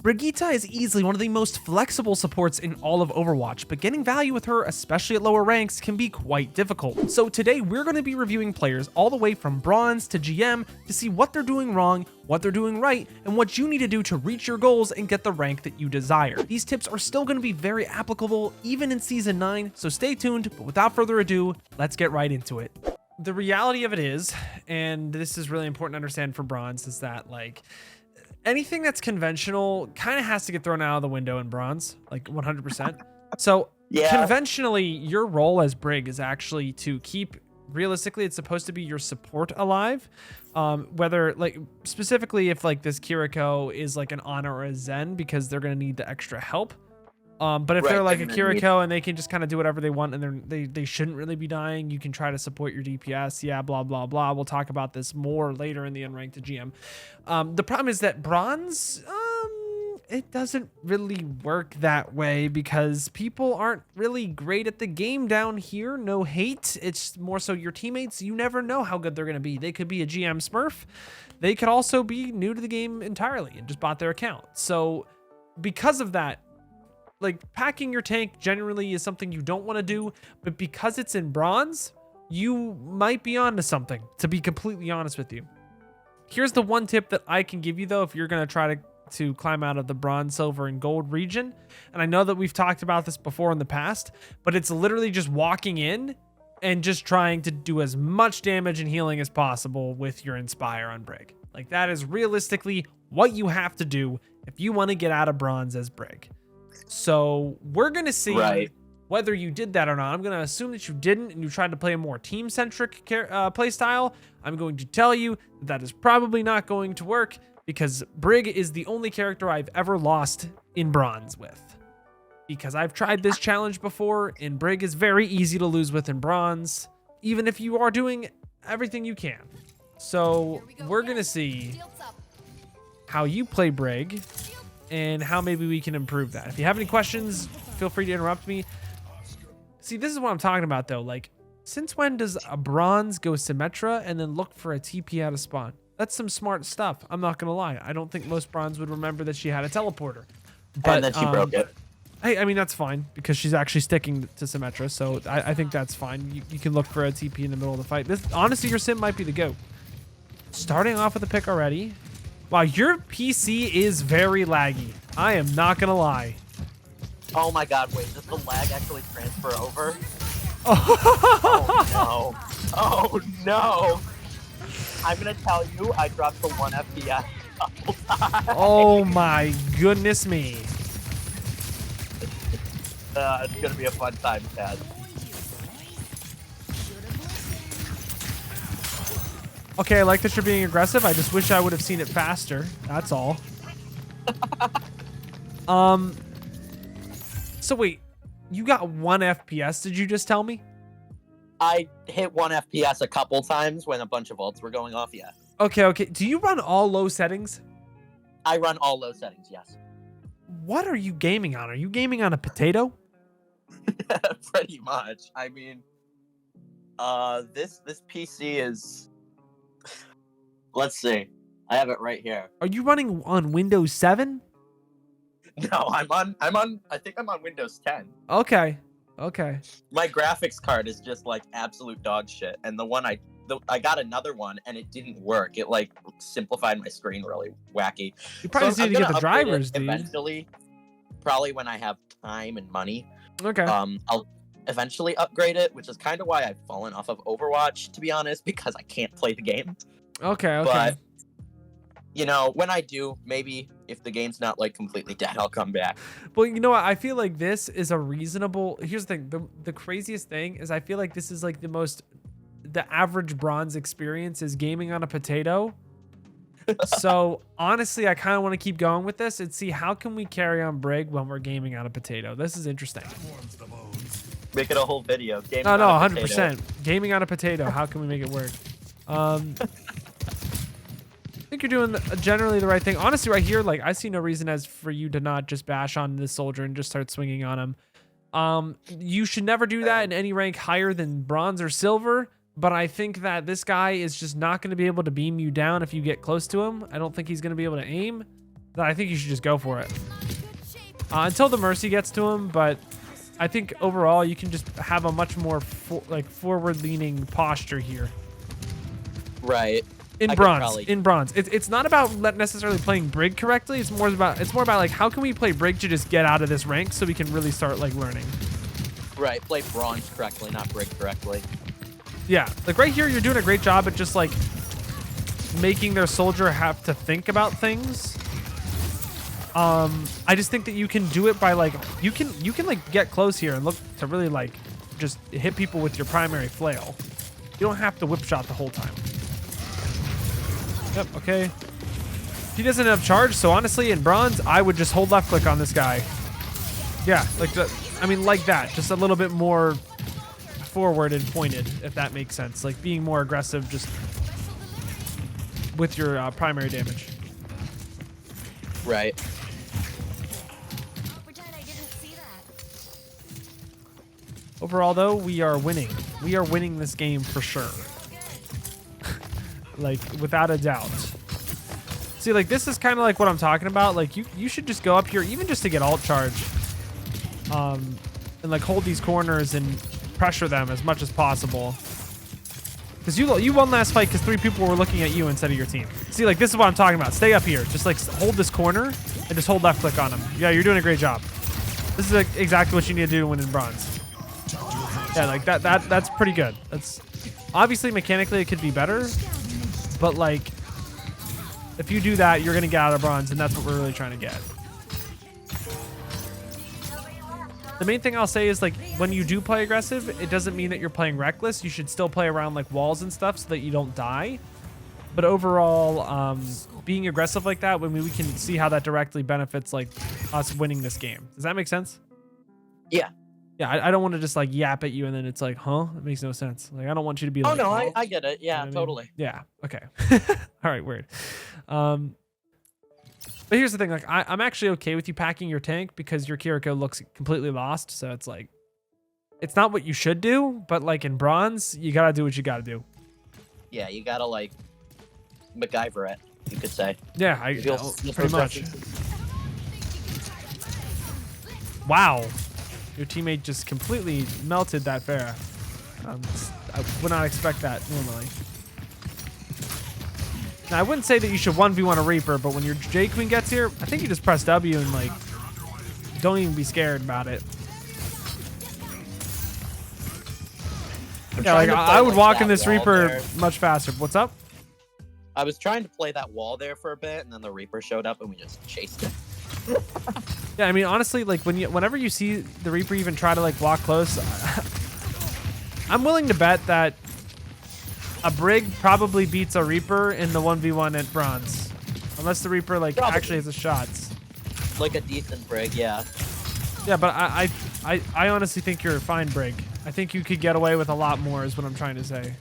Brigitte is easily one of the most flexible supports in all of Overwatch, but getting value with her, especially at lower ranks, can be quite difficult. So today we're going to be reviewing players all the way from Bronze to GM to see what they're doing wrong, what they're doing right, and what you need to do to reach your goals and get the rank that you desire. These tips are still going to be very applicable even in Season 9, so stay tuned, but without further ado, let's get right into it. The reality of it is, and this is really important to understand for Bronze, is that anything that's conventional kind of has to get thrown out of the window in Bronze, 100%. So yeah. Conventionally, your role as Brig is actually to keep, realistically, it's supposed to be your support alive. Whether specifically if this Kiriko is an Ana or a Zen, because they're going to need the extra help. But if they're a Kiriko and they can just kind of do whatever they want and they shouldn't really be dying, you can try to support your DPS. Yeah, blah, blah, blah. We'll talk about this more later in the Unranked GM. The problem is that Bronze, it doesn't really work that way because people aren't really great at the game down here. No hate. It's more so your teammates. You never know how good they're going to be. They could be a GM Smurf. They could also be new to the game entirely and just bought their account. So because of that, packing your tank generally is something you don't want to do, but because it's in Bronze, you might be onto something, to be completely honest with you. Here's the one tip that I can give you though, if you're going to try to climb out of the Bronze, Silver, and Gold region. And I know that we've talked about this before in the past, but it's literally just walking in and just trying to do as much damage and healing as possible with your Inspire on Brig. That is realistically what you have to do if you want to get out of Bronze as Brig. So we're going to see whether you did that or not. I'm going to assume that you didn't and you tried to play a more team-centric play style. I'm going to tell you that is probably not going to work because Brig is the only character I've ever lost in Bronze with. Because I've tried this challenge before and Brig is very easy to lose with in Bronze, even if you are doing everything you can. So we're going to see how you play Brig and how maybe we can improve that. If you have any questions, feel free to interrupt me. See, this is what I'm talking about though. Since when does a Bronze go Symmetra and then look for a TP out of spawn? That's some smart stuff. I'm not gonna lie. I don't think most Bronze would remember that she had a teleporter. But and then she broke it. Hey, I mean, that's fine because she's actually sticking to Symmetra. So I think that's fine. You can look for a TP in the middle of the fight. Honestly, your sim might be the GOAT. Starting off with a pick already. Wow, your PC is very laggy. I am not gonna lie. Oh my god, wait, does the lag actually transfer over? Oh no. Oh no. I'm gonna tell you, I dropped the 1 FPS a couple times. Oh my goodness me. It's gonna be a fun time, Chad. Okay, I like that you're being aggressive. I just wish I would have seen it faster. That's all. So wait, you got 1 FPS, did you just tell me? I hit 1 FPS a couple times when a bunch of ults were going off, yeah. Okay. Do you run all low settings? I run all low settings, yes. What are you gaming on? Are you gaming on a potato? Pretty much. I mean, this PC is... Let's see. I have it right here. Are you running on Windows 7? No, I think I'm on Windows 10. Okay. My graphics card is just absolute dog shit. And the one I got another one and it didn't work. It simplified my screen really wacky. You probably just need to get the drivers, dude. Eventually, probably when I have time and money. Okay. I'll eventually upgrade it, which is kind of why I've fallen off of Overwatch, to be honest, because I can't play the game. Okay. But, when I do, maybe if the game's not completely dead, I'll come back. Well, you know what? I feel like this is a reasonable... Here's the thing. The craziest thing is I feel like this is the average Bronze experience is gaming on a potato. So honestly, I kind of want to keep going with this and see how can we carry on Brig when we're gaming on a potato. This is interesting. Make it a whole video. Gaming no, 100%. Gaming on a potato. How can we make it work? I think you're doing generally the right thing. Honestly, right here, I see no reason as for you to not just bash on this soldier and just start swinging on him. You should never do that in any rank higher than Bronze or Silver. But I think that this guy is just not going to be able to beam you down if you get close to him. I don't think he's going to be able to aim. then I think you should just go for it. Until the Mercy gets to him, but I think overall you can just have a much more forward-leaning posture here. Right. In bronze. It's not about necessarily playing Brig correctly. It's more about like how can we play Brig to just get out of this rank so we can really start like learning. Right. Play bronze correctly, not Brig correctly. Yeah. Like right here, you're doing a great job at just like making their soldier have to think about things. I just think that you can do it by like you can like get close here and look to really like just hit people with your primary flail. You don't have to whip shot the whole time. Yep, okay. He doesn't have charge, so honestly, in bronze, I would just hold left click on this guy. Yeah, like that. I mean, like that. Just a little bit more forward and pointed, if that makes sense. Like being more aggressive just with your primary damage. Right. Overall, though, we are winning. We are winning this game for sure. Like, without a doubt. See, like, this is kind of like what I'm talking about. Like, you should just go up here, even just to get alt charge. And, like, hold these corners and pressure them as much as possible. Because you won last fight because 3 people were looking at you instead of your team. See, like, this is what I'm talking about. Stay up here. Just, like, hold this corner and just hold left click on them. Yeah, you're doing a great job. This is like, exactly what you need to do to win in bronze. Yeah, like, that's pretty good. That's obviously, mechanically, it could be better. But, like, if you do that, you're going to get out of bronze, and that's what we're really trying to get. The main thing I'll say is, like, when you do play aggressive, it doesn't mean that you're playing reckless. You should still play around, like, walls and stuff so that you don't die. But overall, being aggressive like that, when we can see how that directly benefits, like, us winning this game. Does that make sense? Yeah. Yeah, I don't want to just, like, yap at you, and then it's like, huh? It makes no sense. Like, I don't want you to be like, oh, no, I get it. Yeah, you know totally. I mean? Yeah, okay. All right, weird. But here's the thing. Like, I'm actually okay with you packing your tank because your Kiriko looks completely lost. So it's like, it's not what you should do, but, like, in bronze, you got to do what you got to do. Yeah, you got to, like, MacGyver it, you could say. Yeah, pretty much. Wow. Your teammate just completely melted that Pharah. I would not expect that normally. Now, I wouldn't say that you should 1v1 a Reaper, but when your J Queen gets here, I think you just press W and, like, don't even be scared about it. Yeah, like, I would walk in this Reaper there much faster. What's up? I was trying to play that wall there for a bit, and then the Reaper showed up, and we just chased it. Yeah, I mean, honestly, like, whenever you see the Reaper even try to, like, walk close, I'm willing to bet that a Brig probably beats a Reaper in the 1v1 at bronze. Unless the Reaper, like, actually has the shots. Like a decent Brig, yeah. Yeah, but I honestly think you're a fine Brig. I think you could get away with a lot more is what I'm trying to say.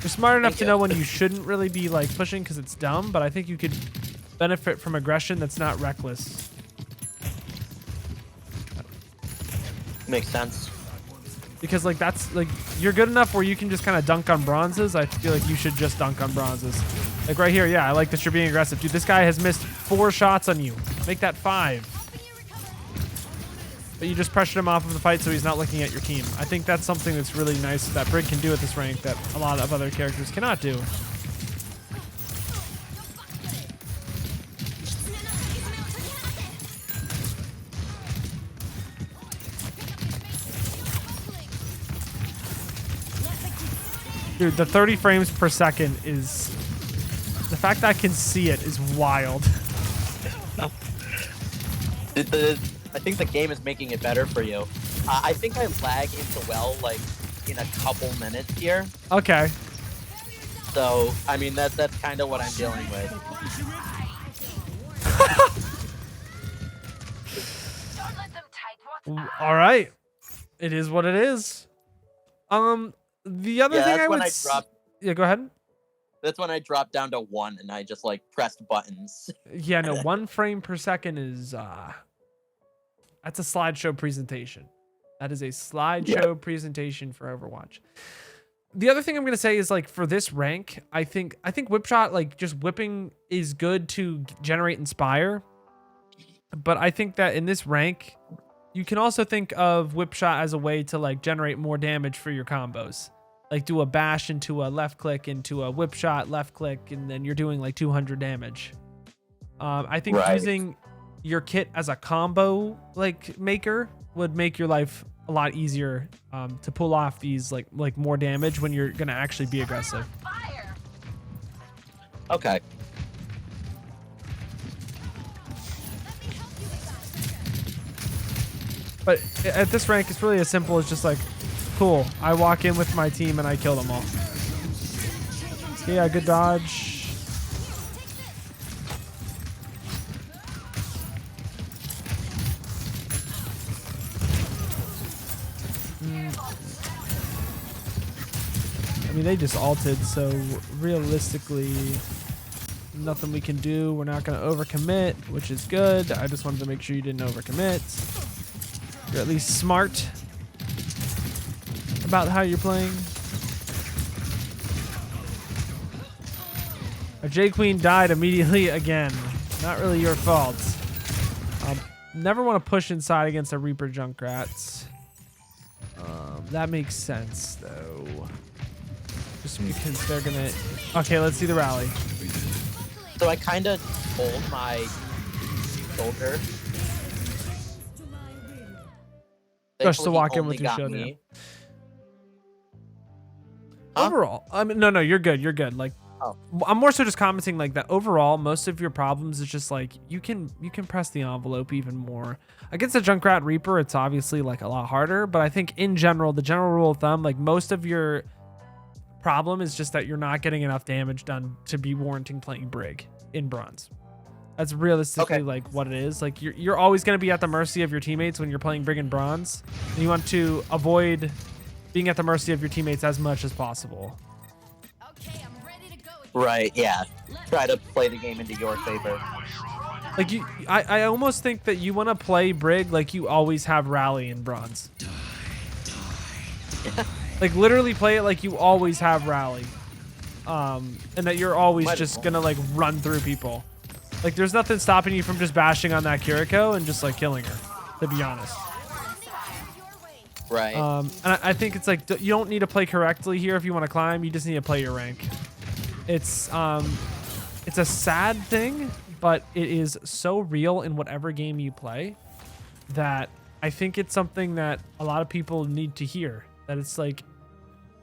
You're smart enough to know when you shouldn't really be, like, pushing because it's dumb, but I think you could benefit from aggression that's not reckless. Makes sense. Because, like, that's, like, you're good enough where you can just kind of dunk on bronzes. I feel like you should just dunk on bronzes. Like, right here, yeah, I like that you're being aggressive. Dude, this guy has missed 4 shots on you. Make that 5. But you just pressured him off of the fight so he's not looking at your team. I think that's something that's really nice that Brig can do at this rank that a lot of other characters cannot do. Dude, the 30 frames per second is... The fact that I can see it is wild. I think the game is making it better for you. I think I lag into well, like, in a couple minutes here. Okay. So, I mean, that's kind of what I'm dealing with. All right. It is what it is. The other thing I would... Yeah, go ahead. That's when I dropped down to 1 and I just, like, pressed buttons. Yeah, no, 1 frame per second is... That's a slideshow presentation. That is a slideshow presentation for Overwatch. The other thing I'm gonna say is like for this rank, I think whip shot, like just whipping is good to generate inspire, but I think that in this rank, you can also think of whip shot as a way to like generate more damage for your combos. Like do a bash into a left click into a whip shot left click, and then you're doing like 200 damage. I think using your kit as a combo like maker would make your life a lot easier to pull off these like more damage when you're gonna actually be aggressive. Okay. But at this rank, it's really as simple as just like, cool, I walk in with my team and I kill them all. Yeah, good dodge. I mean, they just ulted, so realistically, nothing we can do. We're not going to overcommit, which is good. I just wanted to make sure you didn't overcommit. You're at least smart about how you're playing. Our J Queen died immediately again. Not really your fault. Never want to push inside against a Reaper Junkrat. That makes sense, though. Just because they're gonna... Okay, let's see the rally. So I kind of hold my shoulder. Just to walk in with your showdown. Huh? Overall, I mean, no, you're good. You're good. Like, I'm more so just commenting like that. Overall, most of your problems is just like you can press the envelope even more. Against a Junkrat Reaper, it's obviously like a lot harder. But I think in general, the general rule of thumb, like most of your problem is just that you're not getting enough damage done to be warranting playing Brig in bronze. That's realistically like what it is. Like you're always going to be at the mercy of your teammates when you're playing Brig in bronze. And you want to avoid being at the mercy of your teammates as much as possible. Okay, I'm ready to go. Right, yeah. Try to play the game into your favor. Like I almost think that you want to play Brig like you always have rally in bronze. Like literally play it like you always have rally. And that you're always just gonna like run through people. Like there's nothing stopping you from just bashing on that Kiriko and just like killing her, to be honest. Right. And I think it's like you don't need to play correctly here if you want to climb. You just need to play your rank. It's a sad thing, but it is so real in whatever game you play that I think it's something that a lot of people need to hear. That it's like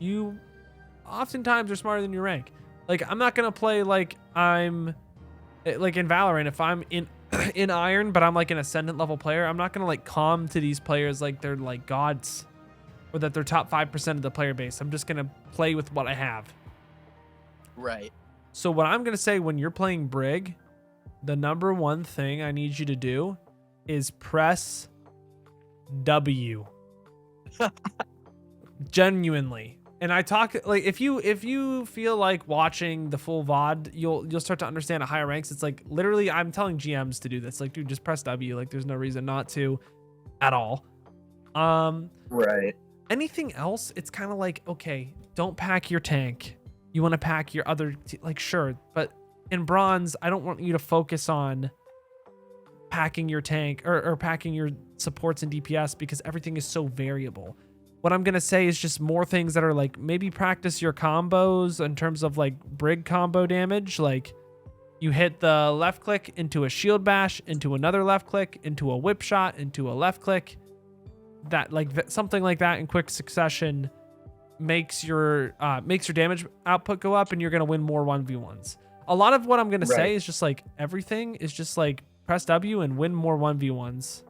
you oftentimes are smarter than your rank. Like I'm not gonna play like I'm like in Valorant. If I'm in Iron, but I'm like an ascendant level player, I'm not gonna like calm to these players like they're like gods or that they're top 5% of the player base. I'm just gonna play with what I have. Right. So what I'm gonna say when you're playing Brig, the number one thing I need you to do is press W. Genuinely. And I talk like if you feel like watching the full VOD, you'll start to understand at higher ranks. It's like literally I'm telling GMs to do this. Like, dude, just press W. Like there's no reason not to at all. Right. Anything else, it's kind of like, okay, don't pack your tank. You want to pack your other like sure, but in bronze, I don't want you to focus on packing your tank or packing your supports and DPS because everything is so variable. What I'm going to say is just more things that are like maybe practice your combos in terms of like Brig combo damage. Like you hit the left click into a shield bash, into another left click, into a whip shot, into a left click. That like something like that in quick succession makes your damage output go up and you're going to win more 1v1s. A lot of what I'm going to say is just like everything is just like press W and win more 1v1s.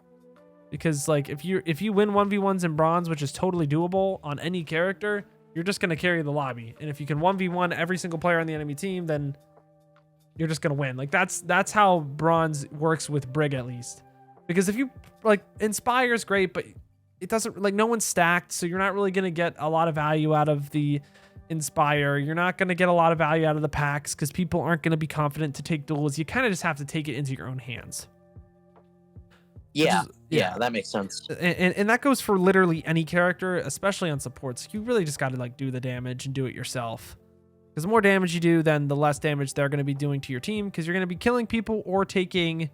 Because like if you win 1v1s in bronze, which is totally doable on any character, you're just going to carry the lobby. And if you can 1v1 every single player on the enemy team, then you're just going to win. Like that's how bronze works with Brig at least. Because if you like Inspire's great, but it doesn't like no one's stacked, so you're not really going to get a lot of value out of the Inspire. You're not going to get a lot of value out of the packs because people aren't going to be confident to take duels. You kind of just have to take it into your own hands. Yeah, yeah. that makes sense. And that goes for literally any character, especially on supports. You really just got to like do the damage and do it yourself. Because the more damage you do, then the less damage they're going to be doing to your team, because you're going to be killing people or taking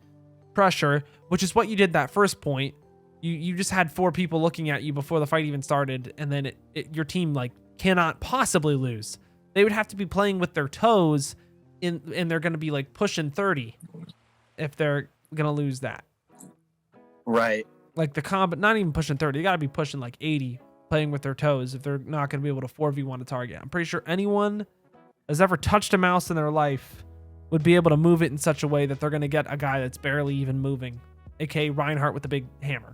pressure, which is what you did that first point. You just had 4 people looking at you before the fight even started, and then your team like cannot possibly lose. They would have to be playing with their toes, and they're going to be like pushing 30 if they're going to lose that. Right. Like the combat, not even pushing 30. They got to be pushing like 80, playing with their toes if they're not going to be able to 4v1 a target. I'm pretty sure anyone has ever touched a mouse in their life would be able to move it in such a way that they're going to get a guy that's barely even moving, aka Reinhardt with the big hammer.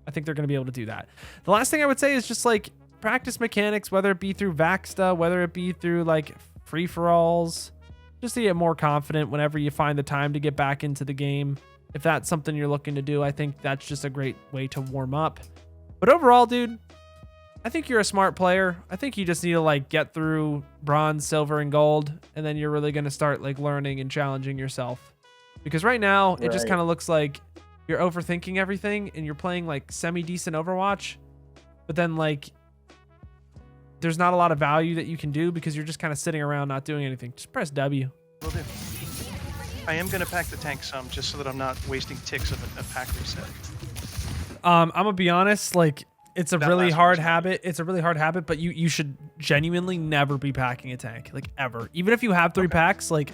I think they're going to be able to do that. The last thing I would say is just like practice mechanics, whether it be through Vaxta, whether it be through like free-for-alls, just to get more confident whenever you find the time to get back into the game. If that's something you're looking to do, I think that's just a great way to warm up. But overall, dude, I think you're a smart player. I think you just need to like get through bronze, silver, and gold, and then you're really going to start like learning and challenging yourself. Because right now, it just kind of looks like you're overthinking everything and you're playing like semi-decent Overwatch, but then like there's not a lot of value that you can do because you're just kind of sitting around not doing anything. Just press W. Will do. I am going to pack the tank some just so that I'm not wasting ticks of a pack reset. I'm gonna be honest, like it's a really hard habit. It's a really hard habit, but you should genuinely never be packing a tank, like ever. Even if you have 3 packs, like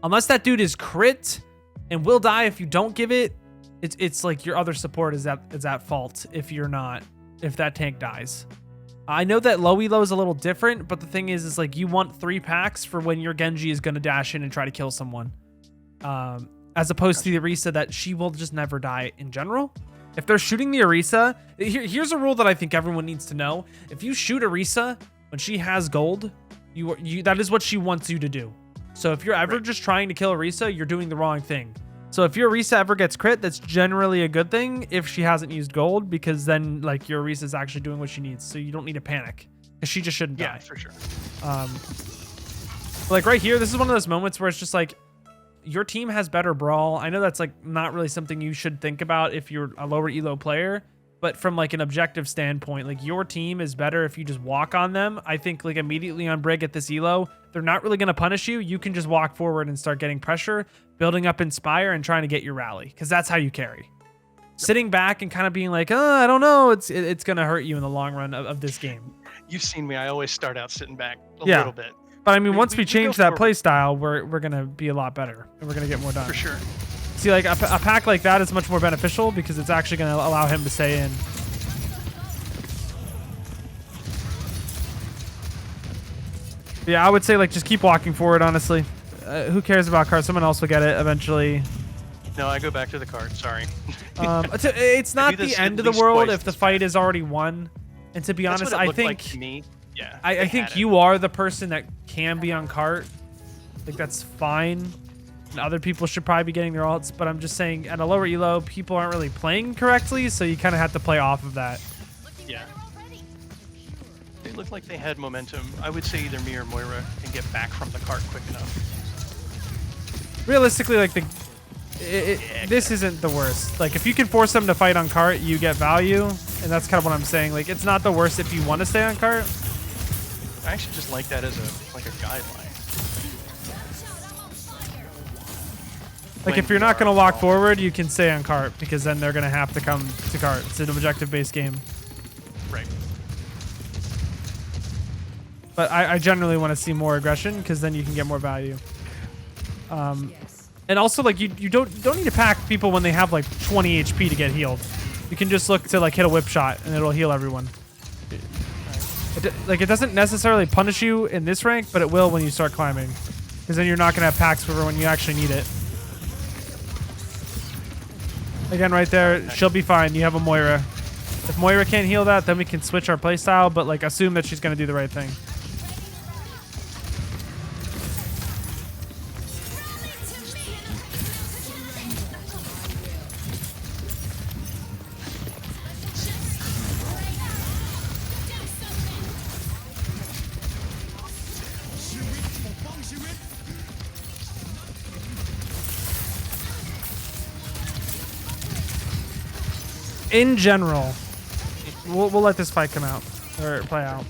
unless that dude is crit and will die if you don't give it, it's like your other support is at fault if that tank dies. I know that low elo is a little different, but the thing is like you want 3 packs for when your Genji is gonna dash in and try to kill someone. As opposed to the Orisa that she will just never die in general. If they're shooting the Orisa, here's a rule that I think everyone needs to know. If you shoot Orisa when she has gold, that is what she wants you to do. So if you're ever just trying to kill Orisa, you're doing the wrong thing. So if your Orisa ever gets crit, that's generally a good thing if she hasn't used gold, because then like your Orisa is actually doing what she needs. So you don't need to panic, because she just shouldn't die. Yeah, for sure. Like right here, this is one of those moments where it's just like, your team has better brawl. I know that's like not really something you should think about if you're a lower elo player, but from like an objective standpoint, like your team is better if you just walk on them. I think like immediately on Brig at this elo, they're not really going to punish you. You can just walk forward and start getting pressure, building up Inspire, and trying to get your rally, because that's how you carry. Sitting back and kind of being like, oh, I don't know, it's going to hurt you in the long run of this game. You've seen me. I always start out sitting back a little bit. But I mean, once we change that forward. play style, we're going to be a lot better, and we're going to get more done. For sure. See, like a pack like that is much more beneficial because it's actually going to allow him to stay in. Yeah, I would say like just keep walking forward, honestly. Who cares about cards? Someone else will get it eventually. No, I go back to the card. Sorry. It's not the end of the world if the fight is already won. And to be That's honest, what it I looked think like to me. Yeah, I think you are the person that can be on cart. Like that's fine. And other people should probably be getting their ults, but I'm just saying at a lower elo, people aren't really playing correctly, so you kind of have to play off of that. Yeah. They looked like they had momentum. I would say either me or Moira can get back from the cart quick enough. Realistically, like this isn't the worst. Like if you can force them to fight on cart, you get value, and that's kind of what I'm saying. Like it's not the worst if you want to stay on cart. I actually just like that as a guideline. Like if you're not going to walk forward, you can stay on cart, because then they're going to have to come to cart. It's an objective-based game. Right. But I generally want to see more aggression, because then you can get more value. And also, like you don't need to pack people when they have like 20 HP to get healed. You can just look to like hit a whip shot, and it'll heal everyone. It doesn't necessarily punish you in this rank, but it will when you start climbing, because then you're not going to have packs for when you actually need it. Again, right there, she'll be fine. You have a Moira. If Moira can't heal that, then we can switch our playstyle, but like assume that she's going to do the right thing. in general, we'll let this fight come out or play out.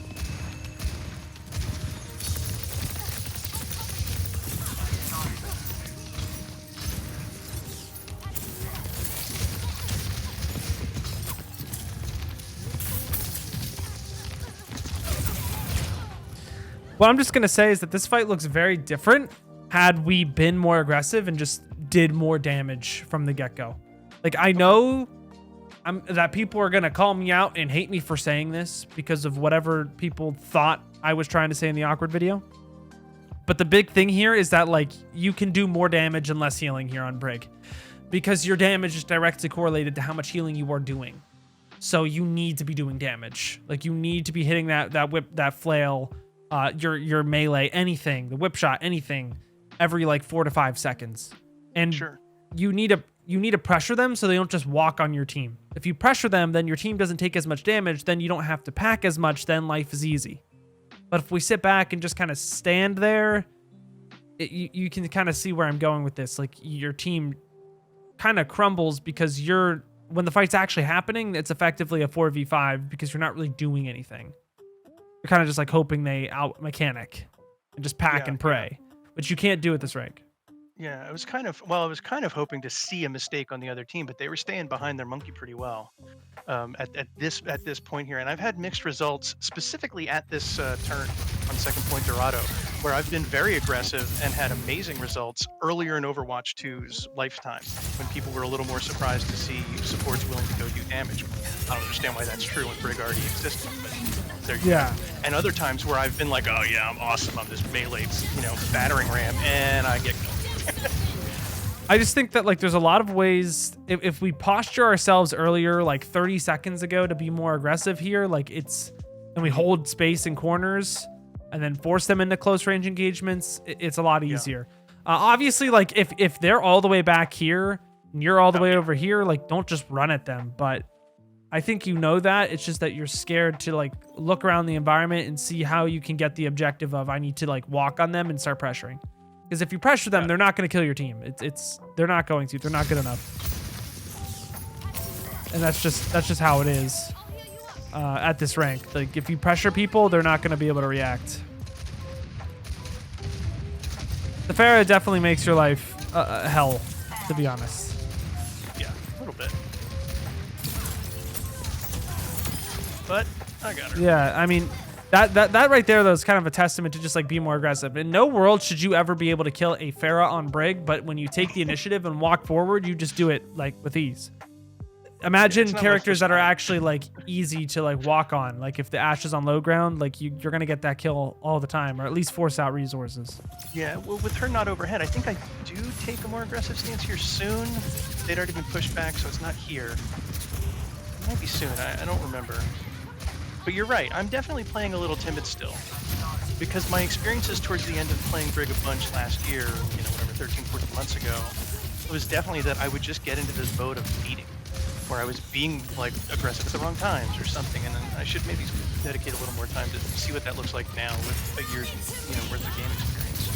What I'm just going to say is that this fight looks very different had we been more aggressive and just did more damage from the get-go. Like, I know that people are going to call me out and hate me for saying this because of whatever people thought I was trying to say in the awkward video. But the big thing here is that, like, you can do more damage and less healing here on Brig because your damage is directly correlated to how much healing you are doing. So you need to be doing damage. Like, you need to be hitting that whip, that flail, your melee, anything, the whip shot, anything, every like 4 to 5 seconds. And Sure. you need to pressure them so they don't just walk on your team. If you pressure them, then your team doesn't take as much damage, then you don't have to pack as much, then life is easy. But if we sit back and just kind of stand there, you can kind of see where I'm going with this. Like, your team kind of crumbles because when the fight's actually happening, it's effectively a 4v5 because you're not really doing anything. You're kind of just like hoping they out mechanic and just pack and pray, which you can't do at this rank. Yeah, I was kind of hoping to see a mistake on the other team, but they were staying behind their monkey pretty well at this point here. And I've had mixed results, specifically at this turn on Second Point Dorado, where I've been very aggressive and had amazing results earlier in Overwatch 2's lifetime, when people were a little more surprised to see supports willing to go do damage. I don't understand why that's true when Brig already existed, but there you go. And other times where I've been like, oh yeah, I'm awesome, I'm this melee, battering ram, and I get killed. I just think that, like, there's a lot of ways if we posture ourselves earlier, like 30 seconds ago, to be more aggressive here, like and we hold space in corners and then force them into close range engagements, it's a lot easier. Obviously, like, if they're all the way back here and you're all the way over here, like, don't just run at them. But I think you know that. It's just that you're scared to, like, look around the environment and see how you can get the objective of, I need to, like, walk on them and start pressuring. Because if you pressure them, they're not going to kill your team. They're not going to. They're not good enough. And that's just how it is at this rank. Like, if you pressure people, they're not going to be able to react. The Pharah definitely makes your life hell, to be honest. Yeah, a little bit. But I got her. Yeah, I mean, that right there, though, is kind of a testament to just, like, be more aggressive. In no world should you ever be able to kill a Pharah on Brig, but when you take the initiative and walk forward, you just do it, like, with ease. Imagine characters that are actually, like, easy to, like, walk on. Like, if the Ashe is on low ground, like, you're going to get that kill all the time, or at least force out resources. Yeah, well, with her not overhead, I think I do take a more aggressive stance here soon. They'd already been pushed back, so it's not here. It might be soon. I don't remember. But you're right, I'm definitely playing a little timid still. Because my experiences towards the end of playing Brig a bunch last year, 13, 14 months ago, it was definitely that I would just get into this mode of feeding, where I was being, like, aggressive at the wrong times or something, and then I should maybe dedicate a little more time to see what that looks like now with a year's worth of game experience.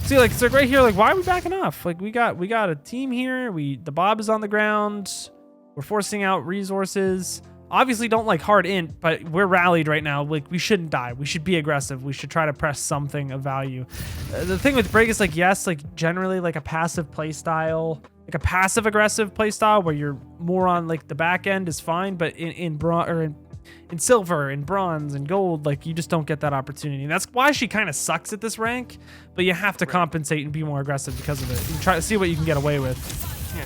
See, like, it's like right here, like, why are we backing off? Like, we got a team here, the Bob is on the ground. We're forcing out resources. Obviously, don't, like, hard int, but we're rallied right now. Like, we shouldn't die. We should be aggressive. We should try to press something of value. The thing with Brig is, like, yes, like, generally, like, a passive play style, like a passive aggressive play style where you're more on, like, the back end is fine, but in silver, in bronze, and gold, like, you just don't get that opportunity. And that's why she kind of sucks at this rank, but you have to compensate and be more aggressive because of it. You try to see what you can get away with. Yeah.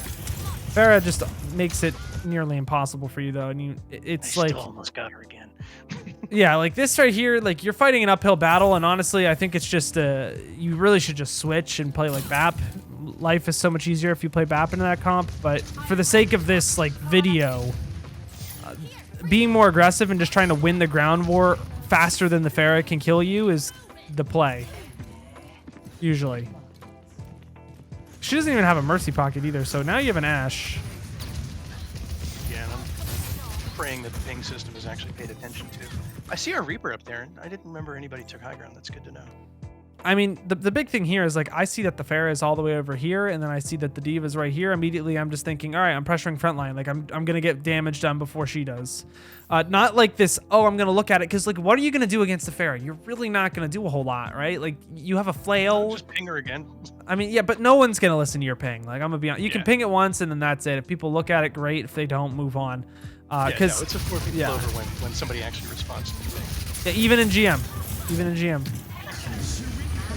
Pharah just makes it nearly impossible for you, though, and it's like, still almost got her again. yeah, like this right here, like, you're fighting an uphill battle, and honestly, I think it's just you really should just switch and play like BAP. Life is so much easier if you play BAP into that comp, but for the sake of this, like, video, being more aggressive and just trying to win the ground war faster than the Pharah can kill you is the play. Usually. She doesn't even have a mercy pocket either, so now you have an Ashe. Yeah, and I'm praying that the ping system is actually paid attention to. I see our Reaper up there, and I didn't remember anybody took high ground. That's good to know. I mean, the big thing here is like I see that the Pharah is all the way over here, and then I see that the D.Va is right here. Immediately, I'm just thinking, all right, I'm pressuring front line. Like I'm gonna get damage done before she does. Not like this. Oh, I'm gonna look at it because like, what are you gonna do against the Pharah? You're really not gonna do a whole lot, right? Like you have a flail. Just ping her again. I mean, yeah, but no one's gonna listen to your ping. Like I'm gonna be honest. You can ping it once, and then that's it. If people look at it, great. If they don't, move on. Because it's a 4-feet clover when somebody actually responds to the thing. Yeah, even in GM.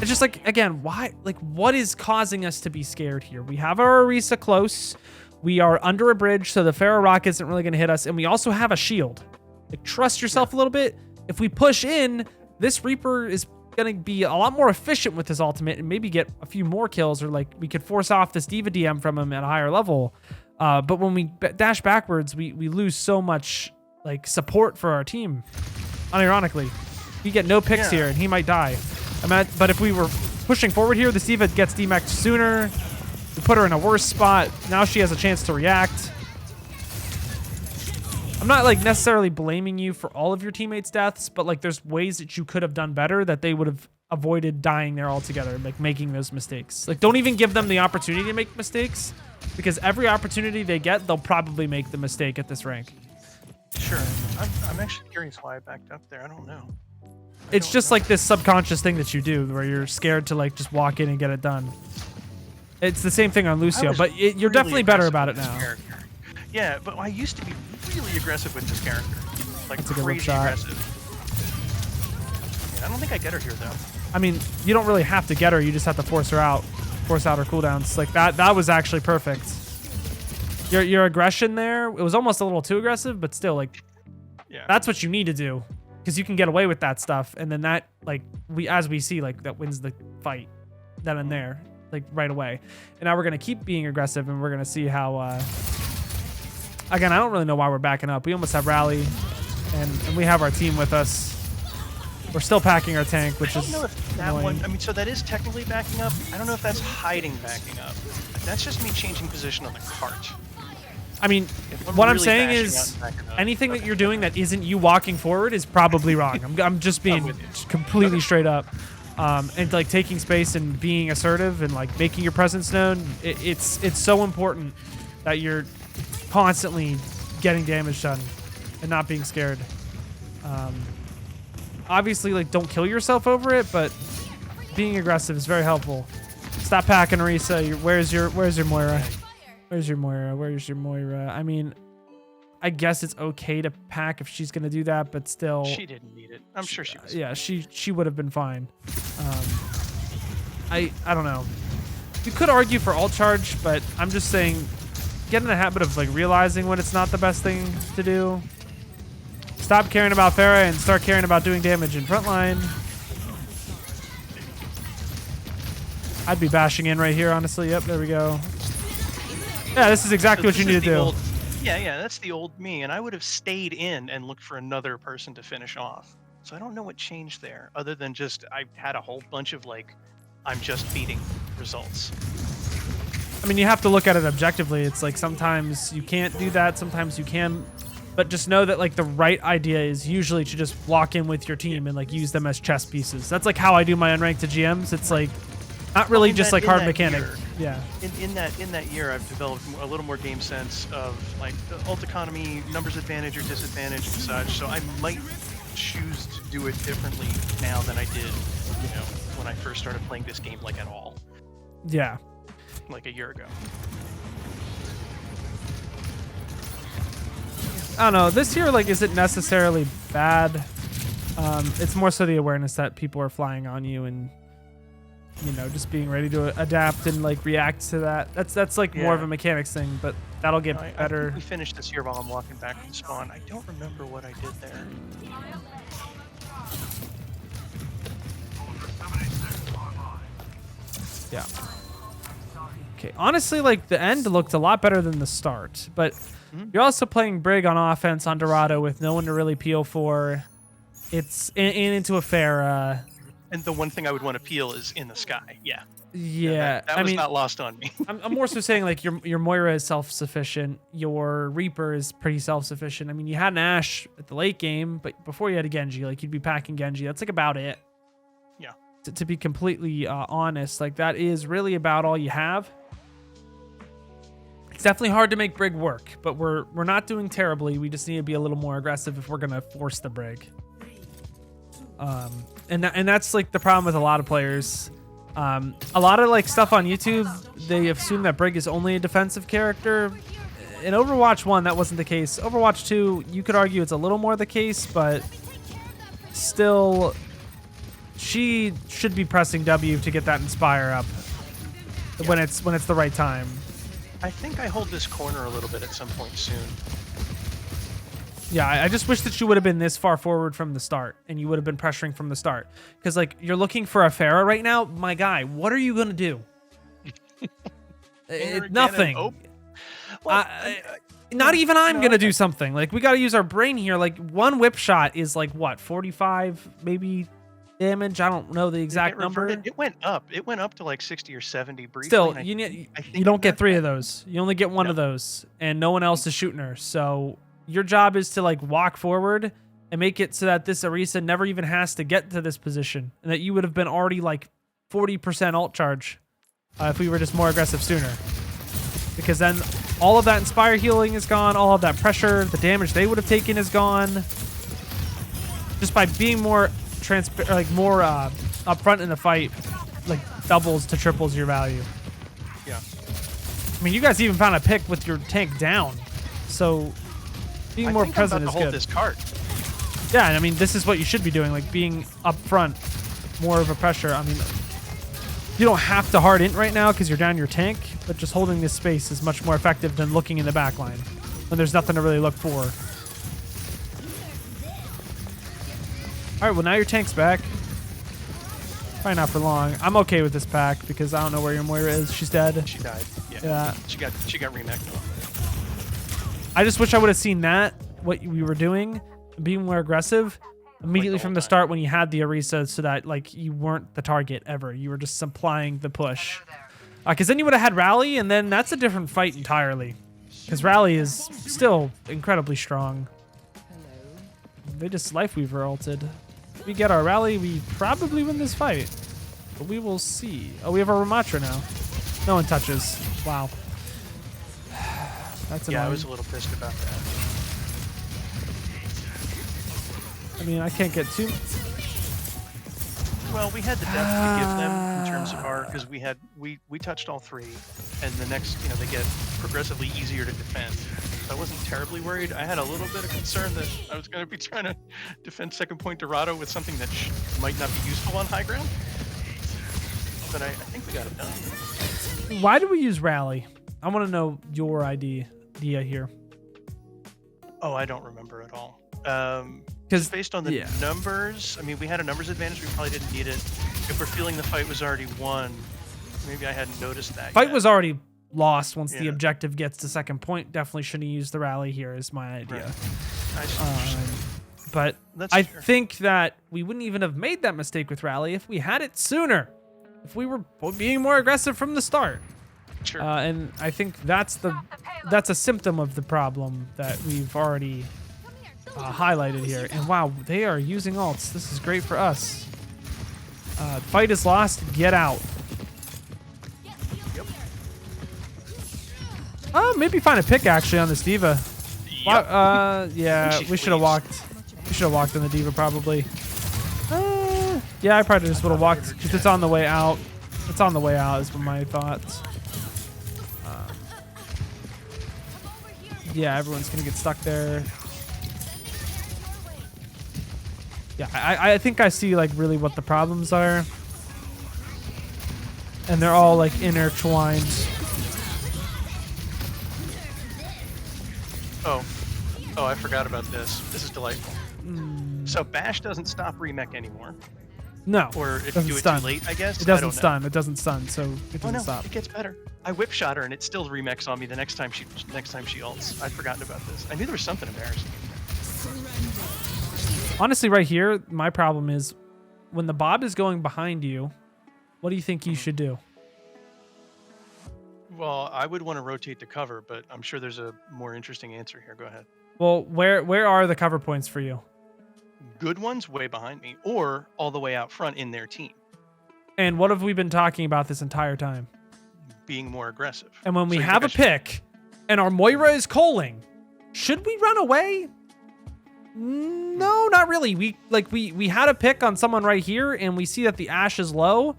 It's just like, again, why? Like, what is causing us to be scared here? We have our Orisa close. We are under a bridge, so the Pharah Rock isn't really going to hit us. And we also have a shield. Like, trust yourself a little bit. If we push in, this Reaper is going to be a lot more efficient with his ultimate and maybe get a few more kills, or like we could force off this D.Va DM from him at a higher level. But when we dash backwards, we lose so much like support for our team. Unironically, we get no picks here, and he might die. But if we were pushing forward here, the D.Va gets demaxed sooner. We put her in a worse spot. Now she has a chance to react. I'm not like necessarily blaming you for all of your teammates' deaths, but like there's ways that you could have done better that they would have avoided dying there altogether, like making those mistakes. Like don't even give them the opportunity to make mistakes, because every opportunity they get, they'll probably make the mistake at this rank. Sure. I'm actually curious why I backed up there. I don't know. It's just like this subconscious thing that you do where you're scared to like just walk in and get it done. It's the same thing on Lucio, but you're really definitely better about it aggressive now. with this character. Yeah, but I used to be really aggressive with this character. Like That's a good crazy shot. aggressive. Yeah, I don't think I get her here though. I mean, you don't really have to get her. You just have to force her out. Force out her cooldowns. Like that was actually perfect. Your aggression there, it was almost a little too aggressive, but still like that's what you need to do. Because you can get away with that stuff, and then that, like, as we see, like, that wins the fight then and there, like, right away. And now we're going to keep being aggressive, and we're going to see how, again, I don't really know why we're backing up. We almost have rally, and we have our team with us. We're still packing our tank, which is I don't know if that annoying. one, I mean, so that is technically backing up. I don't know if that's hiding backing up. That's just me changing position on the cart. I mean, I'm what I'm really saying bashing is out and backing up. anything that you're doing that isn't you walking forward is probably wrong. I'm just being with you. completely straight up. And like taking space and being assertive and like making your presence known. It's so important that you're constantly getting damage done and not being scared. Obviously, like don't kill yourself over it, but being aggressive is very helpful. Stop packing, Orisa. Where's your Moira? Where's your Moira? Where's your Moira? I mean, I guess it's okay to pack if she's gonna do that, but still. She didn't need it. I'm sure she was. Yeah, she would have been fine. I don't know. You could argue for alt charge, but I'm just saying, get in the habit of like realizing when it's not the best thing to do. Stop caring about Pharah and start caring about doing damage in frontline. I'd be bashing in right here, honestly. Yep, there we go. Yeah, this is exactly what you need to do. Yeah, that's the old me, and I would have stayed in and looked for another person to finish off. So I don't know what changed there, other than just I had a whole bunch of like, I'm just beating results. I mean, you have to look at it objectively. It's like sometimes you can't do that, sometimes you can, but just know that like the right idea is usually to just walk in with your team and like use them as chess pieces. That's like how I do my unranked to GMs. It's like not really just like hard mechanic. Yeah. In that year, I've developed a little more game sense of like the ult economy, numbers advantage or disadvantage and such. So I might choose to do it differently now than I did, when I first started playing this game like at all. Yeah. Like a year ago. I don't know. This year like isn't necessarily bad. It's more so the awareness that people are flying on you and just being ready to adapt and like react to that. That's like more of a mechanics thing, but that'll get better. I think we finished this here while I'm walking back from spawn. I don't remember what I did there. Yeah. Okay. Honestly, like the end looked a lot better than the start, but you're also playing Brig on offense on Dorado with no one to really peel for. It's into a fair. And the one thing I would want to peel is in the sky. Yeah. Yeah. That was not lost on me. I'm more so saying like your Moira is self-sufficient. Your Reaper is pretty self-sufficient. I mean, you had an Ashe at the late game, but before you had a Genji, like you'd be packing Genji. That's like about it. Yeah. to be completely honest. Like, that is really about all you have. It's definitely hard to make Brig work, but we're not doing terribly. We just need to be a little more aggressive if we're gonna force the Brig. And that's like the problem with a lot of players. A lot of like stuff on YouTube, they assume that Brig is only a defensive character. In Overwatch 1, that wasn't the case. Overwatch 2, you could argue it's a little more the case, but still, she should be pressing W to get that Inspire up when it's the right time. I think I hold this corner a little bit at some point soon. Yeah, I just wish that you would have been this far forward from the start, and you would have been pressuring from the start. Because, like, you're looking for a Pharah right now. My guy, what are you going to do? Nothing. Oh. Well, not even I'm going to do something. Like, we got to use our brain here. Like, one whip shot is, like, what, 45 maybe damage? I don't know the exact number. It went up. It went up to, like, 60 or 70 briefly. Still, you don't get 3 of those. You only get 1 of those, and no one else is shooting her. So your job is to, like, walk forward and make it so that this Orisa never even has to get to this position, and that you would have been already, like, 40% ult charge if we were just more aggressive sooner. Because then all of that Inspire healing is gone, all of that pressure, the damage they would have taken is gone. Just by being more more upfront in the fight, like, doubles to triples your value. Yeah. I mean, you guys even found a pick with your tank down, so being more present is good. Hold this cart. Yeah, and I mean, this is what you should be doing, like being upfront, more of a pressure. I mean, you don't have to hard int right now because you're down your tank, but just holding this space is much more effective than looking in the back line when there's nothing to really look for. All right, well, now your tank's back. Probably not for long. I'm okay with this pack because I don't know where your Moira is. She's dead. She died. Yeah. She got remixed. I just wish I would have seen that, what we were doing, being more aggressive immediately from the start when you had the Orisa, so that, like, you weren't the target ever. You were just supplying the push. Because then you would have had Rally, and then that's a different fight entirely. Because Rally is still incredibly strong. They just Lifeweaver ulted. If we get our Rally, we probably win this fight. But we will see. Oh, we have our Ramatra now. No one touches. Wow. That's annoying. Yeah, I was a little pissed about that. I mean, I can't get too... Well, we had the depth to give them in terms of our, because we touched all 3, and the next, they get progressively easier to defend. So I wasn't terribly worried. I had a little bit of concern that I was going to be trying to defend second point Dorado with something that might not be useful on high ground. But I think we got it done. Why do we use Rally? I want to know your idea here. Oh, I don't remember at all. Because based on the numbers, I mean, we had a numbers advantage. We probably didn't need it. If we're feeling the fight was already won, maybe I hadn't noticed that. Fight was already lost once the objective gets to second point. Definitely shouldn't use the Rally here, is my idea. Right. But I think that we wouldn't even have made that mistake with Rally if we had it sooner. If we were being more aggressive from the start. Sure. And I think that's a symptom of the problem that we've already highlighted here. And wow, they are using ults. This is great for us. Fight is lost. Get out. Oh, maybe find a pick actually on this Diva. Yep. Yeah, we should have walked. We should have walked on the Diva probably. Yeah, I probably just would have walked because it's on the way out. It's on the way out is my thoughts. Yeah, everyone's gonna get stuck there. Yeah, I think I see like really what the problems are. And they're all like intertwined. Oh, I forgot about this. This is delightful. So Bash doesn't stop remech anymore. No. Or if you do it too late, I guess. It doesn't stun. It doesn't stun, so it doesn't stop. It gets better. I whip shot her and it still remechs on me the next time she ults. I'd forgotten about this. I knew there was something embarrassing. Honestly, right here, my problem is when the Bob is going behind you, what do you think you should do? Well, I would want to rotate to cover, but I'm sure there's a more interesting answer here. Go ahead. Well, where are the cover points for you? Good ones way behind me, or all the way out front in their team. And what have we been talking about this entire time? Being more aggressive. And when we So you have a think I should- pick and our Moira is calling, should we run away? No, not really. We had a pick on someone right here and we see that the Ashe is low.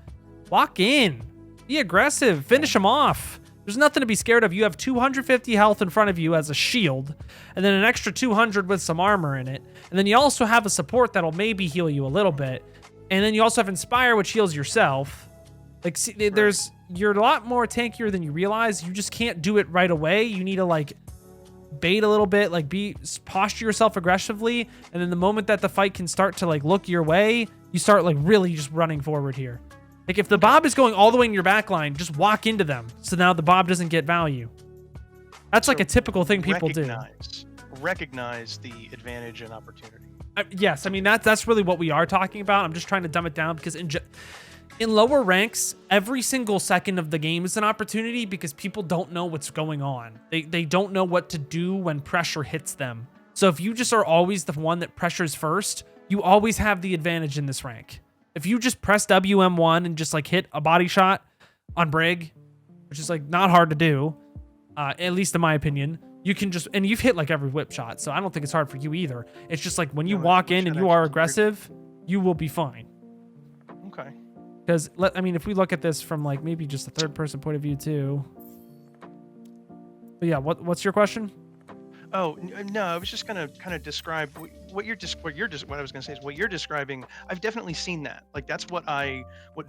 Walk in. Be aggressive. Finish him off. There's nothing to be scared of. You have 250 health in front of you as a shield, and then an extra 200 with some armor in it. And then you also have a support that'll maybe heal you a little bit. And then you also have Inspire, which heals yourself. Like, see, you're a lot more tankier than you realize. You just can't do it right away. You need to, like, bait a little bit, like, posture yourself aggressively. And then the moment that the fight can start to, like, look your way, you start, like, really just running forward here. Like, if the Bob is going all the way in your back line, just walk into them. So now the Bob doesn't get value. That's like a typical thing people do. Recognize the advantage and opportunity. Yes, I mean, that's really what we are talking about. I'm just trying to dumb it down because in lower ranks, every single second of the game is an opportunity because people don't know what's going on. They don't know what to do when pressure hits them. So if you just are always the one that pressures first, you always have the advantage in this rank. If you just press WM1 and just like hit a body shot on Brig, which is like not hard to do, at least in my opinion, you can just, and you've hit like every whip shot, so I don't think it's hard for you either. It's just like when you walk in and you are aggressive, you will be fine. Okay. Because, I mean, if we look at this from like maybe just a third person point of view too. But yeah, what's your question? Oh no, I was just gonna kind of describe what you're describing. I've definitely seen that. Like that's what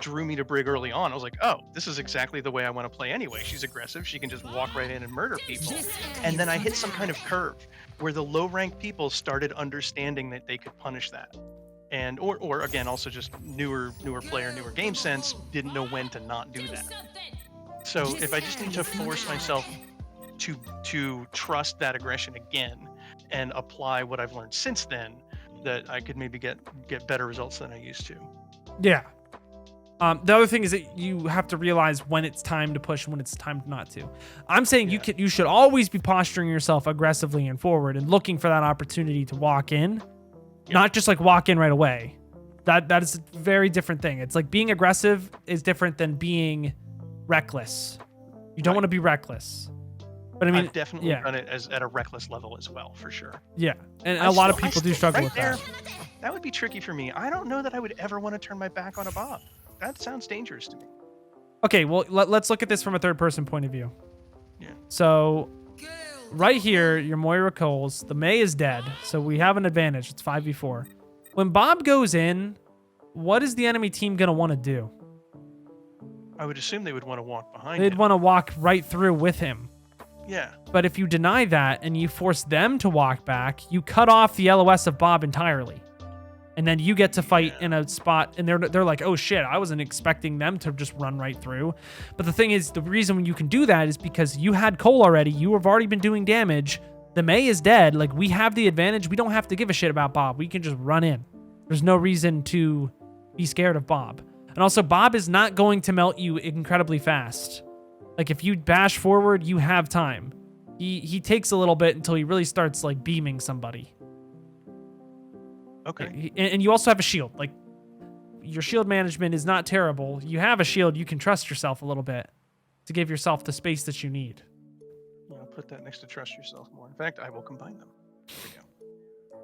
drew me to Brig early on. I was like, oh, this is exactly the way I want to play anyway. She's aggressive. She can just walk right in and murder people. And then I hit some kind of curve where the low ranked people started understanding that they could punish that. And or again, also just newer player, newer game sense, didn't know when to not do that. So if I just need to force myself to trust that aggression again and apply what I've learned since then, that I could maybe get better results than I used to. Yeah. The other thing is that you have to realize when it's time to push and when it's time not to. I'm saying you should always be posturing yourself aggressively and forward and looking for that opportunity to walk in, not just like walk in right away. That is a very different thing. It's like being aggressive is different than being reckless. You don't want to be reckless. But I mean, I've definitely done it at a reckless level as well, for sure. Yeah, and a lot of people do struggle with that. That would be tricky for me. I don't know that I would ever want to turn my back on a Bob. That sounds dangerous to me. Okay, well, let's look at this from a third-person point of view. Yeah. So, right here, your Moira calls. The Mei is dead, so we have an advantage. It's 5v4. When Bob goes in, what is the enemy team going to want to do? I would assume they would want to walk behind him. They'd want to walk right through with him. Yeah. But if you deny that and you force them to walk back, you cut off the LOS of Bob entirely. And then you get to fight in a spot, and they're like, oh shit, I wasn't expecting them to just run right through. But the thing is, the reason you can do that is because you had Cole already. You have already been doing damage. The Mei is dead. Like, we have the advantage. We don't have to give a shit about Bob. We can just run in. There's no reason to be scared of Bob. And also, Bob is not going to melt you incredibly fast. Like, if you bash forward, you have time. He takes a little bit until he really starts, like, beaming somebody. Okay. And you also have a shield. Like, your shield management is not terrible. You have a shield. You can trust yourself a little bit to give yourself the space that you need. Well, I'll put that next to trust yourself more. In fact, I will combine them. There we go.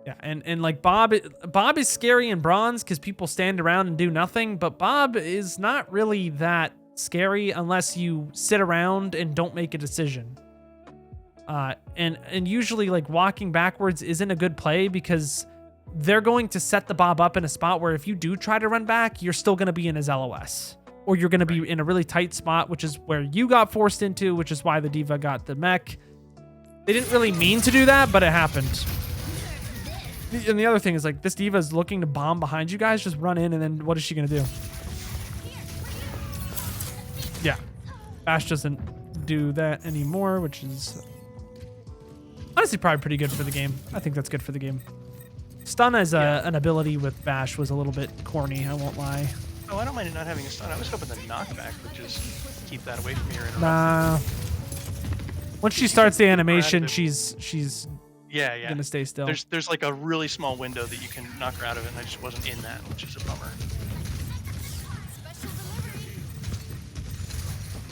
Yeah, and like Bob is scary in bronze because people stand around and do nothing, but Bob is not really that scary unless you sit around and don't make a decision. And usually, like, walking backwards isn't a good play because they're going to set the Bob up in a spot where if you do try to run back, you're still going to be in his LOS. Or you're going to be in a really tight spot, which is where you got forced into, which is why the D.Va got the mech. They didn't really mean to do that, but it happened. And the other thing is, like, this D.Va is looking to bomb behind you guys. Just run in, and then what is she going to do? Yeah. Bash doesn't do that anymore, which is honestly probably pretty good for the game. I think that's good for the game. Stun as an ability with Bash was a little bit corny, I won't lie. Oh, I don't mind it not having a stun. I was hoping the knockback would just keep that away from me or interrupt. Nah. Once she starts the animation, she's gonna stay still. There's like a really small window that you can knock her out of it, and I just wasn't in that, which is a bummer.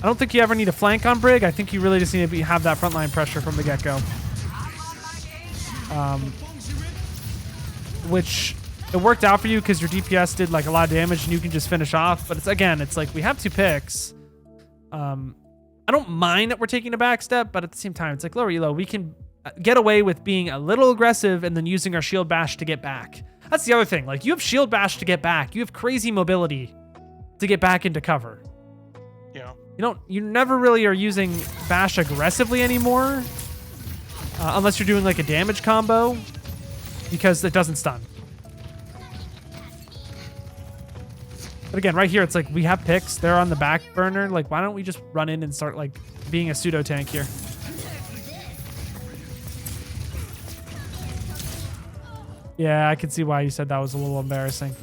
I don't think you ever need a flank on Brig. I think you really just need to have that frontline pressure from the get-go. Which it worked out for you because your DPS did like a lot of damage and you can just finish off. But it's like we have 2 picks. I don't mind that we're taking a back step, but at the same time, it's like lower elo. We can get away with being a little aggressive and then using our shield bash to get back. That's the other thing. Like you have shield bash to get back. You have crazy mobility to get back into cover. Yeah. You never really are using bash aggressively anymore, unless you're doing like a damage combo, because it doesn't stun. But again, right here, it's like we have picks. They're on the back burner. Like, why don't we just run in and start like being a pseudo tank here? Yeah, I can see why you said that was a little embarrassing.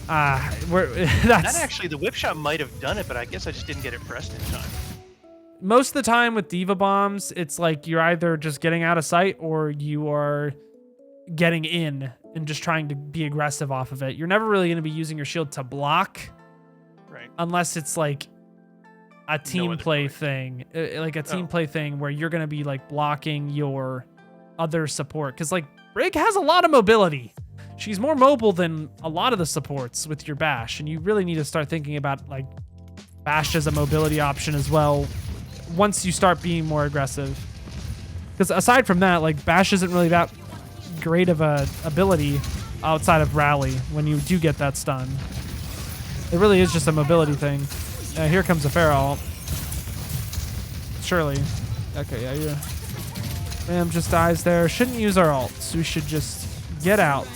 That actually, the whip shot might have done it, but I guess I just didn't get it pressed in time. Most of the time with diva bombs, it's like you're either just getting out of sight or you are getting in and just trying to be aggressive off of it. You're never really going to be using your shield to block, right? Unless it's like a team play thing, like a team play thing where you're going to be like blocking your other support. Because like Brig has a lot of mobility. She's more mobile than a lot of the supports with your bash, and you really need to start thinking about like bash as a mobility option as well once you start being more aggressive. Because aside from that, like bash isn't really that great of a ability outside of rally when you do get that stun. It really is just a mobility thing. Here comes a Pharaoh. Surely. Okay, yeah. Ram just dies there. Shouldn't use our ults. We should just get out.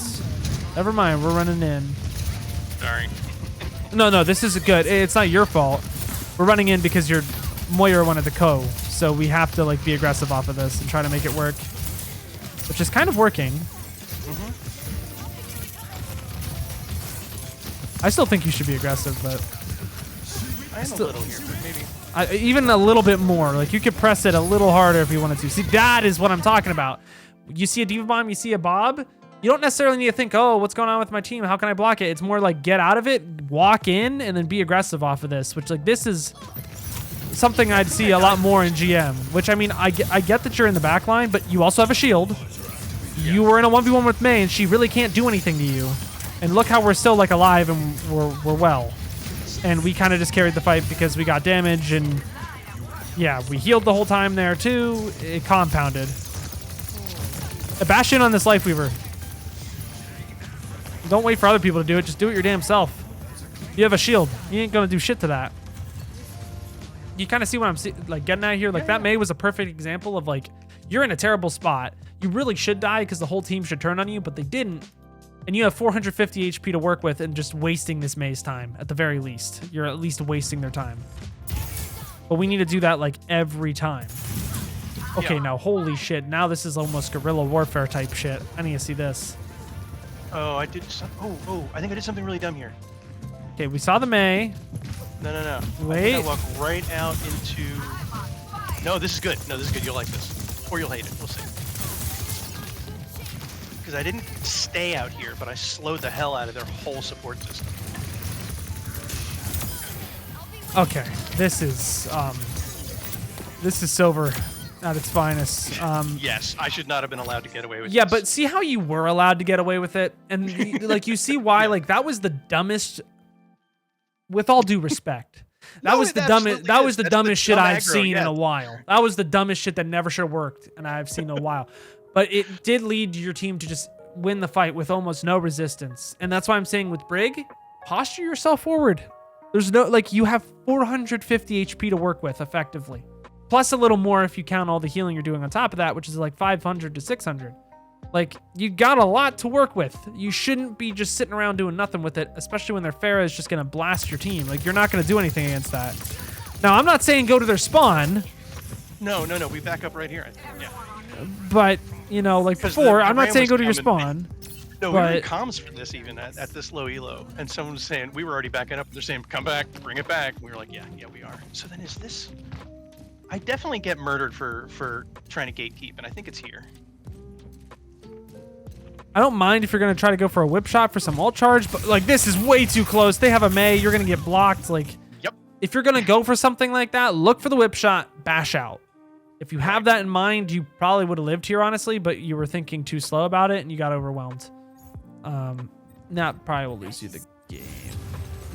Never mind, we're running in. Sorry. No, this is good. It's not your fault. We're running in because your Moira wanted to co, so we have to like be aggressive off of this and try to make it work, which is kind of working. I still think you should be aggressive, but I am a little here, but maybe even a little bit more. Like you could press it a little harder if you wanted to. See, that is what I'm talking about. You see a diva bomb, you see a Bob. You don't necessarily need to think, oh, what's going on with my team? How can I block it? It's more like get out of it, walk in, and then be aggressive off of this, which like this is something I'd see a lot more in GM, which I mean, I get that you're in the back line, but you also have a shield. Yeah. You were in a 1v1 with Mei, and she really can't do anything to you. And look how we're still like alive and we're well. And we kind of just carried the fight because we got damage, and yeah, we healed the whole time there too. It compounded. Bash in on this Life Weaver. Don't wait for other people to do it. Just do it your damn self. You have a shield. You ain't gonna do shit to that. You kind of see what I'm like getting at here. Like that Mei was a perfect example of like you're in a terrible spot. You really should die because the whole team should turn on you, but they didn't. And you have 450 HP to work with and just wasting this Mei's time at the very least. You're at least wasting their time. But we need to do that like every time. Okay, Yeah. now holy shit. Now this is almost guerrilla warfare type shit. I need to see this. Oh, I did some, I think I did something really dumb here. Okay, we saw the Mei. No. Wait. I walk right out into... No, this is good. No, this is good. You'll like this. Or you'll hate it. We'll see. Because I didn't stay out here, but I slowed the hell out of their whole support system. Okay, this is Silver at its finest. Yes, I should not have been allowed to get away with Yeah, this. but see how you were allowed to get away with it? And like you see why, like that was the dumbest, with all due respect. That was the dumbest That's dumbest shit dumb I've aggro, seen yeah. in a while. That was the dumbest shit that never should have worked, and I've seen in a while. But it did lead your team to just win the fight with almost no resistance. And that's why I'm saying with Brig, posture yourself forward. There's no, like, you have 450 HP to work with effectively. Plus a little more if you count all the healing you're doing on top of that, which is like 500 to 600. Like, you got a lot to work with. You shouldn't be just sitting around doing nothing with it, especially when their Pharah is just going to blast your team. Like, you're not going to do anything against that. Now, I'm not saying go to their spawn. No, we back up right here. Yeah. But, you know, like before, I'm not saying go to your spawn. No, we were in but comms for this even at this low elo, and someone was saying we were already backing up. They're saying come back, bring it back. We were like, yeah, we are. So then is this? I definitely get murdered for trying to gatekeep, and I think it's here. I don't mind if you're going to try to go for a whip shot for some ult charge, but like this is way too close. They have a Mei. You're going to get blocked. Like, Yep. if you're going to go for something like that, look for the whip shot, bash out. If you have that in mind, you probably would have lived here, honestly, but you were thinking too slow about it and you got overwhelmed. That probably will lose you the game.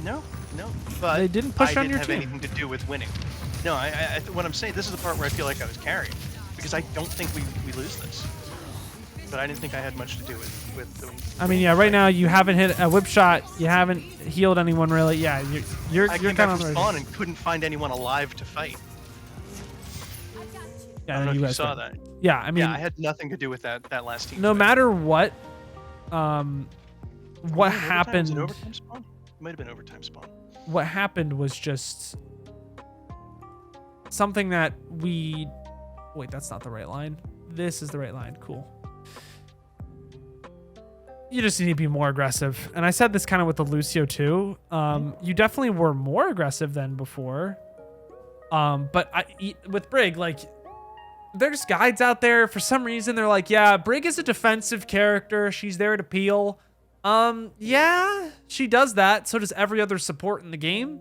No, but They didn't push on your have team. anything to do with winning. No, what I'm saying, this is the part where I feel like I was carried, because I don't think we lose this. But I didn't think I had much to do with the. I mean, yeah, right now you haven't hit a whip shot. You haven't healed anyone really. Yeah, you're I kind came back of from spawn and couldn't find anyone alive to fight. Yeah, I don't know if you guys saw did. that. Yeah, I mean, Yeah, I had nothing to do with that last team. no fight. matter what Was it happened, an overtime spawn? It might have been overtime spawn. what happened was just something that we wait, that's not the right line. This is the right line. Cool. You just need to be more aggressive. And I said this kind of with the Lucio too. You definitely were more aggressive than before. But with Brig, like, there's guides out there. For some reason, they're like, yeah, Brig is a defensive character. She's there to peel. Yeah, she does that. So does every other support in the game.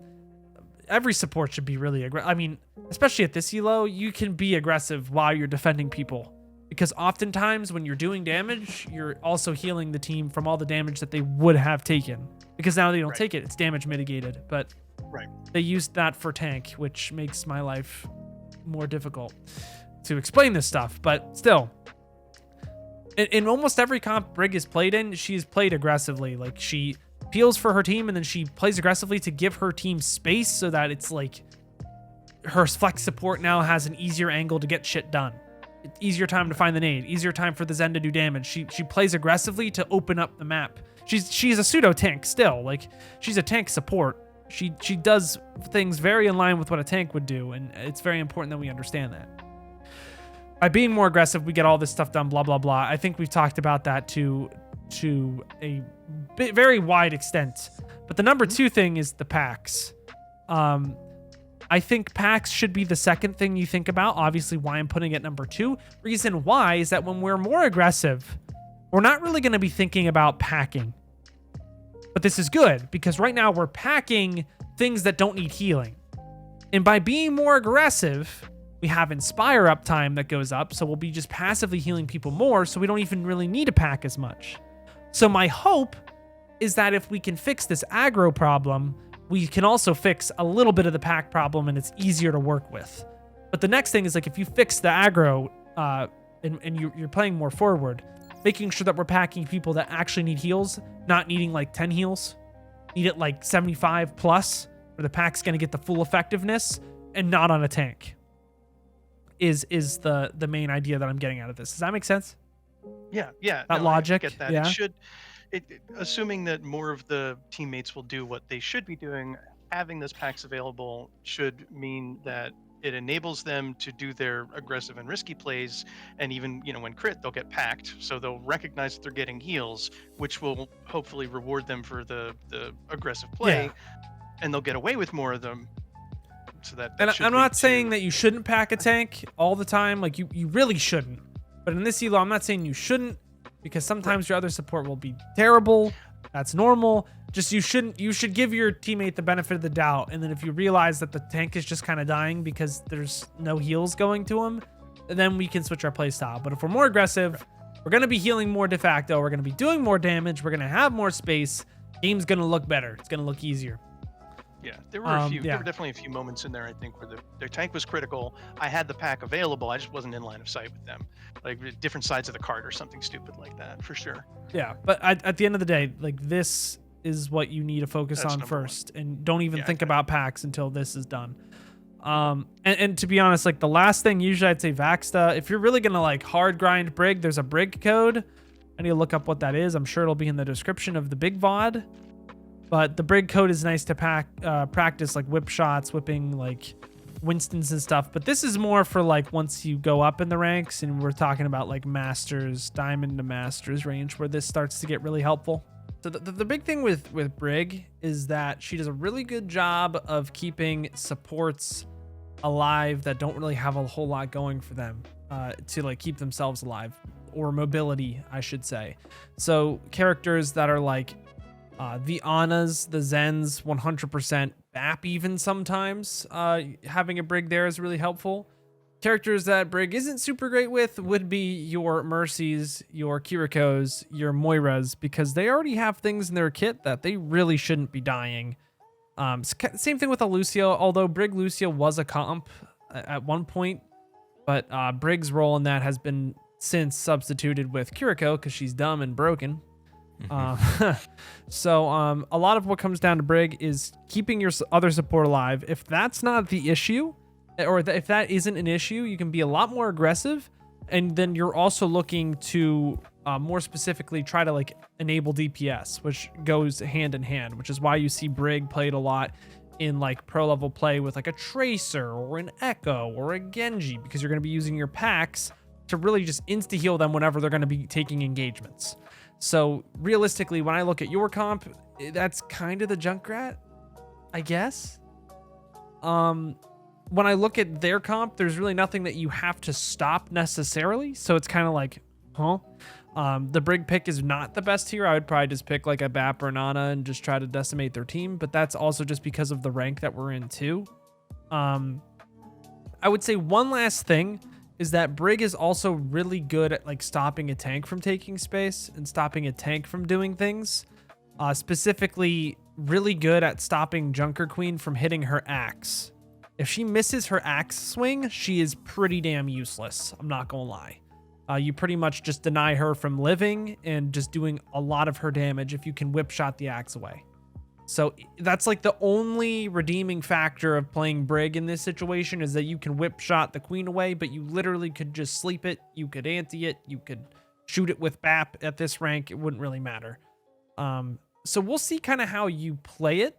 Every support should be really aggressive. I mean, especially at this elo, you can be aggressive while you're defending people. Because oftentimes when you're doing damage, you're also healing the team from all the damage that they would have taken. Because now they don't take it. It's damage mitigated. But they used that for tank, which makes my life more difficult to explain this stuff. But still, in almost every comp Brig is played in, she's played aggressively. Like, she peels for her team and then she plays aggressively to give her team space so that it's like her flex support now has an easier angle to get shit done. Easier time to find the nade, easier time for the Zen to do damage. She plays aggressively to open up the map. She's a pseudo tank still. Like, she's a tank support. She does things very in line with what a tank would do, and it's very important that we understand that. By being more aggressive, we get all this stuff done, blah, blah, blah. I think we've talked about that to a very wide extent. But the number two thing is the packs. I think packs should be the second thing you think about. Obviously, why I'm putting it number two. Reason why is that when we're more aggressive, we're not really going to be thinking about packing. But this is good because right now we're packing things that don't need healing. And by being more aggressive, we have Inspire uptime that goes up. So we'll be just passively healing people more. So we don't even really need to pack as much. So my hope is that if we can fix this aggro problem, we can also fix a little bit of the pack problem and it's easier to work with. But the next thing is, like, if you fix the aggro and you're playing more forward, making sure that we're packing people that actually need heals, not needing like 10 heals, need it like 75 plus, where the pack's going to get the full effectiveness and not on a tank is the main idea that I'm getting out of this. Does that make sense? Yeah. That logic, I get that. yeah. It should. Assuming that more of the teammates will do what they should be doing, having those packs available should mean that it enables them to do their aggressive and risky plays, and even, when crit, they'll get packed, so they'll recognize that they're getting heals, which will hopefully reward them for the aggressive play, and they'll get away with more of them. So that and should I'm lead not saying to- that you shouldn't pack a tank all the time. Like, you really shouldn't. But in this elo, I'm not saying you shouldn't, because sometimes your other support will be terrible. That's normal. Just you should give your teammate the benefit of the doubt. And then if you realize that the tank is just kind of dying because there's no heals going to him, then we can switch our play style. But if we're more aggressive, we're going to be healing more de facto. We're going to be doing more damage. We're going to have more space. Game's going to look better. It's going to look easier. Yeah, there were a few. yeah. There were definitely a few moments in there, I think, where their tank was critical. I had the pack available. I just wasn't in line of sight with them, like different sides of the card or something stupid like that, for sure. Yeah, but at the end of the day, like, this is what you need to focus That's on number first, and don't even Yeah, think okay. about packs until this is done. And to be honest, like, the last thing, usually I'd say Vaxta. If you're really gonna like hard grind Brig, there's a Brig code. I need to look up what that is. I'm sure it'll be in the description of the big VOD. But the Brig code is nice to practice like whip shots, whipping like Winstons and stuff. But this is more for like once you go up in the ranks, and we're talking about like Masters, Diamond to Masters range, where this starts to get really helpful. So the big thing with Brig is that she does a really good job of keeping supports alive that don't really have a whole lot going for them to like keep themselves alive, or mobility, I should say. So characters that are like the Annas, the Zens, 100% Bap even sometimes. Having a Brig there is really helpful. Characters that Brig isn't super great with would be your Mercies, your Kirikos, your Moiras, because they already have things in their kit that they really shouldn't be dying. Same thing with a Lucio, although Brig Lucio was a comp at one point, but Brig's role in that has been since substituted with Kiriko because she's dumb and broken. So a lot of what comes down to Brig is keeping your other support alive. If that's not the issue, or if that isn't an issue, you can be a lot more aggressive, and then you're also looking to more specifically try to like enable DPS, which goes hand in hand, which is why you see Brig played a lot in like pro level play with like a Tracer or an Echo or a Genji, because you're going to be using your packs to really just insta heal them whenever they're going to be taking engagements. So realistically, when I look at your comp, that's kind of the Junkrat, I guess. When I look at their comp, there's really nothing that you have to stop necessarily. So it's kind of like, huh? The Brig pick is not the best here. I would probably just pick like a Bap or Nana and just try to decimate their team. But that's also just because of the rank that we're in too. I would say one last thing is that Brig is also really good at like stopping a tank from taking space and stopping a tank from doing things. Specifically, really good at stopping Junker Queen from hitting her axe. If she misses her axe swing, she is pretty damn useless. I'm not gonna lie. You pretty much just deny her from living and just doing a lot of her damage if you can whip shot the axe away. So that's like the only redeeming factor of playing Brig in this situation, is that you can whip shot the queen away, but you literally could just sleep it. You could anti it. You could shoot it with BAP at this rank. It wouldn't really matter. So we'll see kind of how you play it.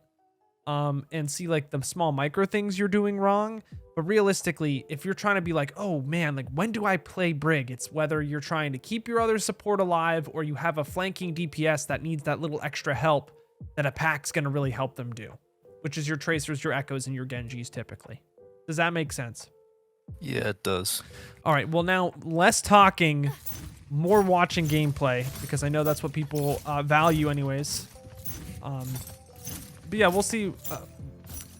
And see like the small micro things you're doing wrong. But realistically, if you're trying to be like, oh man, like when do I play Brig? It's whether you're trying to keep your other support alive or you have a flanking DPS that needs that little extra help that a pack's going to really help them do, which is your Tracers, your Echoes, and your Genjis typically. Does that make sense? Yeah, it does. All right, well now less talking, more watching gameplay, because I know that's what people value anyways. But yeah, we'll see.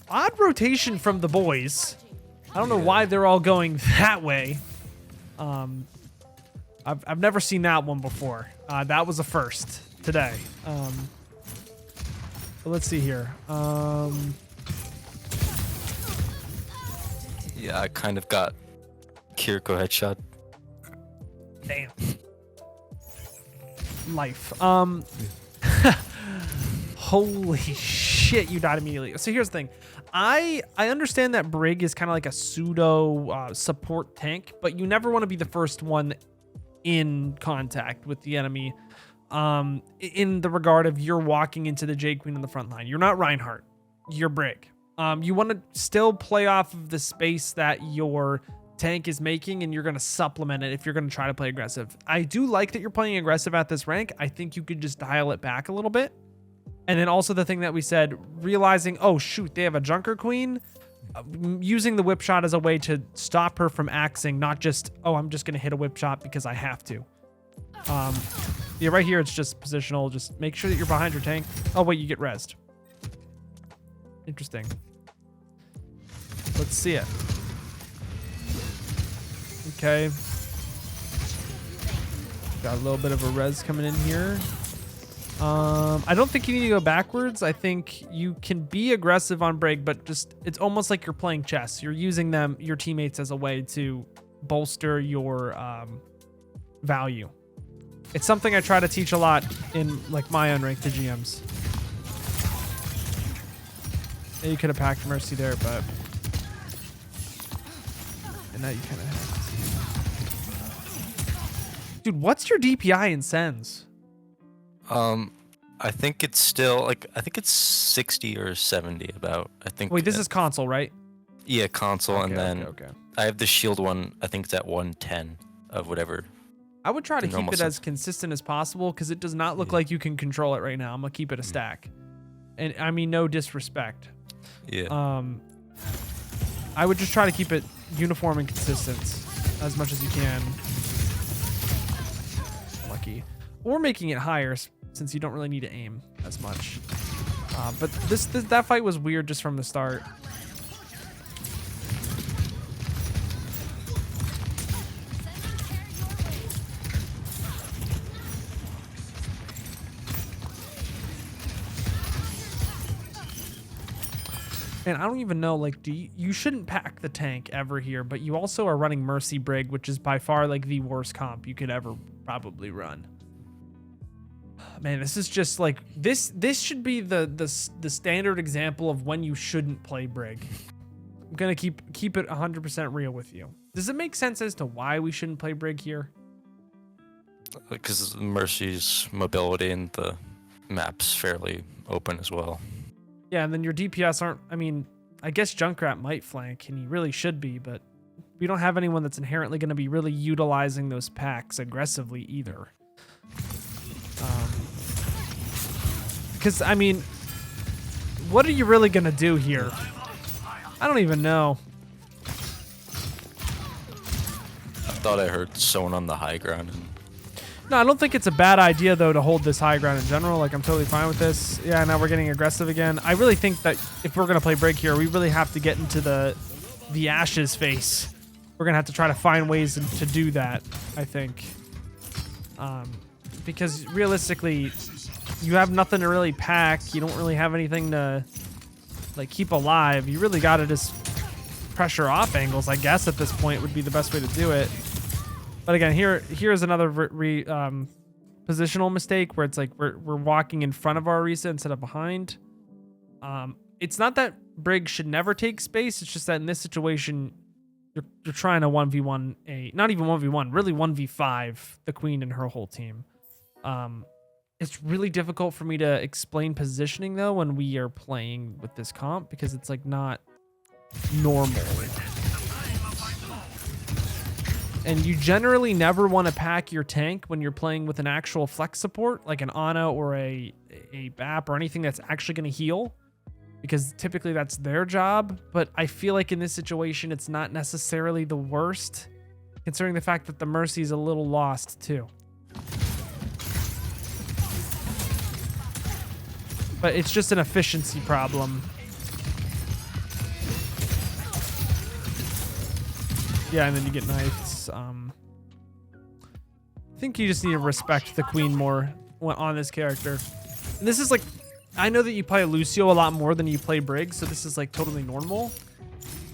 Odd rotation from the boys. I don't know why they're all going that way. I've never seen that one before. That was a first today. But let's see here. Yeah, I kind of got Kiriko headshot. Damn. Life. Holy shit, you died immediately. So here's the thing. I understand that Brig is kind of like a pseudo support tank, but you never want to be the first one in contact with the enemy. In the regard of you're walking into the Jade Queen on the front line. You're not Reinhardt. You're Brig. You want to still play off of the space that your tank is making, and you're going to supplement it if you're going to try to play aggressive. I do like that you're playing aggressive at this rank. I think you could just dial it back a little bit. And then also the thing that we said, realizing, oh shoot, they have a Junker Queen, using the whip shot as a way to stop her from axing, not just, oh, I'm just going to hit a whip shot because I have to. Yeah, right here, it's just positional. Just make sure that you're behind your tank. Oh, wait, you get rezzed. Interesting. Let's see it. Okay. Got a little bit of a res coming in here. I don't think you need to go backwards. I think you can be aggressive on Brig, but just it's almost like you're playing chess. You're using them, your teammates, as a way to bolster your value. It's something I try to teach a lot in like my unranked to GMs. Yeah, you could have packed Mercy there, but and now you kind of have. Dude, what's your DPI in Sens? I think it's still like, I think it's 60 or 70 about. I think. Wait, this is console, right? Yeah, console, Okay, and then okay. I have the shield one. I think it's at 110 of whatever. I would try to keep it set. as consistent as possible because it does not look like you can control it right now. I'm gonna keep it a stack, and I mean no disrespect. Yeah. I would just try to keep it uniform and consistent as much as you can. Lucky, or making it higher since you don't really need to aim as much. But that fight was weird just from the start. And I don't even know, like, you shouldn't pack the tank ever here, but you also are running Mercy Brig, which is by far like the worst comp you could ever probably run. Man, this is just like this should be the standard example of when you shouldn't play Brig. I'm gonna keep it 100% real with you. Does it make sense as to why we shouldn't play Brig here? Because Mercy's mobility and the map's fairly open as well. Yeah, and then your DPS aren't, I mean, I guess Junkrat might flank, and he really should be, but we don't have anyone that's inherently going to be really utilizing those packs aggressively either. Because, I mean, what are you really going to do here? I don't even know. I thought I heard someone on the high ground. And No, I don't think it's a bad idea, though, to hold this high ground in general. Like, I'm totally fine with this. Yeah, now we're getting aggressive again. I really think that if we're going to play Brig here, we really have to get into the Ashes face. We're going to have to try to find ways to do that, I think. Because realistically, you have nothing to really pack. You don't really have anything to, like, keep alive. You really got to just pressure off angles, I guess, at this point would be the best way to do it. But again, here's another positional mistake where it's like we're walking in front of our Orisa instead of behind. It's not that Brig should never take space. It's just that in this situation, you're trying to 1v1 not even 1v1, really 1v5 the Queen and her whole team. It's really difficult for me to explain positioning though when we are playing with this comp because it's like not normal. And you generally never want to pack your tank when you're playing with an actual flex support, like an Ana or a BAP or anything that's actually going to heal, because typically that's their job. But I feel like in this situation, it's not necessarily the worst, considering the fact that the Mercy is a little lost too. But it's just an efficiency problem. Yeah, and then you get knifed. I think you just need to respect the Queen more on this character. And this is like, I know that you play Lucio a lot more than you play Brig, so this is like totally normal.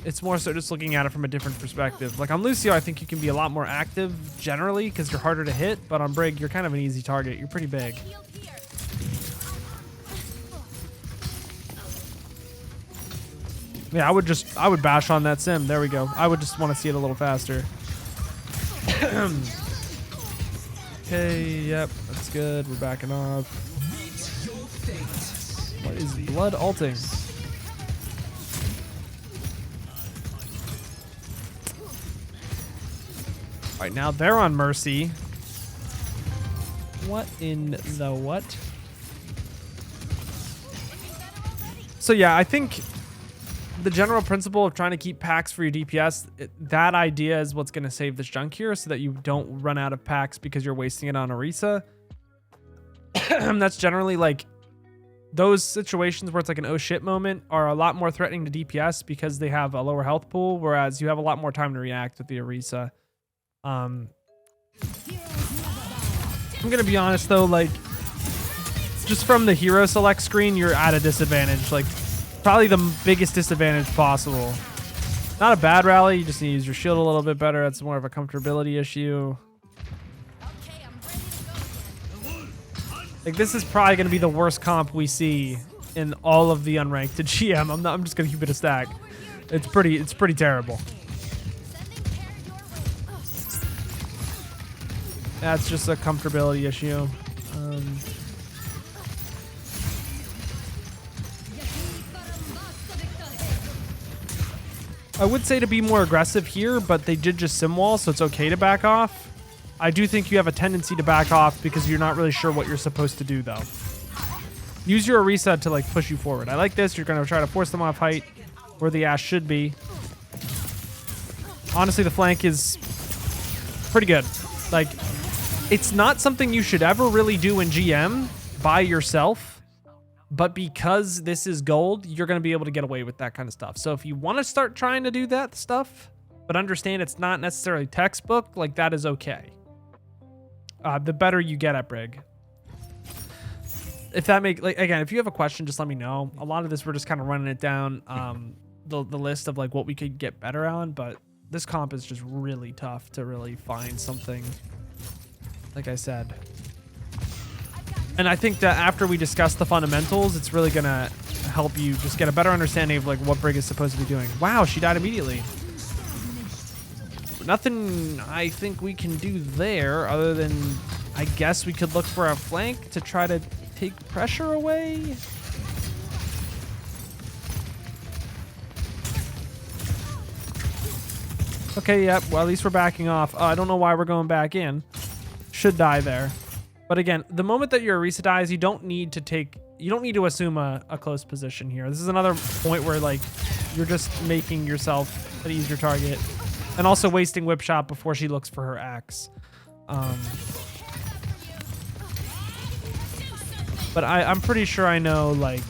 It's more so just looking at it from a different perspective. Like on Lucio, I think you can be a lot more active generally because you're harder to hit, but on Brig, you're kind of an easy target. You're pretty big. Yeah, I would bash on that sim. There we go. I would just want to see it a little faster. Okay, yep, that's good. We're backing off. What is blood alting? All right, now they're on Mercy. What in the what? So yeah, I think the general principle of trying to keep packs for your DPS, that idea is what's going to save this junk here so that you don't run out of packs because you're wasting it on Orisa. That's generally like those situations where it's like an oh shit moment are a lot more threatening to DPS because they have a lower health pool, whereas you have a lot more time to react with the Orisa. I'm going to be honest though, like just from the hero select screen, you're at a disadvantage. Like, probably the biggest disadvantage possible. Not a bad rally, you just need to use your shield a little bit better. That's more of a comfortability issue. Okay, I'm ready to go again. Like, this is probably going to be the worst comp we see in all of the unranked to GM. I'm just going to keep it a stack. It's pretty terrible. Sending care your way. That's just a comfortability issue. I would say to be more aggressive here, but they did just sim wall, so it's okay to back off. I do think you have a tendency to back off because you're not really sure what you're supposed to do, though. Use your Orisa to like push you forward. I like this. You're going to try to force them off height where the Ash should be. Honestly, the flank is pretty good. Like, it's not something you should ever really do in GM by yourself. But because this is gold, you're going to be able to get away with that kind of stuff. So if you want to start trying to do that stuff, but understand it's not necessarily textbook, like that is okay. The better you get at Brig. If that make like again, if you have a question, just let me know. A lot of this we're just kind of running it down the list of like what we could get better on, but this comp is just really tough to really find something. Like I said. And I think that after we discuss the fundamentals, it's really gonna help you just get a better understanding of like what Brig is supposed to be doing. Wow, she died immediately. Nothing I think we can do there other than I guess we could look for a flank to try to take pressure away. Okay, yep. Well, at least we're backing off. I don't know why we're going back in. Should die there. But again, the moment that your Orisa dies, you don't need to assume a close position here. This is another point where like you're just making yourself an easier target and also wasting whip shot before she looks for her axe. But I'm pretty sure I know like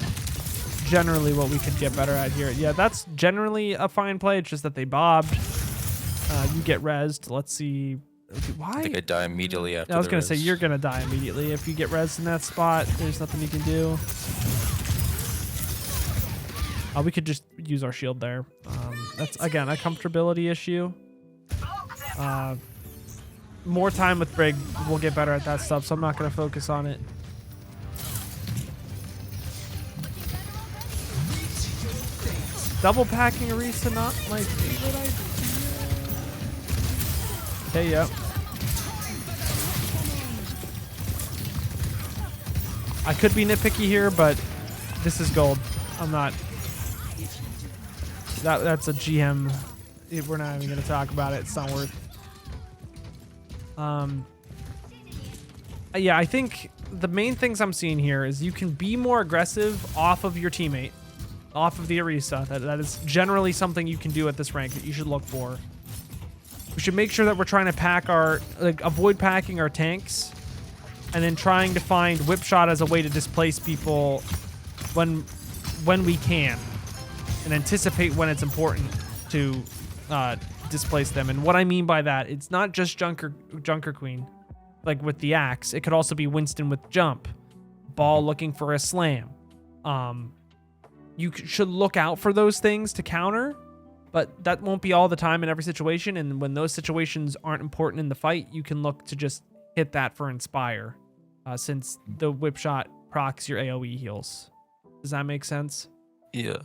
generally what we could get better at here. Yeah, that's generally a fine play. It's just that they bobbed. You get rezzed. Let's see. Why? I think I die immediately after. I was gonna the say res. you're gonna die immediately if you get rezzed in that spot. There's nothing you can do. We could just use our shield there. That's again a comfortability issue. More time with Brig, we'll get better at that stuff. So I'm not gonna focus on it. Double packing Orisa, not my favorite idea. Okay, yep. I could be nitpicky here, but this is gold. I'm not. That's a GM. We're not even gonna talk about it. It's not worth. Yeah, I think the main things I'm seeing here is you can be more aggressive off of your teammate, off of the Orisa. That is generally something you can do at this rank that you should look for. We should make sure that we're trying to pack avoid packing our tanks, and then trying to find whip shot as a way to displace people when we can, and anticipate when it's important to displace them. And what I mean by that, it's not just Junker Queen, like with the axe. It could also be Winston with jump, Ball looking for a slam. You should look out for those things to counter. But that won't be all the time in every situation, and when those situations aren't important in the fight, you can look to just hit that for Inspire, since the whip shot procs your AoE heals. Does that make sense? Yeah.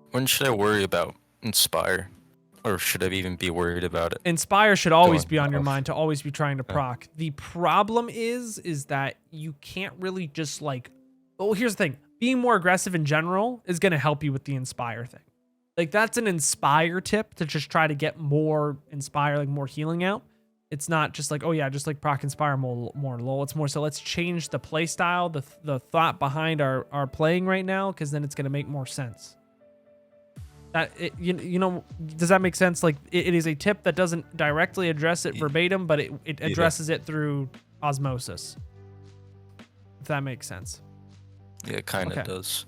When should I worry about Inspire? Or should I even be worried about it? Inspire should always Going be on your off. mind, to always be trying to proc. The problem is that you can't really just like... Well, here's the thing. Being more aggressive in general is going to help you with the Inspire thing. Like, that's an Inspire tip to just try to get more Inspire, like more healing out. It's not just like, oh yeah, just like proc Inspire more lol. It's more so let's change the play style, the thought behind our playing right now, because then it's going to make more sense. You know, does that make sense? Like, it is a tip that doesn't directly address it verbatim, but it addresses it through osmosis. If that makes sense. Yeah, it kind of does.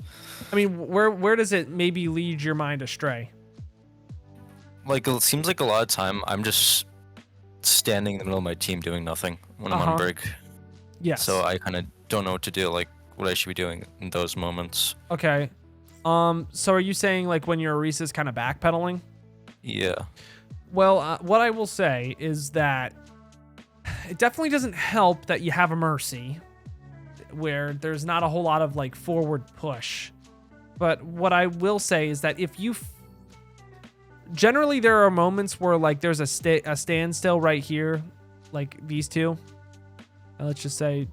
I mean, where does it maybe lead your mind astray? Like, it seems like a lot of time I'm just standing in the middle of my team doing nothing when I'm on Brig. Yes. So I kind of don't know what to do, like what I should be doing in those moments. Okay. So are you saying like when your Orisa is kind of backpedaling? Yeah. Well, what I will say is that it definitely doesn't help that you have a Mercy, where there's not a whole lot of like forward push. But what I will say is that if you generally there are moments where like there's a standstill right here, like these two. Let's just say,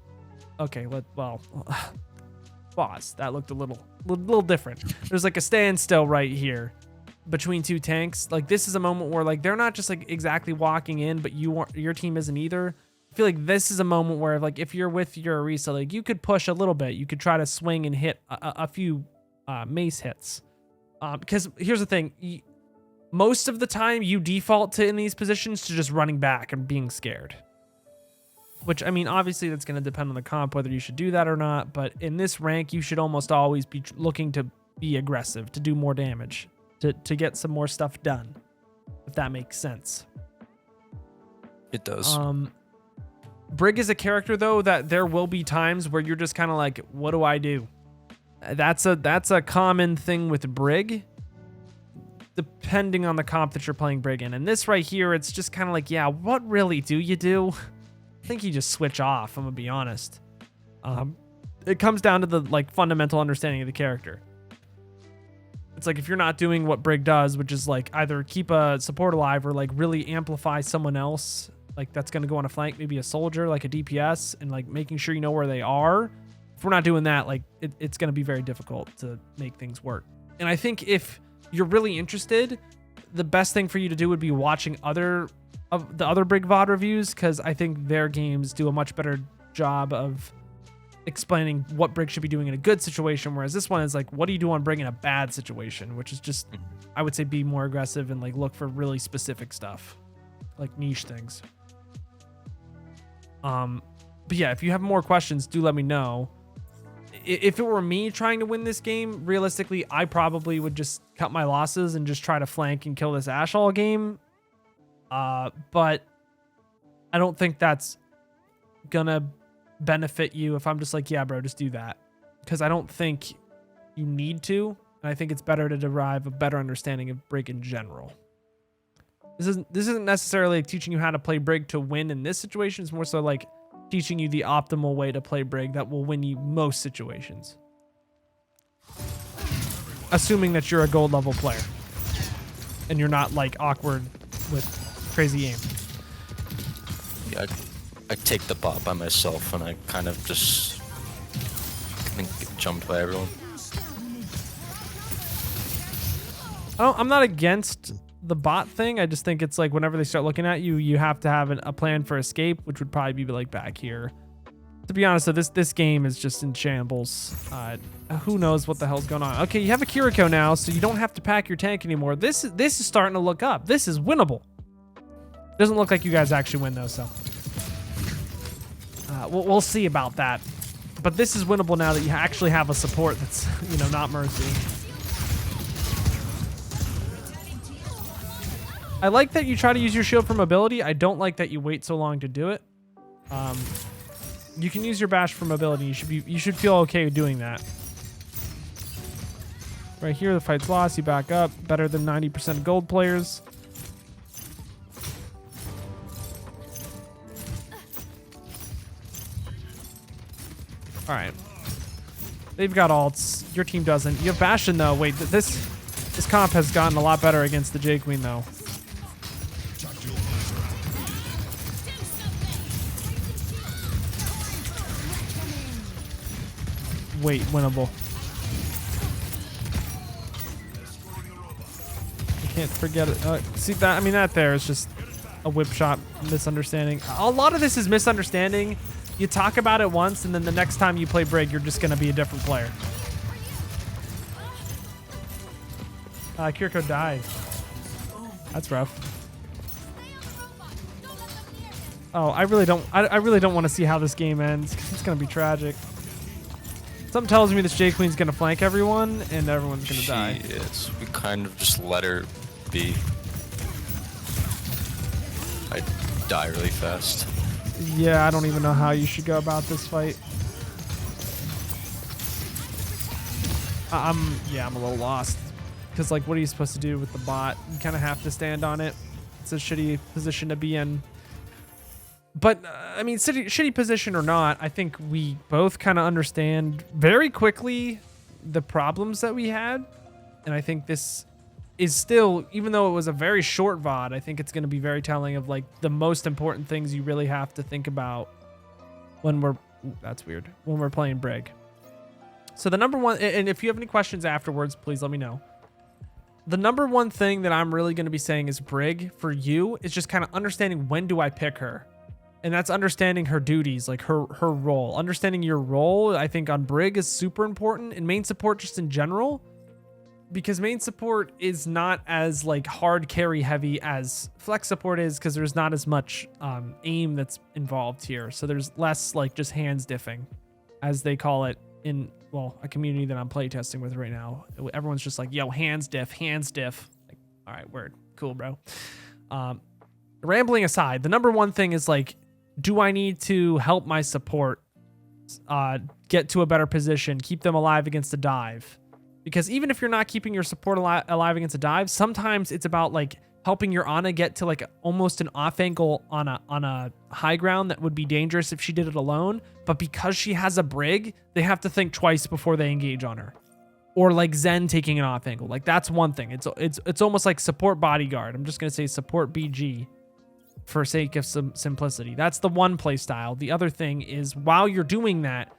okay, pause. That looked a little different. There's like a standstill right here between two tanks. Like, this is a moment where like they're not just like exactly walking in, but your team isn't either. I feel like this is a moment where like if you're with your Orisa, like you could push a little bit. You could try to swing and hit a few mace hits. Because here's the thing. Most of the time you default to in these positions to just running back and being scared. which, I mean, obviously that's going to depend on the comp, whether you should do that or not. But in this rank, you should almost always be looking to be aggressive, to do more damage, to get some more stuff done, if that makes sense. It does. Brig is a character, though, that there will be times where you're just kind of like, what do I do? That's a common thing with Brig, depending on the comp that you're playing Brig in. And this right here, it's just kind of like, yeah, what really do you do? I think you just switch off, I'm gonna be honest. It comes down to the like fundamental understanding of the character. It's like if you're not doing what Brig does, which is like either keep a support alive or like really amplify someone else, like that's gonna go on a flank, maybe a soldier, like a DPS, and like making sure you know where they are. If we're not doing that, like it's gonna be very difficult to make things work. And I think if you're really interested, the best thing for you to do would be watching other of the other Brig VOD reviews, because I think their games do a much better job of explaining what Brig should be doing in a good situation, whereas this one is like, what do you do on Brig in a bad situation, which is just, I would say, be more aggressive and like look for really specific stuff, like niche things. But yeah, if you have more questions, do let me know. If it were me trying to win this game, realistically, I probably would just cut my losses and just try to flank and kill this Ashe all game. But I don't think that's gonna benefit you if I'm just like, yeah, bro, just do that. Because I don't think you need to. And I think it's better to derive a better understanding of Brig in general. This isn't necessarily like teaching you how to play Brig to win in this situation. It's more so like teaching you the optimal way to play Brig that will win you most situations. Assuming that you're a gold level player. And you're not like awkward with crazy aim. Yeah, I take the bot by myself and I kind of just get jumped by everyone. I'm not against the bot thing. I just think it's like whenever they start looking at you, you have to have a plan for escape, which would probably be like back here. To be honest, though, this game is just in shambles. Who knows what the hell's going on? Okay, you have a Kiriko now, so you don't have to pack your tank anymore. This is starting to look up. This is winnable. Doesn't look like you guys actually win though, so we'll see about that. But this is winnable now that you actually have a support that's, you know, not Mercy. I like that you try to use your shield for mobility. I don't like that you wait so long to do it. You can use your bash for mobility. You should feel okay doing that. Right here, the fight's lost. You back up. Better than 90% of gold players. All right. They've got ults. Your team doesn't. You have Bastion though. Wait, this comp has gotten a lot better against the J Queen though. Wait, winnable. I can't forget it. See that? I mean, that there is just a whip shot misunderstanding. A lot of this is misunderstanding. You talk about it once, and then the next time you play Brig, you're just going to be a different player. Kiriko died. That's rough. Oh, I really don't want to see how this game ends, because it's going to be tragic. Something tells me this J Queen's going to flank everyone, and everyone's going to die. Yes, we kind of just let her be. I die really fast. Yeah, I don't even know how you should go about this fight. I'm a little lost. Because, like, what are you supposed to do with the bot? You kind of have to stand on it. It's a shitty position to be in. But, I mean, shitty position or not, I think we both kind of understand very quickly the problems that we had. And I think this is still, even though it was a very short VOD, I think it's going to be very telling of, like, the most important things you really have to think about when we're... Ooh, that's weird. When we're playing Brig. So the number one... And if you have any questions afterwards, please let me know. The number one thing that I'm really going to be saying is Brig for you is just kind of understanding when do I pick her. And that's understanding her duties, like her role. Understanding your role, I think, on Brig is super important. And main support just in general, because main support is not as like hard carry heavy as flex support is, because there's not as much aim that's involved here. So there's less like just hands diffing, as they call it in, well, a community that I'm playtesting with right now. Everyone's just like, yo, hands diff, hands diff. Like, all right, word, cool, bro. Rambling aside, the number one thing is like, do I need to help my support get to a better position, keep them alive against a dive? Because even if you're not keeping your support alive against a dive, sometimes it's about like helping your Ana get to like almost an off angle on a high ground that would be dangerous if she did it alone. But because she has a Brig, they have to think twice before they engage on her. Or like Zen taking an off angle. Like that's one thing. It's almost like support bodyguard. I'm just gonna say support BG for sake of some simplicity. That's the one play style. The other thing is, while you're doing that,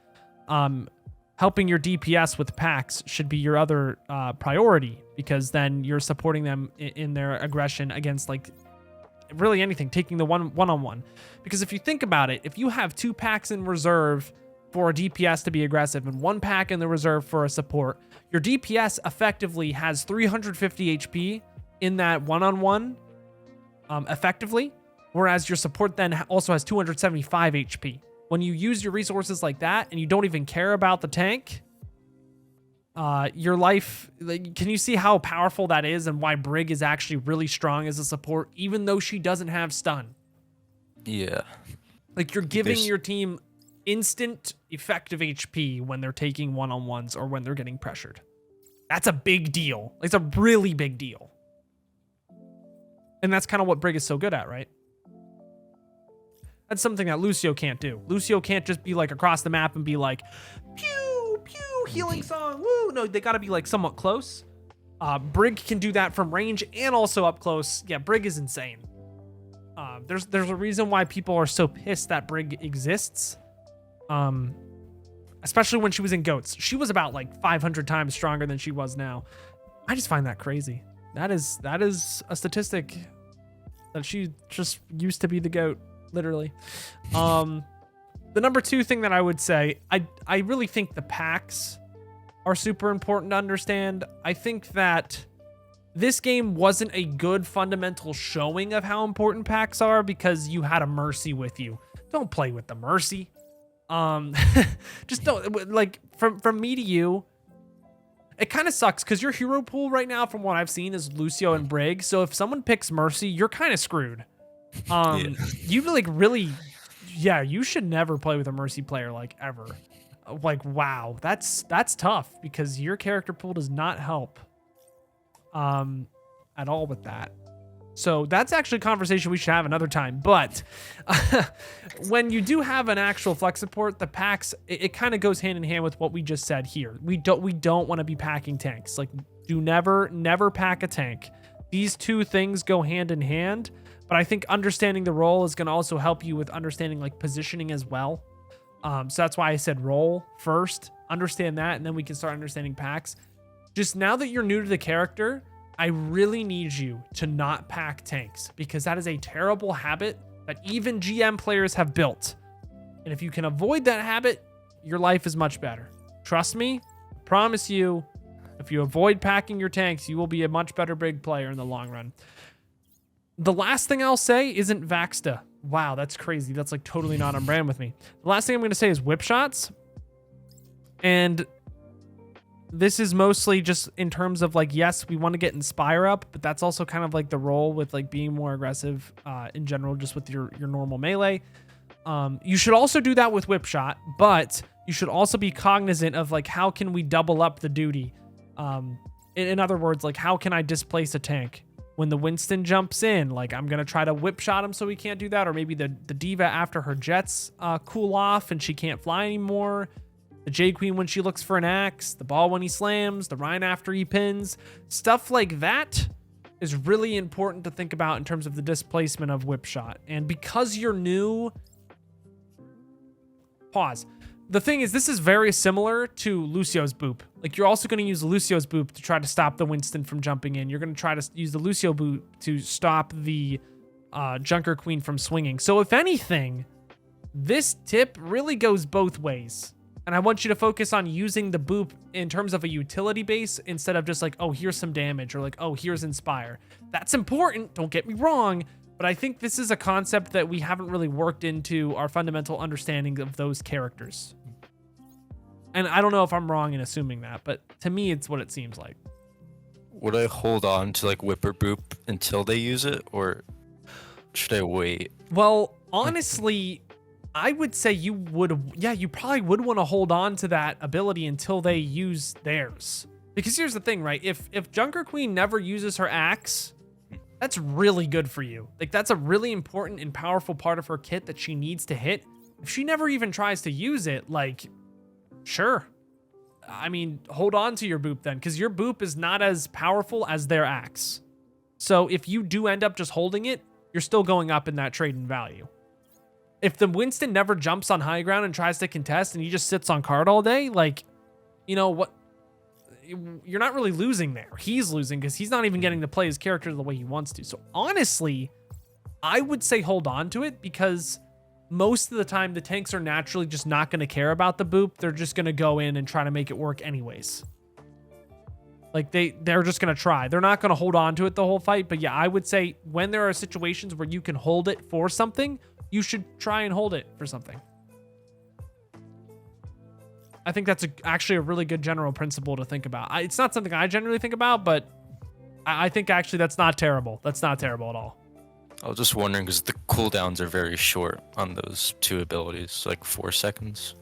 helping your DPS with packs should be your other priority, because then you're supporting them in their aggression against like really anything, taking the one-on-one. Because if you think about it, if you have 2 packs in reserve for a DPS to be aggressive and 1 pack in the reserve for a support, your DPS effectively has 350 HP in that one-on-one effectively, whereas your support then also has 275 HP. When you use your resources like that and you don't even care about the tank, your life, like, can you see how powerful that is and why Brig is actually really strong as a support, even though she doesn't have stun? Yeah. Like, you're giving your team instant effective HP when they're taking one-on-ones or when they're getting pressured. That's a big deal. It's a really big deal. And that's kind of what Brig is so good at, right? That's something that Lucio can't do. Lucio can't just be like across the map and be like, pew, pew, healing song, woo. No, they got to be like somewhat close. Brig can do that from range and also up close. Yeah, Brig is insane. There's a reason why people are so pissed that Brig exists. Especially when she was in GOATs. She was about like 500 times stronger than she was now. I just find that crazy. That is a statistic that she just used to be the GOAT. Literally. The number 2 thing that I would say, I really think the packs are super important to understand. I think that this game wasn't a good fundamental showing of how important packs are because you had a Mercy with you. Don't play with the Mercy. Just don't, like, from me to you, it kind of sucks because your hero pool right now, from what I've seen, is Lucio and Brig. So if someone picks Mercy, you're kind of screwed. You like really, yeah, you should never play with a Mercy player, like, ever. Like, wow, that's tough because your character pool does not help at all with that. So that's actually a conversation we should have another time. But when you do have an actual flex support, the packs, it kind of goes hand in hand with what we just said here. We don't want to be packing tanks. Like, do never pack a tank. These two things go hand in hand. But I think understanding the role is going to also help you with understanding like positioning as well. So that's why I said role first. Understand that, and then we can start understanding packs. Just now that you're new to the character, I really need you to not pack tanks, because that is a terrible habit that even GM players have built. And if you can avoid that habit, your life is much better. Trust me, I promise you, if you avoid packing your tanks, you will be a much better Brig player in the long run. The last thing I'll say isn't Vaxta. Wow, that's crazy. That's like totally not on brand with me. The last thing I'm going to say is whip shots. And this is mostly just in terms of like, yes, we want to get Inspire up, but that's also kind of like the role with like being more aggressive in general, just with your normal melee. You should also do that with whip shot, but you should also be cognizant of like, how can we double up the duty? In other words, like, how can I displace a tank? When the Winston jumps in, like, I'm going to try to whip shot him so he can't do that. Or maybe the Diva after her jets cool off and she can't fly anymore. The J Queen when she looks for an axe. The Ball when he slams. The Rhine after he pins. Stuff like that is really important to think about in terms of the displacement of whip shot. And because you're new... Pause. The thing is, this is very similar to Lucio's boop. Like, you're also going to use Lucio's boop to try to stop the Winston from jumping in. You're going to try to use the Lucio boop to stop the Junker Queen from swinging. So if anything, this tip really goes both ways. And I want you to focus on using the boop in terms of a utility base instead of just like, oh, here's some damage, or like, oh, here's inspire. That's important, don't get me wrong, but I think this is a concept that we haven't really worked into our fundamental understanding of those characters. And I don't know if I'm wrong in assuming that, but to me, it's what it seems like. Would I hold on to like whip or boop until they use it, or should I wait? Well, honestly, I would say you probably would want to hold on to that ability until they use theirs. Because here's the thing, right? If Junker Queen never uses her axe, that's really good for you. Like, that's a really important and powerful part of her kit that she needs to hit. If she never even tries to use it, like, sure. I mean, hold on to your boop then, because your boop is not as powerful as their axe. So if you do end up just holding it, you're still going up in that trade in value. If the Winston never jumps on high ground and tries to contest and he just sits on card all day, like, you know what? You're not really losing there. He's losing because he's not even getting to play his character the way he wants to. So honestly, I would say hold on to it, because most of the time the tanks are naturally just not going to care about the boop. They're just going to go in and try to make it work anyways. Like they're just going to try. They're not going to hold on to it the whole fight. But yeah, I would say when there are situations where you can hold it for something, you should try and hold it for something. I think that's actually a really good general principle to think about. It's not something I generally think about, but I think actually that's not terrible. That's not terrible at all. I was just wondering because the cooldowns are very short on those two abilities, like 4 seconds,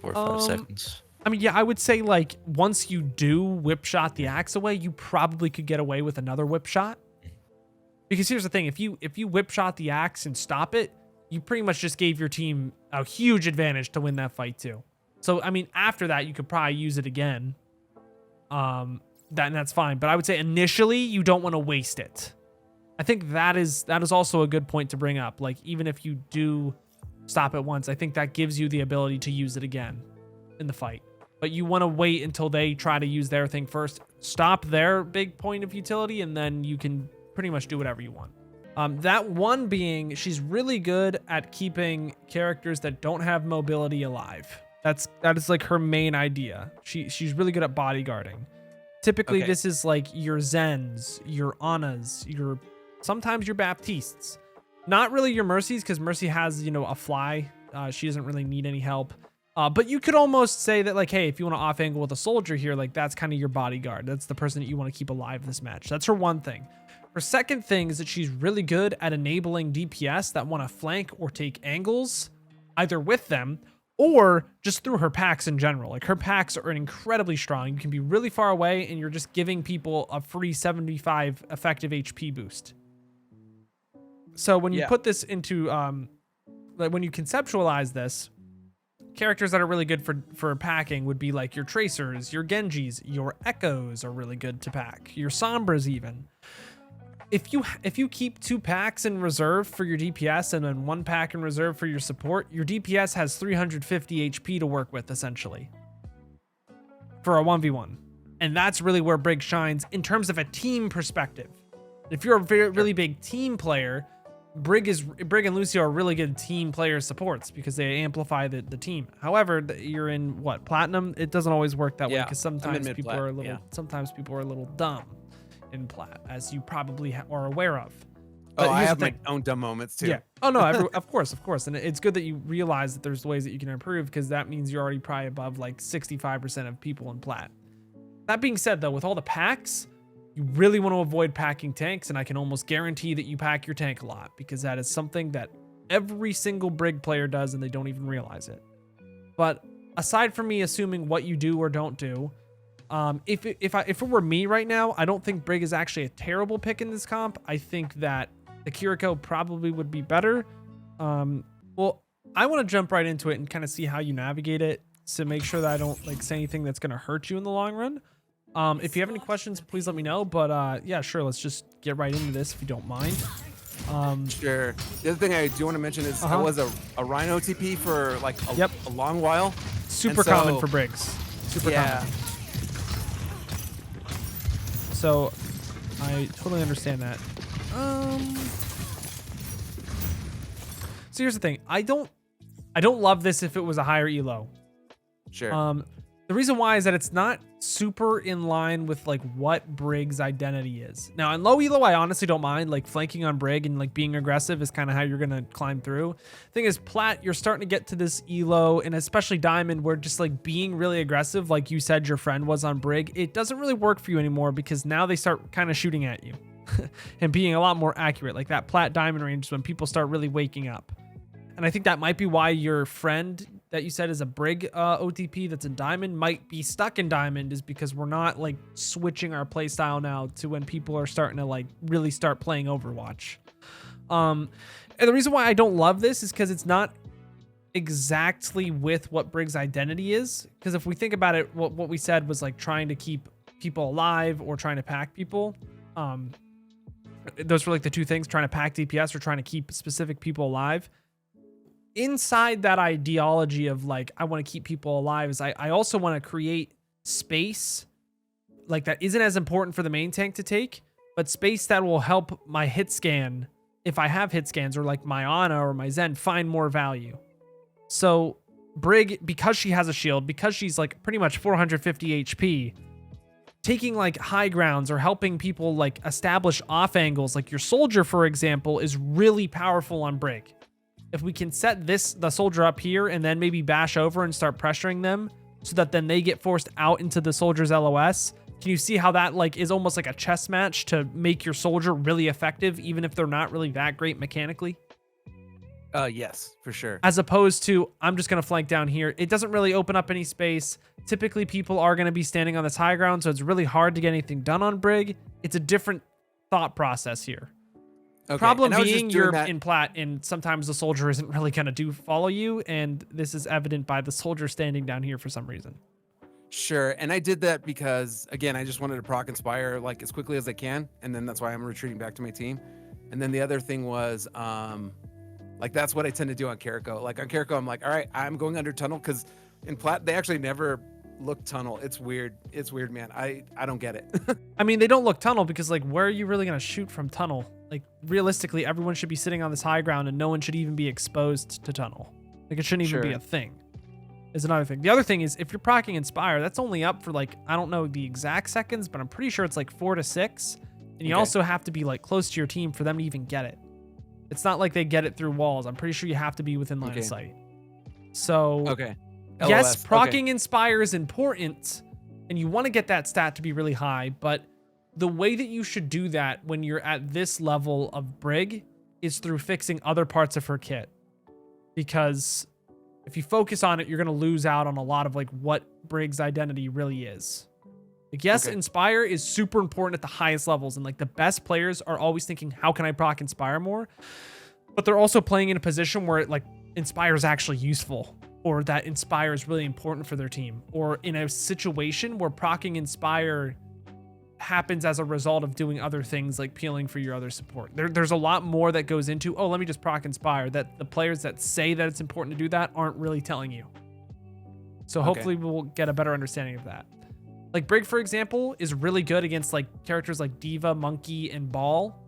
4 or 5 seconds. I mean, yeah, I would say like once you do whip shot the axe away, you probably could get away with another whip shot. Because here's the thing, if you whip shot the axe and stop it, you pretty much just gave your team a huge advantage to win that fight too. So, I mean, after that, you could probably use it again. That's fine. But I would say initially, you don't want to waste it. I think that is also a good point to bring up. Like, even if you do stop it once, I think that gives you the ability to use it again in the fight. But you want to wait until they try to use their thing first. Stop their big point of utility, and then you can pretty much do whatever you want. That one being, she's really good at keeping characters that don't have mobility alive. That is like her main idea. She's really good at bodyguarding. Typically, This is like your Zens, your Annas, sometimes your Baptistes. Not really your Mercies, because Mercy has, a fly. She doesn't really need any help. But you could almost say that, like, hey, if you want to off angle with a soldier here, like that's kind of your bodyguard. That's the person that you want to keep alive this match. That's her one thing. Her second thing is that she's really good at enabling DPS that want to flank or take angles, either with them or just through her packs in general. Like, her packs are incredibly strong. You can be really far away and you're just giving people a free 75 effective HP boost. So when you put this into, like when you conceptualize this, characters that are really good for packing would be like your Tracers, your Genjis, your Echoes are really good to pack, your Sombras even. If you keep 2 packs in reserve for your DPS and then 1 pack in reserve for your support, your DPS has 350 HP to work with, essentially, for a 1v1. And that's really where Brig shines in terms of a team perspective. If you're a really big team player, Brig and Lucio are really good team player supports because they amplify the team. However, you're in Platinum. It doesn't always work that way because sometimes people are a little dumb in Plat, as you probably are aware of. But I have my own dumb moments too. Yeah. Oh no, of course, and it's good that you realize that there's ways that you can improve, because that means you're already probably above like 65% of people in Plat. That being said, though, with all the packs, you really want to avoid packing tanks, and I can almost guarantee that you pack your tank a lot, because that is something that every single Brig player does and they don't even realize it. But aside from me assuming what you do or don't do, if it were me right now, I don't think Brig is actually a terrible pick in this comp. I think that the Kiriko probably would be better. Well, I want to jump right into it and kind of see how you navigate it to make sure that I don't say anything that's going to hurt you in the long run. If you have any questions, please let me know. But yeah, sure. Let's just get right into this if you don't mind. Sure. The other thing I do want to mention is I was a Rhino TP for a long while. Super common for Brigs. Super common. So I totally understand that. So here's the thing. I don't love this if it was a higher elo. Sure. The reason why is that it's not super in line with like what Brig's identity is. Now in low elo, I honestly don't mind like flanking on Brig and like being aggressive is kind of how you're gonna climb through. Thing is, Plat, you're starting to get to this elo and especially Diamond where just like being really aggressive, like you said your friend was on Brig, it doesn't really work for you anymore because now they start kind of shooting at you and being a lot more accurate. Like that Plat Diamond range is when people start really waking up. And I think that might be why your friend that you said is a Brig OTP that's in Diamond might be stuck in Diamond, is because we're not like switching our playstyle now to when people are starting to like really start playing Overwatch. And the reason why I don't love this is because it's not exactly with what Brig's identity is. Because if we think about it, what we said was like trying to keep people alive or trying to pack people. Those were like the two things, trying to pack DPS or trying to keep specific people alive. Inside that ideology of like, I want to keep people alive, is I also want to create space like that isn't as important for the main tank to take, but space that will help my hit scan, if I have hit scans, or like my Ana or my Zen, find more value. So Brig, because she has a shield, because she's like pretty much 450 HP, taking like high grounds or helping people like establish off angles, like your soldier, for example, is really powerful on Brig. If we can set the soldier up here and then maybe bash over and start pressuring them so that then they get forced out into the soldier's LOS, can you see how that like is almost like a chess match to make your soldier really effective, even if they're not really that great mechanically? Yes, for sure. As opposed to, I'm just going to flank down here. It doesn't really open up any space. Typically, people are going to be standing on this high ground, so it's really hard to get anything done on Brig. It's a different thought process here. Okay. Problem being you're in Plat and sometimes the soldier isn't really going to follow you, and this is evident by the soldier standing down here for some reason. Sure, and I did that because, again, I just wanted to proc Inspire like as quickly as I can, and then that's why I'm retreating back to my team. And then the other thing was, like that's what I tend to do on Carrico. Like on Carrico, I'm like, all right, I'm going under tunnel, because in Plat, they actually never look tunnel. It's weird. It's weird, man. I don't get it. I mean, they don't look tunnel because like, where are you really going to shoot from tunnel? Like realistically, everyone should be sitting on this high ground and no one should even be exposed to tunnel. Like it shouldn't even be a thing. Is another thing. The other thing is if you're proccing Inspire, that's only up for like, I don't know the exact seconds, but I'm pretty sure it's like 4 to 6. And you also have to be like close to your team for them to even get it. It's not like they get it through walls. I'm pretty sure you have to be within line of sight. So yes, proccing Inspire is important and you want to get that stat to be really high, but the way that you should do that when you're at this level of Brig is through fixing other parts of her kit. Because if you focus on it, you're going to lose out on a lot of like what Brig's identity really is. Like, yes, Inspire is super important at the highest levels. And like the best players are always thinking, how can I proc Inspire more? But they're also playing in a position where it like Inspire is actually useful, or that Inspire is really important for their team, or in a situation where proccing Inspire happens as a result of doing other things like peeling for your other support. There's a lot more that goes into, oh, let me just proc Inspire, that the players that say that it's important to do that aren't really telling you. So hopefully we'll get a better understanding of that. Like Brig, for example, is really good against like characters like Diva, Monkey, and Ball,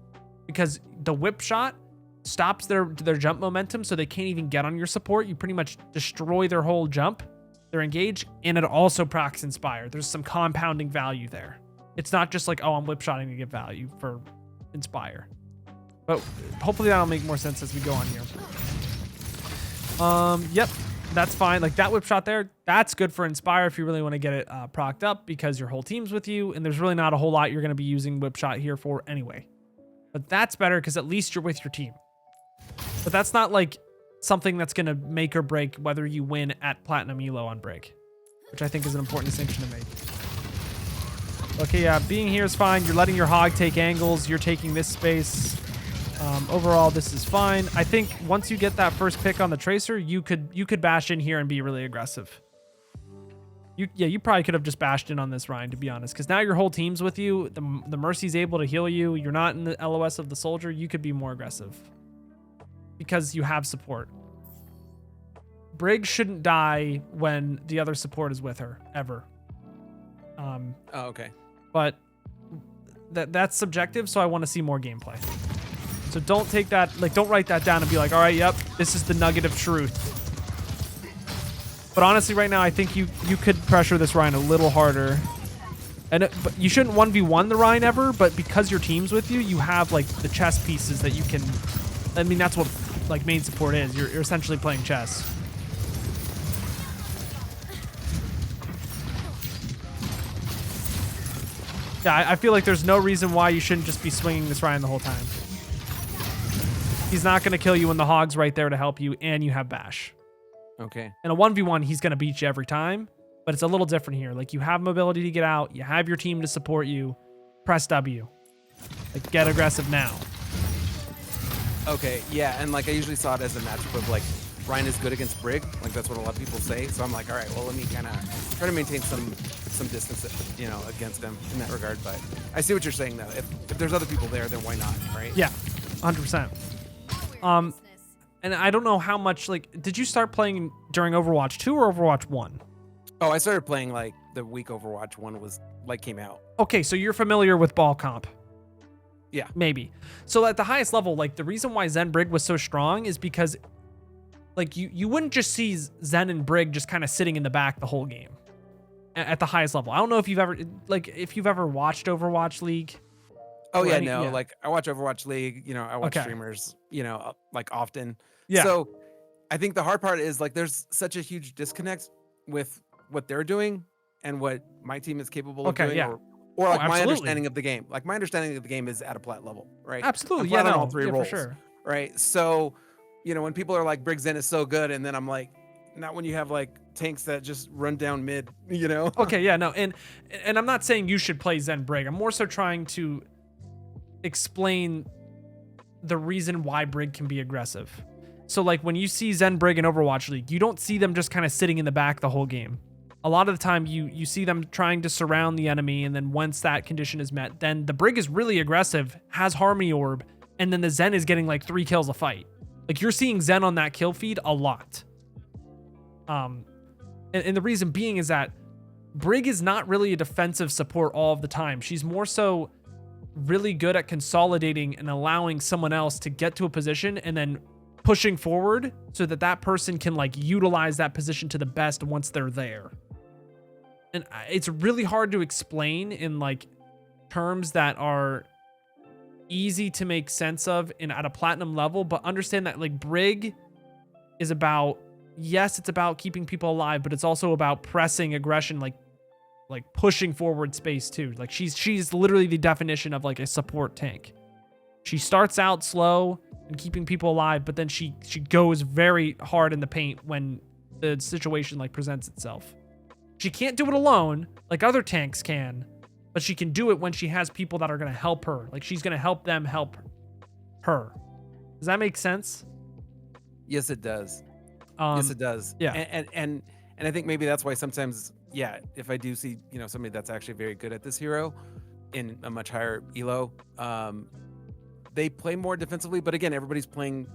because the whip shot stops their jump momentum, so they can't even get on your support. You pretty much destroy their whole jump, their engage, and it also procs Inspire. There's some compounding value there. It's not just like, oh, I'm whip shotting to get value for Inspire. But hopefully that'll make more sense as we go on here. Yep, that's fine. Like that whip shot there, that's good for Inspire if you really want to get it procced up, because your whole team's with you, and there's really not a whole lot you're going to be using whip shot here for anyway. But that's better because at least you're with your team. But that's not like something that's going to make or break whether you win at Platinum Elo on Brig, which I think is an important distinction to make. Okay, yeah, being here is fine. You're letting your hog take angles. You're taking this space. Overall, this is fine. I think once you get that first pick on the Tracer, you could bash in here and be really aggressive. You probably could have just bashed in on this Ryan, to be honest, because now your whole team's with you. The Mercy's able to heal you. You're not in the LOS of the soldier. You could be more aggressive because you have support. Brig shouldn't die when the other support is with her, ever. But that's subjective, so I want to see more gameplay. So don't take that, like, don't write that down and be like, all right, yep, this is the nugget of truth. But honestly, right now, I think you could pressure this Ryan a little harder. And but you shouldn't 1v1 the Ryan ever, but because your team's with you, you have like the chess pieces that you can. I mean, that's what like main support is. You're essentially playing chess. Yeah, I feel like there's no reason why you shouldn't just be swinging this Ryan the whole time. He's not going to kill you when the Hog's right there to help you, and you have Bash. Okay. In a 1v1, he's going to beat you every time, but it's a little different here. Like, you have mobility to get out, you have your team to support you. Press W. Like, get aggressive now. Okay, yeah, and like I usually saw it as a matchup of like Ryan is good against Brig, like that's what a lot of people say. So I'm like, all right, well let me kind of try to maintain some distance, you know, against him in that regard. But I see what you're saying though. If there's other people there, then why not, right? Yeah, 100%. And I don't know how much, like, did you start playing during Overwatch 2 or Overwatch 1? Oh, I started playing like the week Overwatch 1 was like came out. Okay, so you're familiar with ball comp. Yeah. Maybe. So at the highest level, like the reason why Zen Brig was so strong is because like you wouldn't just see Zen and Brig just kind of sitting in the back the whole game at the highest level. I don't know if you've ever watched Overwatch League. Oh yeah, no, like I watch Overwatch League, you know, I watch Okay. streamers, you know, like often. Yeah. So I think the hard part is like there's such a huge disconnect with what they're doing and what my team is capable of doing. Yeah. Or like my absolutely. understanding of the game. Like my understanding of the game is at a plat level, right? Absolutely. I'm Yeah, flat on no, all three yeah, roles, for sure. right? So, you know, when people are like Brig Zen is so good, and then I'm like, not when you have like tanks that just run down mid, you know? Okay, yeah, no, and I'm not saying you should play Zen Brig. I'm more so trying to explain the reason why Brig can be aggressive. So like when you see Zen Brig in Overwatch League, you don't see them just kind of sitting in the back the whole game. A lot of the time you see them trying to surround the enemy, and then once that condition is met, then the Brig is really aggressive, has Harmony Orb, and then the Zen is getting like 3 kills a fight. Like you're seeing Zen on that kill feed a lot. And the reason being is that Brig is not really a defensive support all of the time. She's more so really good at consolidating and allowing someone else to get to a position and then pushing forward so that that person can like utilize that position to the best once they're there. And it's really hard to explain in like terms that are easy to make sense of at a platinum level, but understand that like Brig is about, yes, it's about keeping people alive, but it's also about pressing aggression, like pushing forward space too. Like she's literally the definition of like a support tank. She starts out slow and keeping people alive, but then she goes very hard in the paint when the situation like presents itself. She can't do it alone like other tanks can, but she can do it when she has people that are going to help her. Like she's going to help them help her. Does that make sense? Yes, it does. Yes, it does. Yeah. And I think maybe that's why sometimes, yeah, if I do see, you know, somebody that's actually very good at this hero in a much higher elo, they play more defensively, but again, everybody's playing,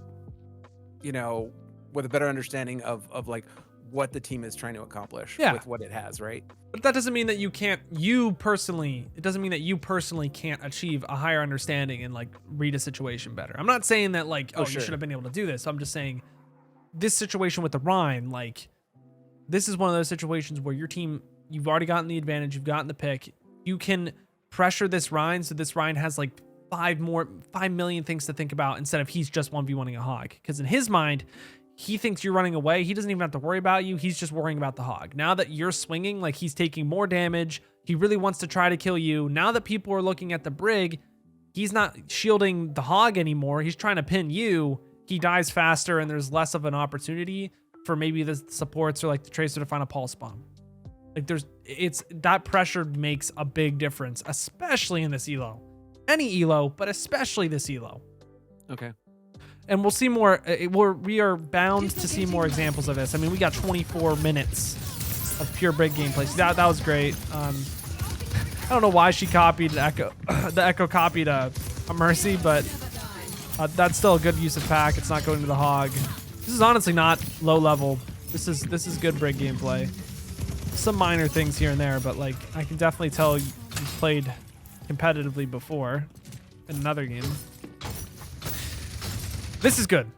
you know, with a better understanding of like what the team is trying to accomplish with what it has, right? But that doesn't mean that it doesn't mean that you personally can't achieve a higher understanding and like read a situation better. I'm not saying that like, you should have been able to do this. I'm just saying this situation with the Rhine, like this is one of those situations where your team, you've already gotten the advantage, you've gotten the pick. You can pressure this Rhine so this Rhine has like 5 million things to think about instead of he's just 1v1ing a Hog. Because in his mind, he thinks you're running away. He doesn't even have to worry about you. He's just worrying about the Hog. Now that you're swinging, like he's taking more damage. He really wants to try to kill you. Now that people are looking at the Brig, he's not shielding the Hog anymore. He's trying to pin you. He dies faster and there's less of an opportunity for maybe the supports or like the Tracer to find a pulse bomb. Like that pressure makes a big difference, especially in this elo. Any elo, but especially this elo. Okay. And we'll see more. We are bound to see more examples of this. I mean, we got 24 minutes of pure Brig gameplay. So that was great. I don't know why she copied Echo. The Echo copied a Mercy, but that's still a good use of pack. It's not going to the Hog. This is honestly not low level. This is good Brig gameplay. Some minor things here and there, but like I can definitely tell you played competitively before in another game. This is good.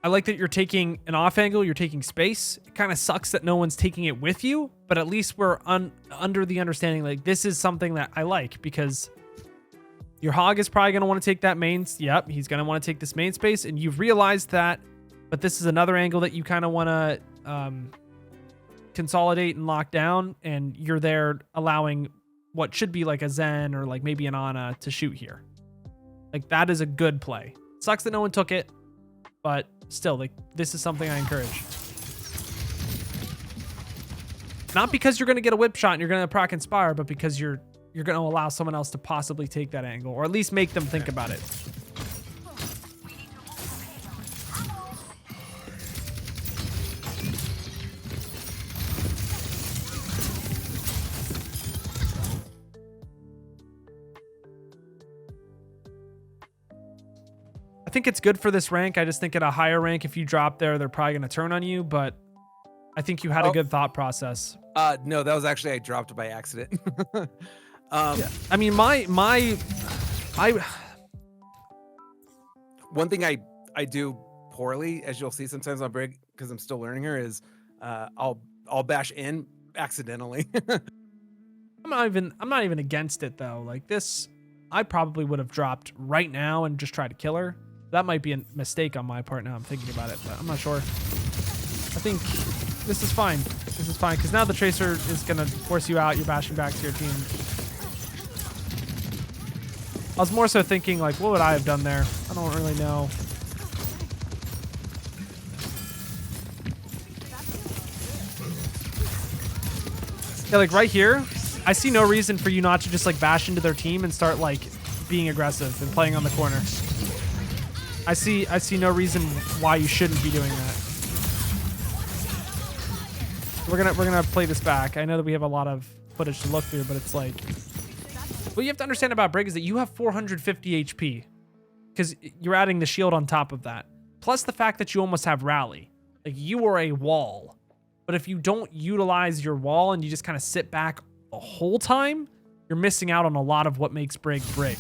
I like that you're taking an off angle, you're taking space. It kind of sucks that no one's taking it with you, but at least we're under the understanding like this is something that I like because your hog is probably going to want to take that main. Yep, he's going to want to take this main space, and you've realized that, but this is another angle that you kind of want to consolidate and lock down, and you're there allowing what should be like a Zen or like maybe an Ana to shoot here. Like that is a good play. Sucks that no one took it, but still, like this is something I encourage. Not because you're going to get a whip shot and you're going to proc inspire, but because you're going to allow someone else to possibly take that angle, or at least make them think about it. I think it's good for this rank. I just think at a higher rank, if you drop there, they're probably going to turn on you, but I think you had a good thought process. No, that was actually, I dropped by accident. Yeah. I mean, one thing I do poorly, as you'll see sometimes on Brig, because I'm still learning her, is I'll bash in accidentally. I'm not even against it though. Like this, I probably would have dropped right now and just tried to kill her. That might be a mistake on my part now I'm thinking about it, but I'm not sure. I think this is fine. This is fine, because now the Tracer is going to force you out. You're bashing back to your team. I was more so thinking, like, what would I have done there? I don't really know. Yeah, like right here, I see no reason for you not to just like bash into their team and start like being aggressive and playing on the corner. I see no reason why you shouldn't be doing that. We're gonna play this back. I know that we have a lot of footage to look through, but it's like what you have to understand about Brig is that you have 450 HP because you're adding the shield on top of that, plus the fact that you almost have rally. Like you are a wall, but if you don't utilize your wall and you just kind of sit back the whole time, you're missing out on a lot of what makes Brig Brig.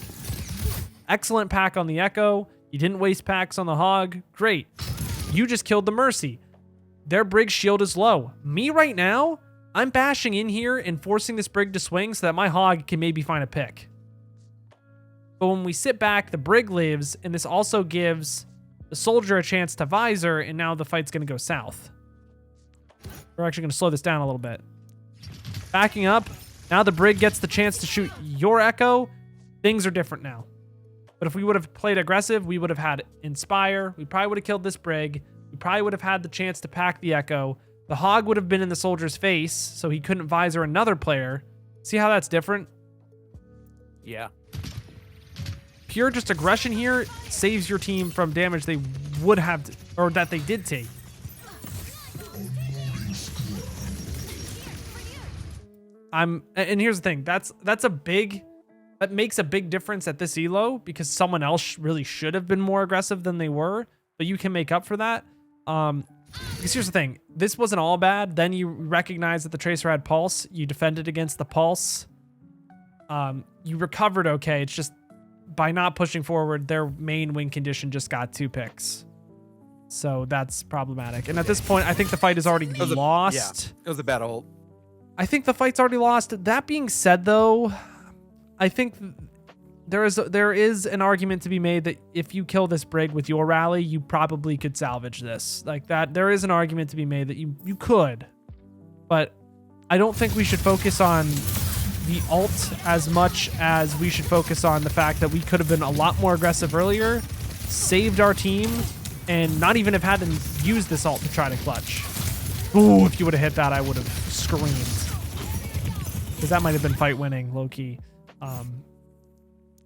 Excellent pack on the Echo. You didn't waste packs on the Hog. Great. You just killed the Mercy. Their Brig shield is low. Me right now, I'm bashing in here and forcing this Brig to swing so that my Hog can maybe find a pick. But when we sit back, the Brig lives, and this also gives the Soldier a chance to visor, and now the fight's going to go south. We're actually going to slow this down a little bit. Backing up. Now the Brig gets the chance to shoot your Echo. Things are different now. But if we would have played aggressive, we would have had Inspire. We probably would have killed this Brig. We probably would have had the chance to pack the Echo. The Hog would have been in the Soldier's face, so he couldn't visor another player. See how that's different? Yeah. Pure just aggression here saves your team from damage they would have, or that they did take. And here's the thing, that makes a big difference at this elo because someone else really should have been more aggressive than they were, but you can make up for that. Because here's the thing, this wasn't all bad. Then you recognize that the Tracer had Pulse. You defended against the Pulse. You recovered okay. It's just by not pushing forward, their main win condition just got 2 picks. So that's problematic. And at this point, I think the fight is already lost. It was a bad ult. I think the fight's already lost. That being said, though, I think there is an argument to be made that if you kill this Brig with your rally, you probably could salvage this. Like that, there is an argument to be made that you could. But I don't think we should focus on the ult as much as we should focus on the fact that we could have been a lot more aggressive earlier, saved our team, and not even have had to use this ult to try to clutch. Ooh, if you would have hit that, I would have screamed. Because that might have been fight winning, low key.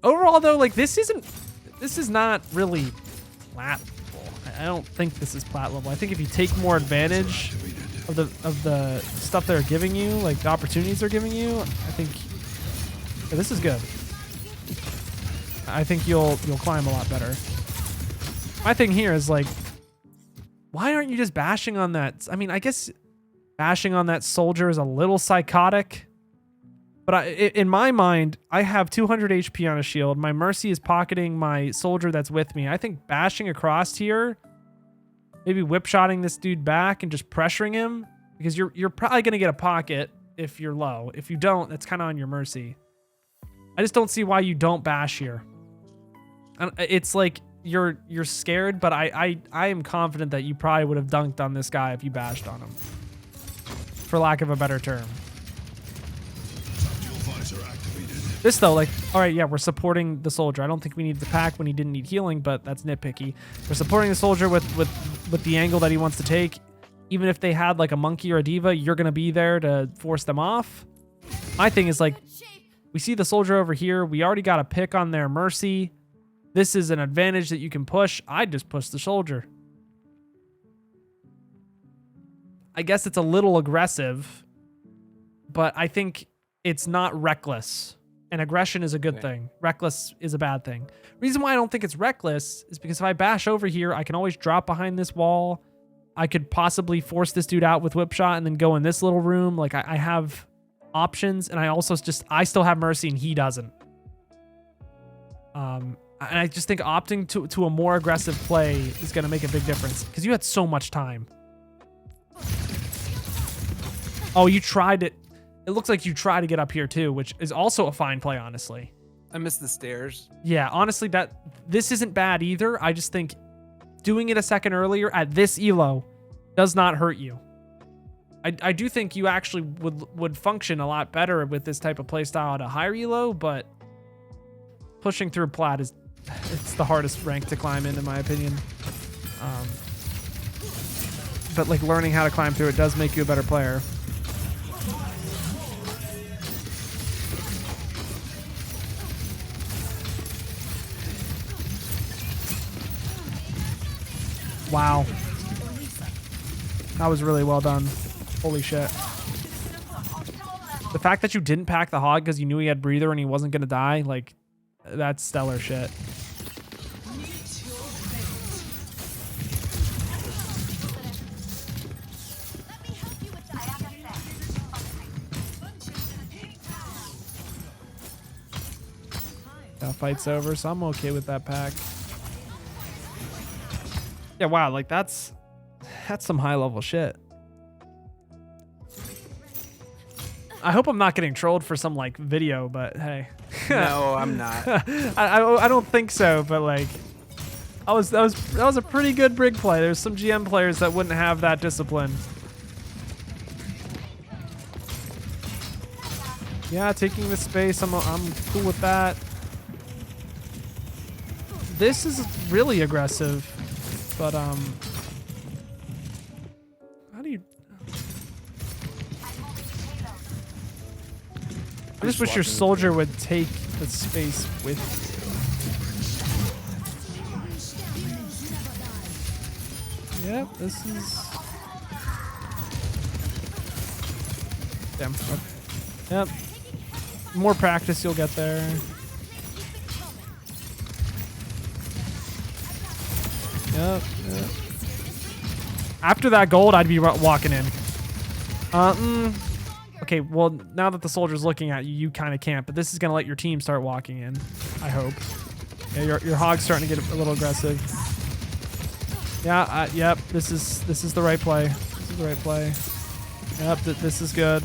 Overall, though, like this is not really plat level. I don't think this is plat level. I think if you take more advantage of the stuff they're giving you, like the opportunities they're giving you, I think this is good. I think you'll climb a lot better. My thing here is like, why aren't you just bashing on that? I mean, I guess bashing on that Soldier is a little psychotic. But in my mind, I have 200 HP on a shield. My Mercy is pocketing my Soldier that's with me. I think bashing across here maybe whip-shotting this dude back and just pressuring him, because you're probably going to get a pocket if you're low. If you don't, that's kind of on your mercy. I just don't see why you don't bash here. It's like you're scared, but I am confident that you probably would have dunked on this guy if you bashed on him, for lack of a better term. This though, like, all right, yeah, we're supporting the soldier. I don't think we needed to pack when he didn't need healing, but that's nitpicky. We're supporting the soldier with the angle that he wants to take. Even if they had like a monkey or a diva, you're gonna be there to force them off. My thing is like, we see the soldier over here. We already got a pick on their mercy. This is an advantage that you can push. I'd just push the soldier. I guess it's a little aggressive, but I think it's not reckless. And aggression is a good thing. Reckless is a bad thing. Reason why I don't think it's reckless is because if I bash over here, I can always drop behind this wall. I could possibly force this dude out with whip shot and then go in this little room. Like I have options, and I still have mercy and he doesn't. And I just think opting to a more aggressive play is going to make a big difference because you had so much time. Oh, you tried it. It looks like you try to get up here too, which is also a fine play, honestly. I missed the stairs. Yeah, honestly, this isn't bad either. I just think doing it a second earlier at this elo does not hurt you. I do think you actually would function a lot better with this type of playstyle at a higher elo, but pushing through plat it's the hardest rank to climb in my opinion. But like learning how to climb through it does make you a better player. Wow. That was really well done. Holy shit. The fact that you didn't pack the hog because you knew he had breather and he wasn't going to die, like, that's stellar shit. That fight's over, so I'm okay with that pack. Yeah, wow, like that's some high level shit. I hope I'm not getting trolled for some like video, but hey. No, I'm not. I don't think so, but like that was a pretty good Brig play. There's some GM players that wouldn't have that discipline. Yeah, taking the space, I'm cool with that. This is really aggressive. But, how do you... I just wish your soldier would take the space with you. Yep, this is... Damn. Okay. Yep. More practice, you'll get there. Yep. After that gold, I'd be walking in. Okay, well, now that the soldier's looking at you, you kind of can't, but this is going to let your team start walking in, I hope. Yeah, your hog's starting to get a little aggressive. Yeah, yep, this is the right play. This is the right play. Yep, this is good.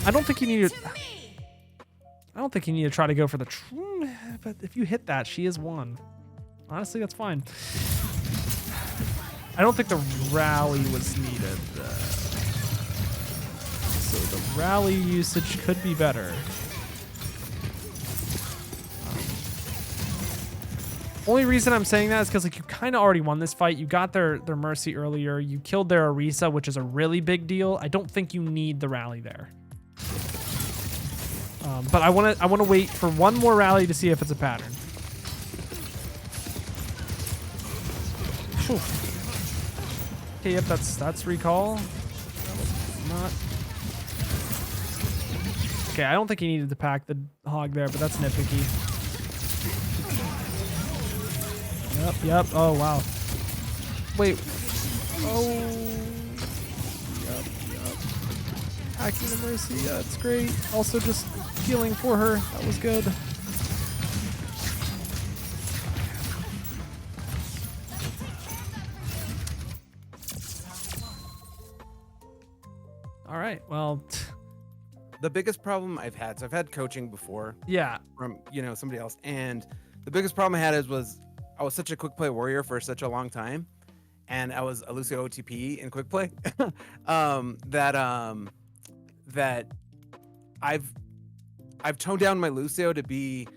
I don't think you need to try to go for the... But if you hit that, she is one. Honestly, that's fine. I don't think the rally was needed. So the rally usage could be better. Only reason I'm saying that is because like you kind of already won this fight. You got their mercy earlier. You killed their Orisa, which is a really big deal. I don't think you need the rally there. But I want to wait for one more rally to see if it's a pattern. Whew. Okay, yep, that's recall. That was not. Okay, I don't think he needed to pack the hog there, but that's nitpicky. Yep. Oh wow. Wait. Oh. Yep. Hacking the mercy. Yeah, that's great. Also just healing for her. That was good. All right. Well, The biggest problem I've had, so I've had coaching before yeah. from, you know, somebody else. And the biggest problem I had was I was such a quick play warrior for such a long time. And I was a Lucio OTP in quick play that I've toned down my Lucio to be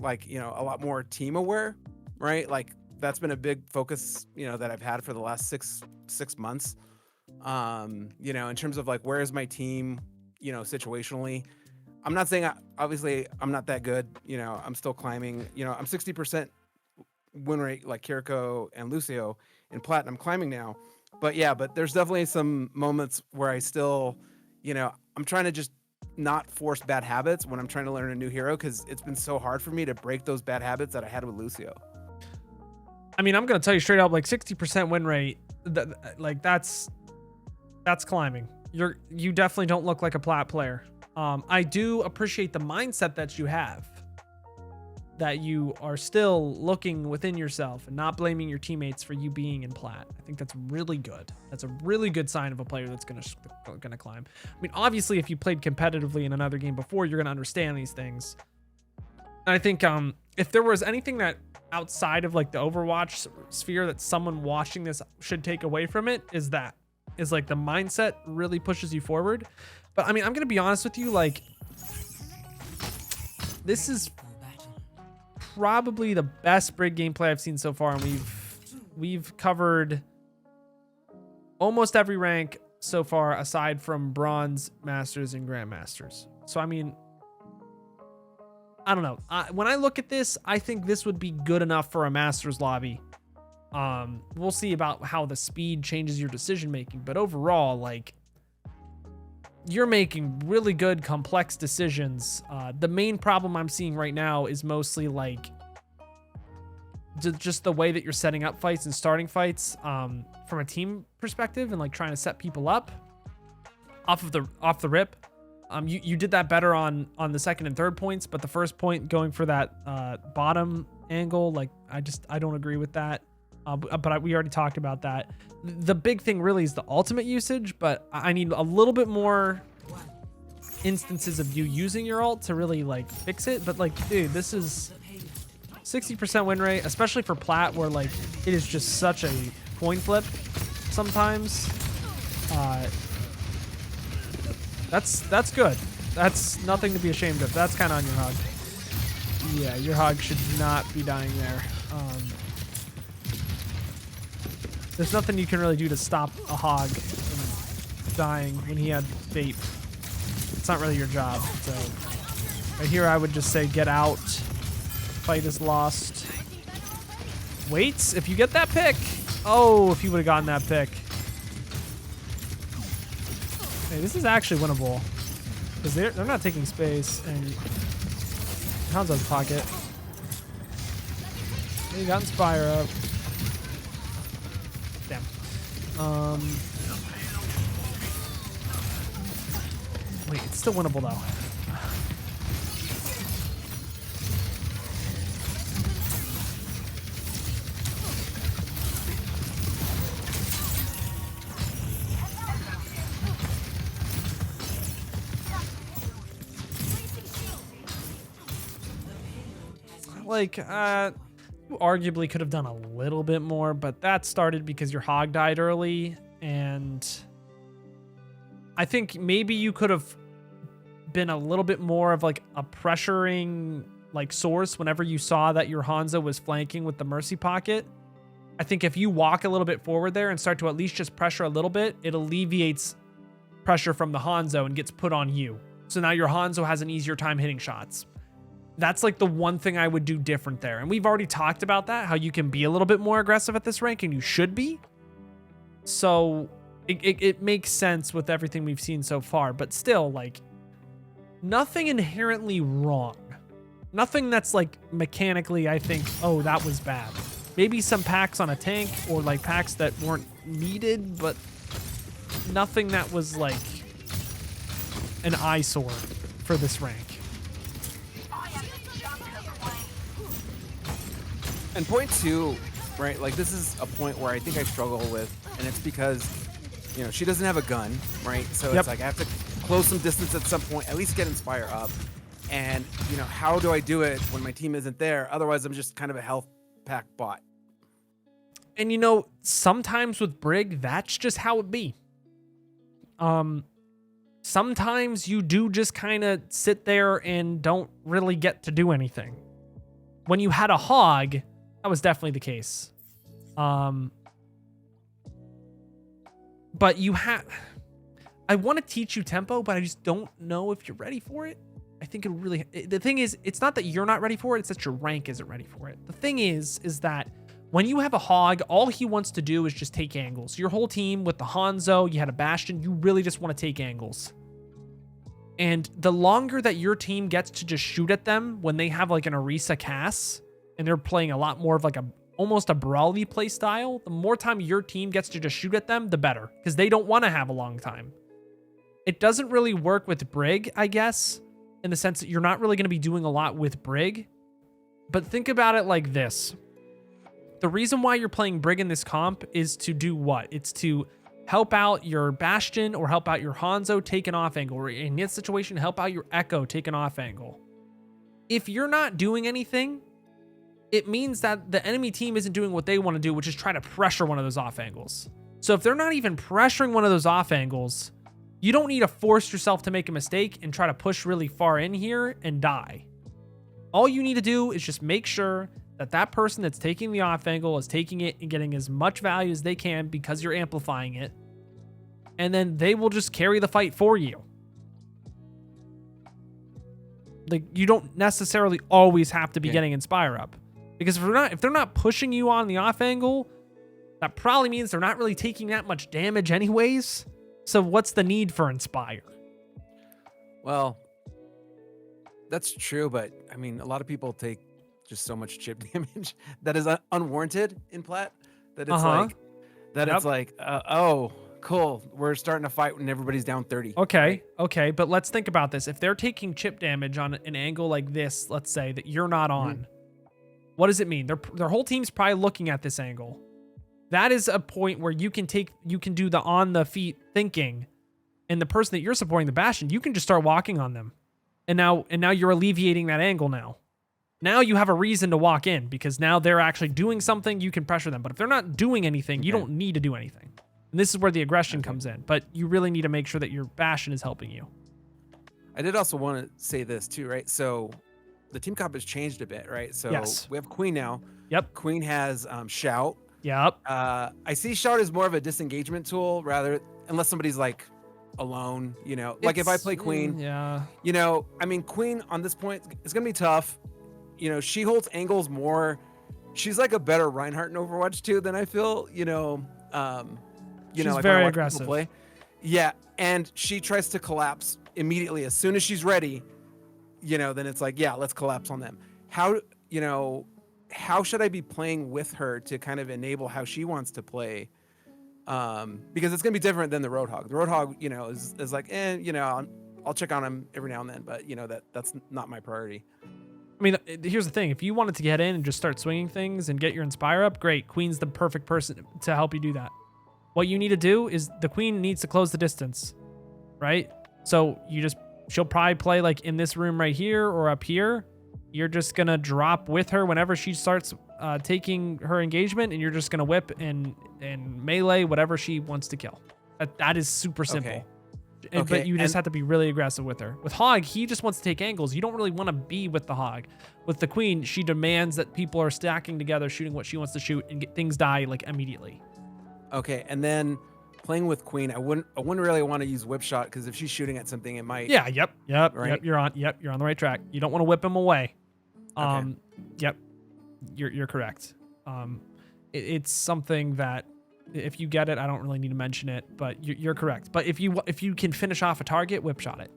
like, you know, a lot more team aware, right? Like that's been a big focus, you know, that I've had for the last six months. You know, in terms of like, where is my team, you know, situationally. I'm not saying obviously I'm not that good, you know, I'm still climbing, you know, I'm 60% win rate like Kiriko and Lucio in plat. I'm climbing now. But yeah, but there's definitely some moments where I still, you know, I'm trying to just not force bad habits when I'm trying to learn a new hero, because it's been so hard for me to break those bad habits that I had with Lucio. I mean, I'm gonna tell you straight up, like 60% win rate, like that's climbing. You definitely don't look like a plat player. I do appreciate the mindset that you have, that you are still looking within yourself and not blaming your teammates for you being in plat. I think that's really good. That's a really good sign of a player that's gonna climb. I mean, obviously, if you played competitively in another game before, you're gonna understand these things. And I think if there was anything that outside of like the Overwatch sphere that someone watching this should take away from it, is like the mindset really pushes you forward. But I mean, I'm gonna be honest with you, like this is probably the best Brig gameplay I've seen so far, and we've covered almost every rank so far aside from Bronze, Masters, and Grandmasters. So I mean, I don't know. When I look at this, I think this would be good enough for a Masters lobby. We'll see about how the speed changes your decision making, but overall, like, you're making really good complex decisions. The main problem I'm seeing right now is mostly like just the way that you're setting up fights and starting fights from a team perspective, and like trying to set people up off the rip. You did that better on the second and third points, but the first point going for that bottom angle, like I don't agree with that. But we already talked about that. The big thing really is the ultimate usage, but I need a little bit more instances of you using your ult to really like fix it. But like, dude, this is 60% win rate, especially for plat, where like it is just such a coin flip sometimes. That's good. That's nothing to be ashamed of. That's kind of on your hog. Yeah, your hog should not be dying there. There's nothing you can really do to stop a hog from dying when he had bait. It's not really your job. So right here, I would just say get out. Fight is lost. Waits, if you get that pick. Oh, if you would have gotten that pick. Hey, this is actually winnable. Because they're not taking space, and Hanzo's pocket. He got Inspire up. Damn. Wait, it's still winnable though. Like, you arguably could have done a little bit more, but that started because your hog died early, and I think maybe you could have been a little bit more of like a pressuring like source whenever you saw that your Hanzo was flanking with the Mercy pocket. I think if you walk a little bit forward there and start to at least just pressure a little bit, it alleviates pressure from the Hanzo and gets put on you. So now your Hanzo has an easier time hitting shots. That's like the one thing I would do different there. And we've already talked about that, how you can be a little bit more aggressive at this rank, and you should be. So it makes sense with everything we've seen so far, but still, like, nothing inherently wrong. Nothing that's like mechanically, I think, oh, that was bad. Maybe some packs on a tank, or like packs that weren't needed, but nothing that was like an eyesore for this rank. And point two, right? Like, this is a point where I think I struggle with, and it's because you know, she doesn't have a gun, right? So Yep. it's like I have to close some distance at some point, at least get Inspire up. And, you know, how do I do it when my team isn't there? Otherwise, I'm just kind of a health pack bot. And you know, sometimes with Brig, that's just how it be. Sometimes you do just kind of sit there and don't really get to do anything. When you had a hog, that was definitely the case. But you have... I want to teach you tempo, but I just don't know if you're ready for it. I think it really... The thing is, it's not that you're not ready for it, it's that your rank isn't ready for it. The thing is that when you have a hog, all he wants to do is just take angles. Your whole team with the Hanzo, you had a Bastion, you really just want to take angles. And the longer that your team gets to just shoot at them when they have like an Orisa Cass, and they're playing a lot more of like almost a brawly play style, the more time your team gets to just shoot at them, the better. Because they don't want to have a long time. It doesn't really work with Brig, I guess, in the sense that you're not really going to be doing a lot with Brig. But think about it like this. The reason why you're playing Brig in this comp is to do what? It's to help out your Bastion or help out your Hanzo take an off angle. Or in this situation, help out your Echo take an off angle. If you're not doing anything, it means that the enemy team isn't doing what they want to do, which is try to pressure one of those off angles. So if they're not even pressuring one of those off angles, you don't need to force yourself to make a mistake and try to push really far in here and die. All you need to do is just make sure that that person that's taking the off angle is taking it and getting as much value as they can because you're amplifying it. And then they will just carry the fight for you. Like, you don't necessarily always have to be getting Inspire up. Because if they're not pushing you on the off angle, that probably means they're not really taking that much damage anyways. So what's the need for Inspire? Well, that's true, but I mean, a lot of people take just so much chip damage that is unwarranted in plat that it's like it's like oh cool, we're starting to fight when everybody's down 30. Okay, okay, but let's think about this. If they're taking chip damage on an angle like this, let's say that you're not on, what does it mean? Their whole team's probably looking at this angle. That is a point where you can do the on the feet thinking, and the person that you're supporting, the Bastion, you can just start walking on them, and now you're alleviating that angle now. Now you have a reason to walk in because now they're actually doing something. You can pressure them. But if they're not doing anything, you don't need to do anything. And this is where the aggression comes in. But you really need to make sure that your Bastion is helping you. I did also want to say this too, right? So the team comp has changed a bit, right? So we have Queen now. Yep. Queen has Shout. Yep. I see Shout as more of a disengagement tool unless somebody's like alone, you know, like if I play Queen, you know, I mean, Queen on this point, it's going to be tough. You know, she holds angles more. She's like a better Reinhardt in Overwatch 2 than I feel, you know, she's like very aggressive. Play. Yeah. And she tries to collapse immediately. As soon as she's ready, you know, then it's like, yeah, let's collapse on them. How should I be playing with her to kind of enable how she wants to play? Because it's going to be different than the Roadhog. The Roadhog, you know, is like, you know, I'll check on him every now and then, but you know, that's not my priority. I mean, here's the thing. If you wanted to get in and just start swinging things and get your Inspire up, great. Queen's the perfect person to help you do that. What you need to do is the Queen needs to close the distance, right? So she'll probably play like in this room right here or up here. You're just going to drop with her whenever she starts taking her engagement, and you're just going to whip and melee whatever she wants to kill. That is super simple. Okay. But you just have to be really aggressive with her. With Hog, he just wants to take angles. You don't really want to be with the Hog. With the Queen, she demands that people are stacking together, shooting what she wants to shoot, and things die like immediately. Okay, and then playing with Queen, I wouldn't really want to use whip shot because if she's shooting at something, it might. Yeah. Yep. Right? Yep. You're on the right track. You don't want to whip him away. Okay. Yep. You're correct. It's something that, if you get it, I don't really need to mention it, but you're correct. But if you can finish off a target, whip shot it.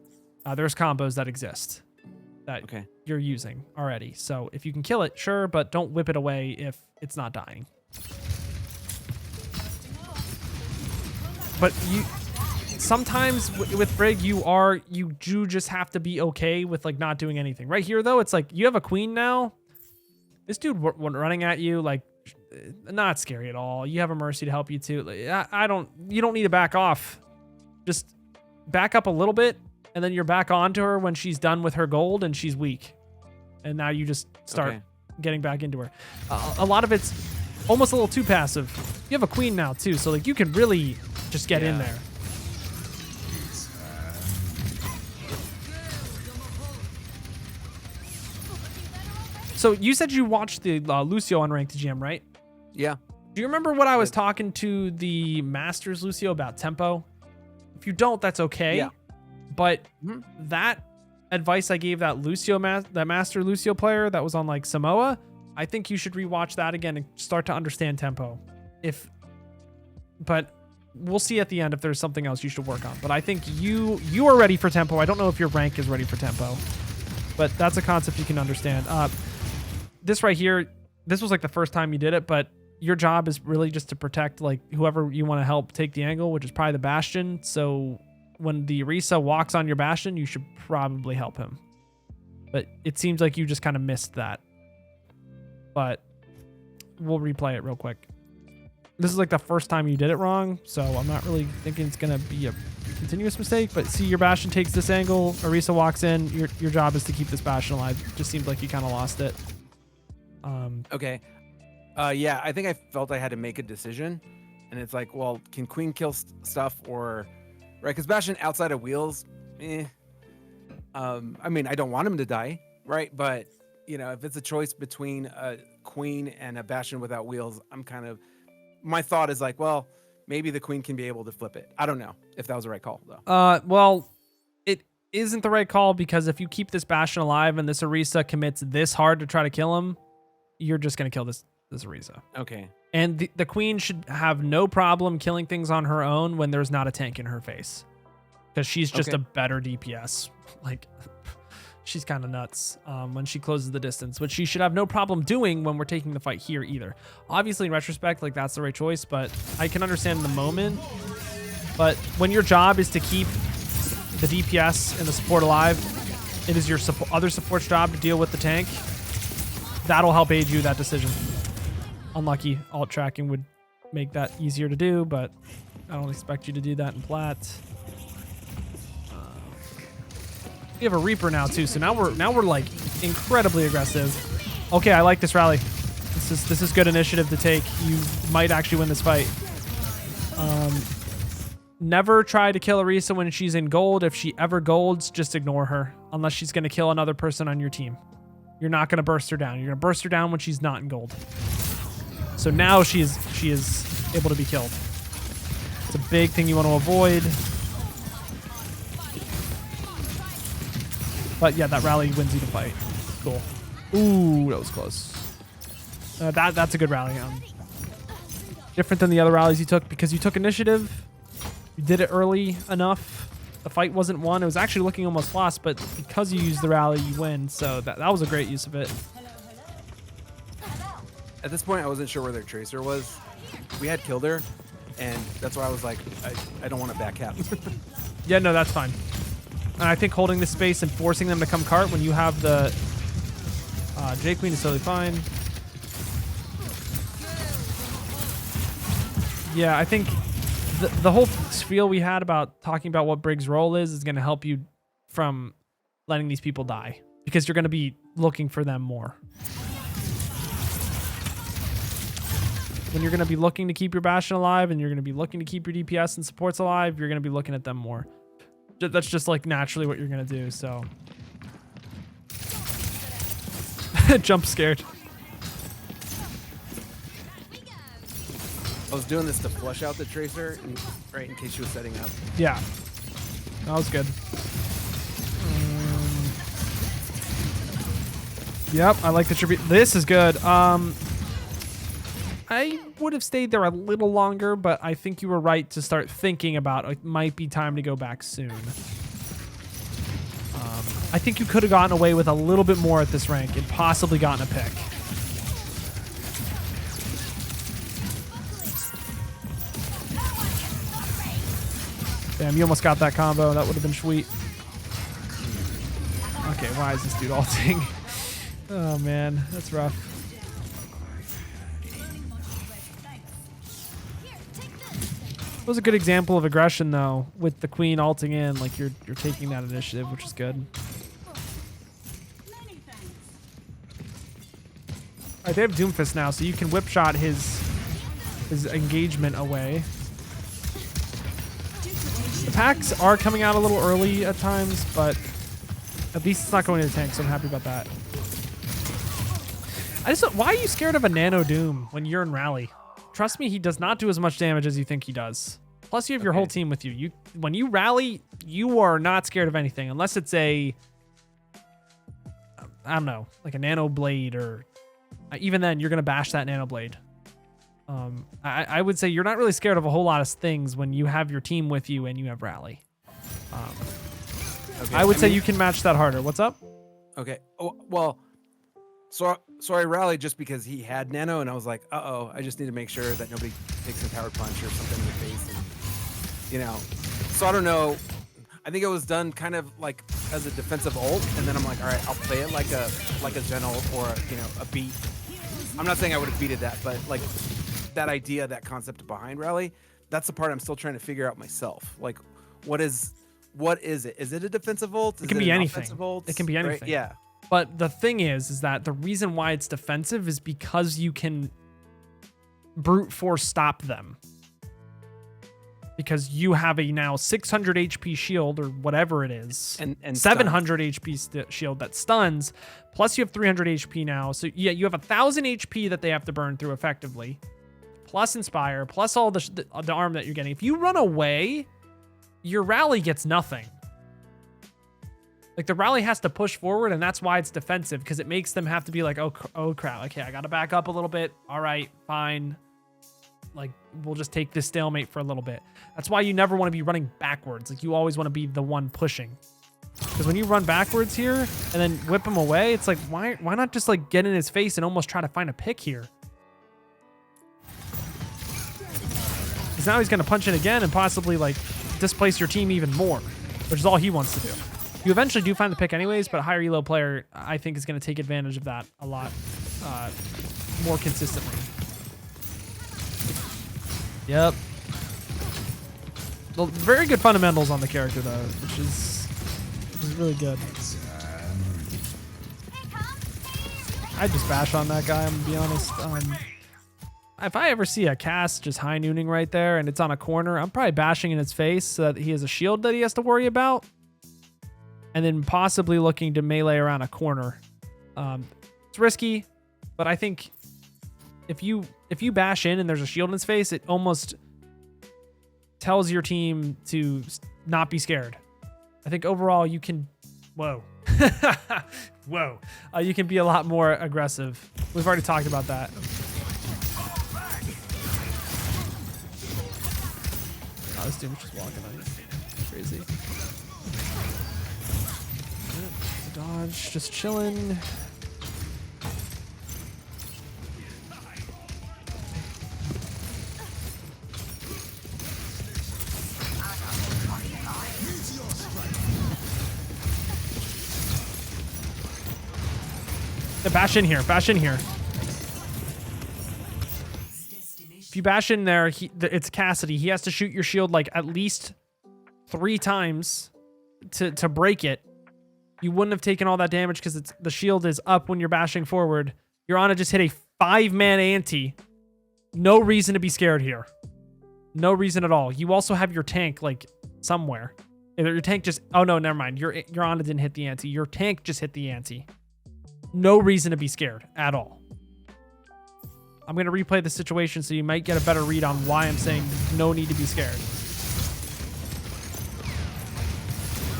There's combos that exist that you're using already. So if you can kill it, sure, but don't whip it away if it's not dying. But sometimes with Brig, you do just have to be okay with like not doing anything. Right here though, it's like you have a Queen now. This dude running at you, like Not scary at all. You have a Mercy to help you too. Like, you don't need to back off. Just back up a little bit, and then you're back onto her when she's done with her gold and she's weak. And now you just start getting back into her. A lot of it's almost a little too passive. You have a queen now too, so like you can really just get in there. So you said you watched the Lucio Unranked GM, right? Yeah. Do you remember what I was talking to the Masters Lucio about tempo? If you don't, that's okay. Yeah. But that advice I gave that that Master Lucio player that was on like Samoa, I think you should rewatch that again and start to understand tempo. But we'll see at the end if there's something else you should work on. But I think you are ready for tempo. I don't know if your rank is ready for tempo, but that's a concept you can understand. This right here, this was like the first time you did it, but your job is really just to protect like whoever you want to help take the angle, which is probably the Bastion. So when the Orisa walks on your Bastion, you should probably help him. But it seems like you just kind of missed that. But we'll replay it real quick. This is like the first time you did it wrong, so I'm not really thinking it's gonna be a continuous mistake. But see, your Bastion takes this angle, Orisa walks in, your job is to keep this Bastion alive. Just seems like you kind of lost it. Okay. Yeah, I think I felt I had to make a decision, and it's like, well, can Queen kill stuff or, right? Because Bastion outside of wheels, I mean, I don't want him to die, right? But you know, if it's a choice between a Queen and a Bastion without wheels, my thought is like, well, maybe the Queen can be able to flip it. I don't know if that was the right call though. Well, it isn't the right call because if you keep this Bastion alive and this Orisa commits this hard to try to kill him, you're just gonna kill this Orisa. Okay. And the Queen should have no problem killing things on her own when there's not a tank in her face, because she's just a better DPS. Like, she's kind of nuts when she closes the distance, which she should have no problem doing when we're taking the fight here either. Obviously, in retrospect, like that's the right choice, but I can understand in the moment. But when your job is to keep the DPS and the support alive, it is your other support's job to deal with the tank. That'll help aid you that decision. Unlucky, alt tracking would make that easier to do, but I don't expect you to do that in plat. We have a Reaper now too, so now we're like incredibly aggressive. Okay, I like this rally. This is good initiative to take. You might actually win this fight. Never try to kill Orisa when she's in gold. If she ever golds, just ignore her unless she's gonna kill another person on your team. You're not gonna burst her down. You're gonna burst her down when she's not in gold. So now she is able to be killed. It's a big thing you want to avoid. But yeah, that rally wins you the fight. Cool. Ooh, that was close. That's a good rally. Different than the other rallies you took because you took initiative. You did it early enough. The fight wasn't won. It was actually looking almost lost, but because you used the rally, you win. So that was a great use of it. At this point, I wasn't sure where their Tracer was. We had killed her, and that's why I was like, I don't want to back cap. Yeah, no, that's fine. And I think holding this space and forcing them to come cart when you have the J Queen is totally fine. Yeah, I think the whole spiel we had about talking about what Brig's role is going to help you from letting these people die because you're going to be looking for them more. When you're going to be looking to keep your Bastion alive and you're going to be looking to keep your DPS and supports alive, you're going to be looking at them more. That's just like naturally what you're going to do, so. Jump scared. I was doing this to flush out the Tracer, right, in case she was setting up. Yeah. That was good. Yep, I like the tribute. This is good. I would have stayed there a little longer, but I think you were right to start thinking about it might be time to go back soon. I think you could have gotten away with a little bit more at this rank and possibly gotten a pick. Damn, you almost got that combo. That would have been sweet. Okay, why is this dude ulting? Oh man, that's rough. It was a good example of aggression though, with the queen ulting in, like you're taking that initiative, which is good. Alright, they have Doomfist now, so you can whip shot his engagement away. The packs are coming out a little early at times, but at least it's not going to the tank, so I'm happy about that. Why are you scared of a Nano Doom when you're in rally? Trust me, he does not do as much damage as you think he does. Plus, you have your whole team with you. When you rally, you are not scared of anything, unless it's I don't know, like a Nano Blade, or even then, you're going to bash that Nano Blade. I would say you're not really scared of a whole lot of things when you have your team with you and you have rally. Okay, I would say you can match that harder. What's up? Okay. Oh, well, so I rallied just because he had nano, and I was like, uh-oh, I just need to make sure that nobody takes a power punch or something in the face. And, you know, so I don't know. I think it was done kind of like as a defensive ult, and then I'm like, all right, I'll play it like a Zen ult or a beat. I'm not saying I would have beated that, but like that idea, that concept behind rally, that's the part I'm still trying to figure out myself. Like, what is it? Is it a defensive ult? It can be anything. It can be anything. Right? Yeah. But the thing is that the reason why it's defensive is because you can brute force stop them. Because you have a now 600 HP shield or whatever it is, and 700 HP shield that stuns, plus you have 300 HP now. So yeah, you have 1,000 HP that they have to burn through effectively, plus Inspire, plus all the arm that you're getting. If you run away, your rally gets nothing. Like the rally has to push forward, and that's why it's defensive, because it makes them have to be like, oh crap, okay, I gotta back up a little bit. All right, fine. Like, we'll just take this stalemate for a little bit. That's why you never want to be running backwards. Like, you always want to be the one pushing. Because when you run backwards here and then whip him away, it's like, why not just like get in his face and almost try to find a pick here? Because now he's going to punch in again and possibly like displace your team even more, which is all he wants to do. You eventually do find the pick anyways, but a higher elo player, I think, is going to take advantage of that a lot more consistently. Yep. Well, very good fundamentals on the character though, which is really good. I just bash on that guy, I'm gonna be honest. If I ever see a cast just high nooning right there and it's on a corner, I'm probably bashing in his face so that he has a shield that he has to worry about, and then possibly looking to melee around a corner. It's risky, but I think if you bash in and there's a shield in his face, it almost tells your team to not be scared. I think overall you can, whoa, you can be a lot more aggressive. We've already talked about that. Oh, this dude was just walking on you. Crazy. Dodge, just chilling. Yeah, bash in here. Bash in here. If you bash in there, it's Cassidy. He has to shoot your shield like at least 3 times to break it. You wouldn't have taken all that damage because the shield is up when you're bashing forward. Your Ana just hit a 5-man ante. No reason to be scared here. No reason at all. You also have your tank like somewhere. Your tank just... Oh no, never mind. Your Ana didn't hit the ante. Your tank just hit the ante. No reason to be scared at all. I'm going to replay the situation so you might get a better read on why I'm saying no need to be scared.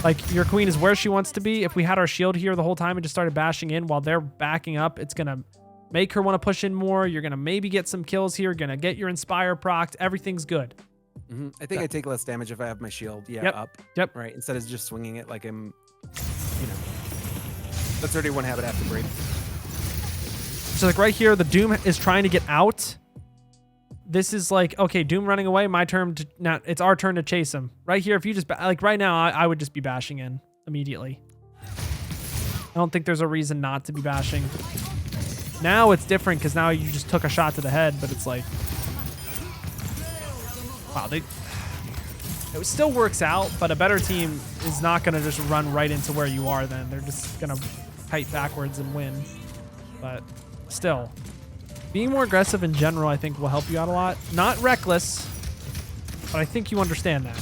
Like, your queen is where she wants to be. If we had our shield here the whole time and just started bashing in while they're backing up, it's going to make her want to push in more. You're going to maybe get some kills here. Going to get your Inspire procced. Everything's good. Mm-hmm. I think I take less damage if I have my shield up. Yep. Right, instead of just swinging it like I'm, That's already one habit I have to break. So like right here, the Doom is trying to get out. This is like, okay, Doom running away. My turn to now. It's our turn to chase him. Right here, if you just like right now, I would just be bashing in immediately. I don't think there's a reason not to be bashing. Now it's different because now you just took a shot to the head, but it's like Wow, it still works out, but a better team is not going to just run right into where you are then. They're just going to kite backwards and win. But still, being more aggressive in general, I think, will help you out a lot. Not reckless, but I think you understand that.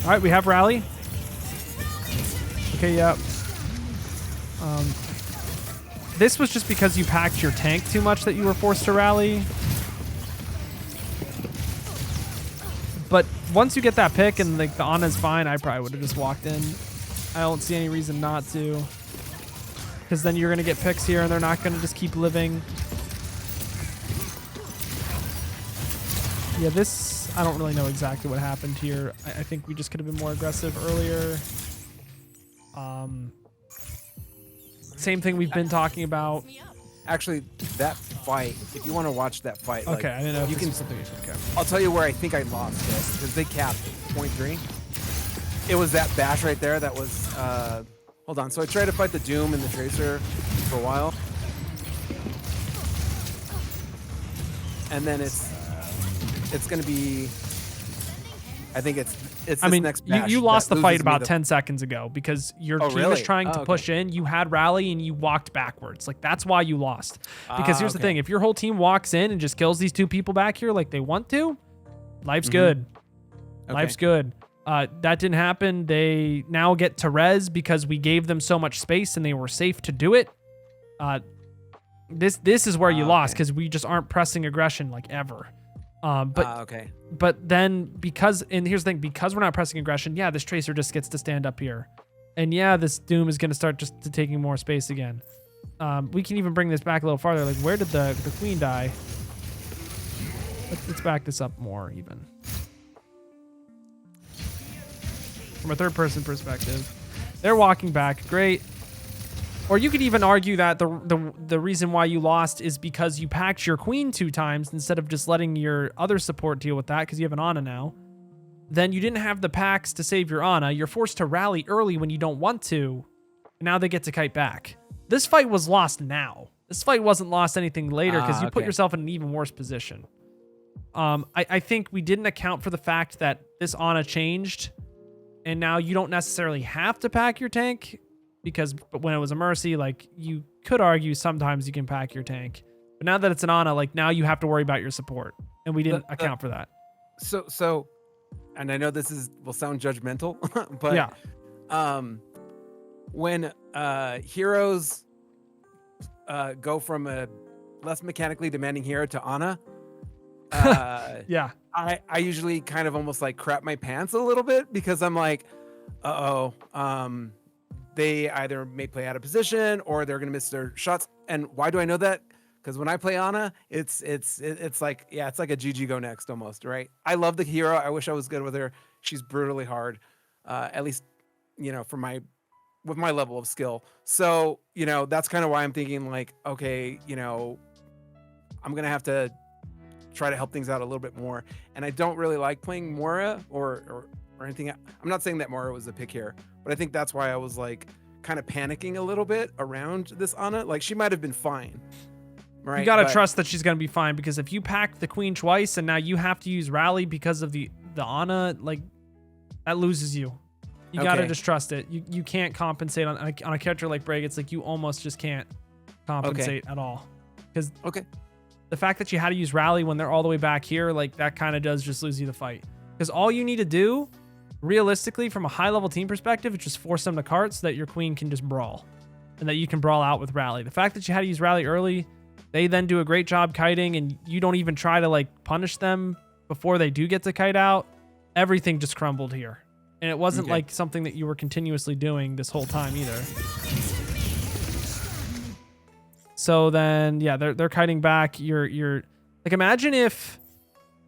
All right, we have rally. Okay, yep. This was just because you packed your tank too much that you were forced to rally. But once you get that pick and like the Ana's fine, I probably would have just walked in. I don't see any reason not to. Because then you're going to get picks here and they're not going to just keep living. Yeah, this, I don't really know exactly what happened here. I think we just could have been more aggressive earlier. Same thing we've been talking about. Actually, that fight, if you want to watch that fight, Okay, I didn't know if you this can. was something you should cap. I'll tell you where I think I lost it because they capped 0.3. It was that bash right there that was. Hold on. So I tried to fight the Doom and the Tracer for a while, and then it's gonna be. I think it's. I mean, next bash you lost that the fight loses me about 10 seconds ago because your team was really? trying to Oh, push in. You had rally and you walked backwards. Like, that's why you lost. Because here's the thing. If your whole team walks in and just kills these two people back here like they want to, life's good. Okay. Life's good. That didn't happen. They now get to res because we gave them so much space and they were safe to do it. This is where you lost because we just aren't pressing aggression like ever. Okay. But then and here's the thing, because we're not pressing aggression, yeah, this Tracer just gets to stand up here. And yeah, this Doom is going to start just taking more space again. We can even bring this back a little farther. Like, where did the Queen die? Let's back this up more even. From a third person perspective. They're walking back. Great. Or you could even argue that the reason why you lost is because you packed your Queen 2 times instead of just letting your other support deal with that because you have an Ana now. Then you didn't have the packs to save your Ana. You're forced to rally early when you don't want to. And now they get to kite back. This fight was lost now. This fight wasn't lost anything later because you put yourself in an even worse position. I think we didn't account for the fact that this Ana changed. And now you don't necessarily have to pack your tank. Because when it was a Mercy, like, you could argue sometimes you can pack your tank. But now that it's an Ana, like, now you have to worry about your support. And we didn't account for that. So, and I know this will sound judgmental, but yeah. When heroes go from a less mechanically demanding hero to Ana, yeah. I usually kind of almost like crap my pants a little bit because I'm like, they either may play out of position or they're going to miss their shots. And why do I know that? Because when I play Ana, it's like, yeah, it's like a GG go next almost, right? I love the hero. I wish I was good with her. She's brutally hard, at least, with my level of skill. So, that's kind of why I'm thinking like, okay, I'm going to have to try to help things out a little bit more. And I don't really like playing Moira or anything. I'm not saying that Moira was the pick here, but I think that's why I was like kind of panicking a little bit around this Ana. Like, she might have been fine, right? You gotta trust that she's gonna be fine because if you packed the Queen twice and now you have to use Rally because of the Ana, like, that loses you. You gotta just trust it. You can't compensate on a character like Brig. It's like you almost just can't compensate at all. Because the fact that you had to use Rally when they're all the way back here, like, that kind of does just lose you the fight. Because all you need to do, realistically, from a high-level team perspective, is just force them to cart so that your Queen can just brawl. And that you can brawl out with Rally. The fact that you had to use Rally early, they then do a great job kiting, and you don't even try to, like, punish them before they do get to kite out. Everything just crumbled here. And it wasn't like something that you were continuously doing this whole time either. So then, yeah, they're kiting back. You're like, imagine if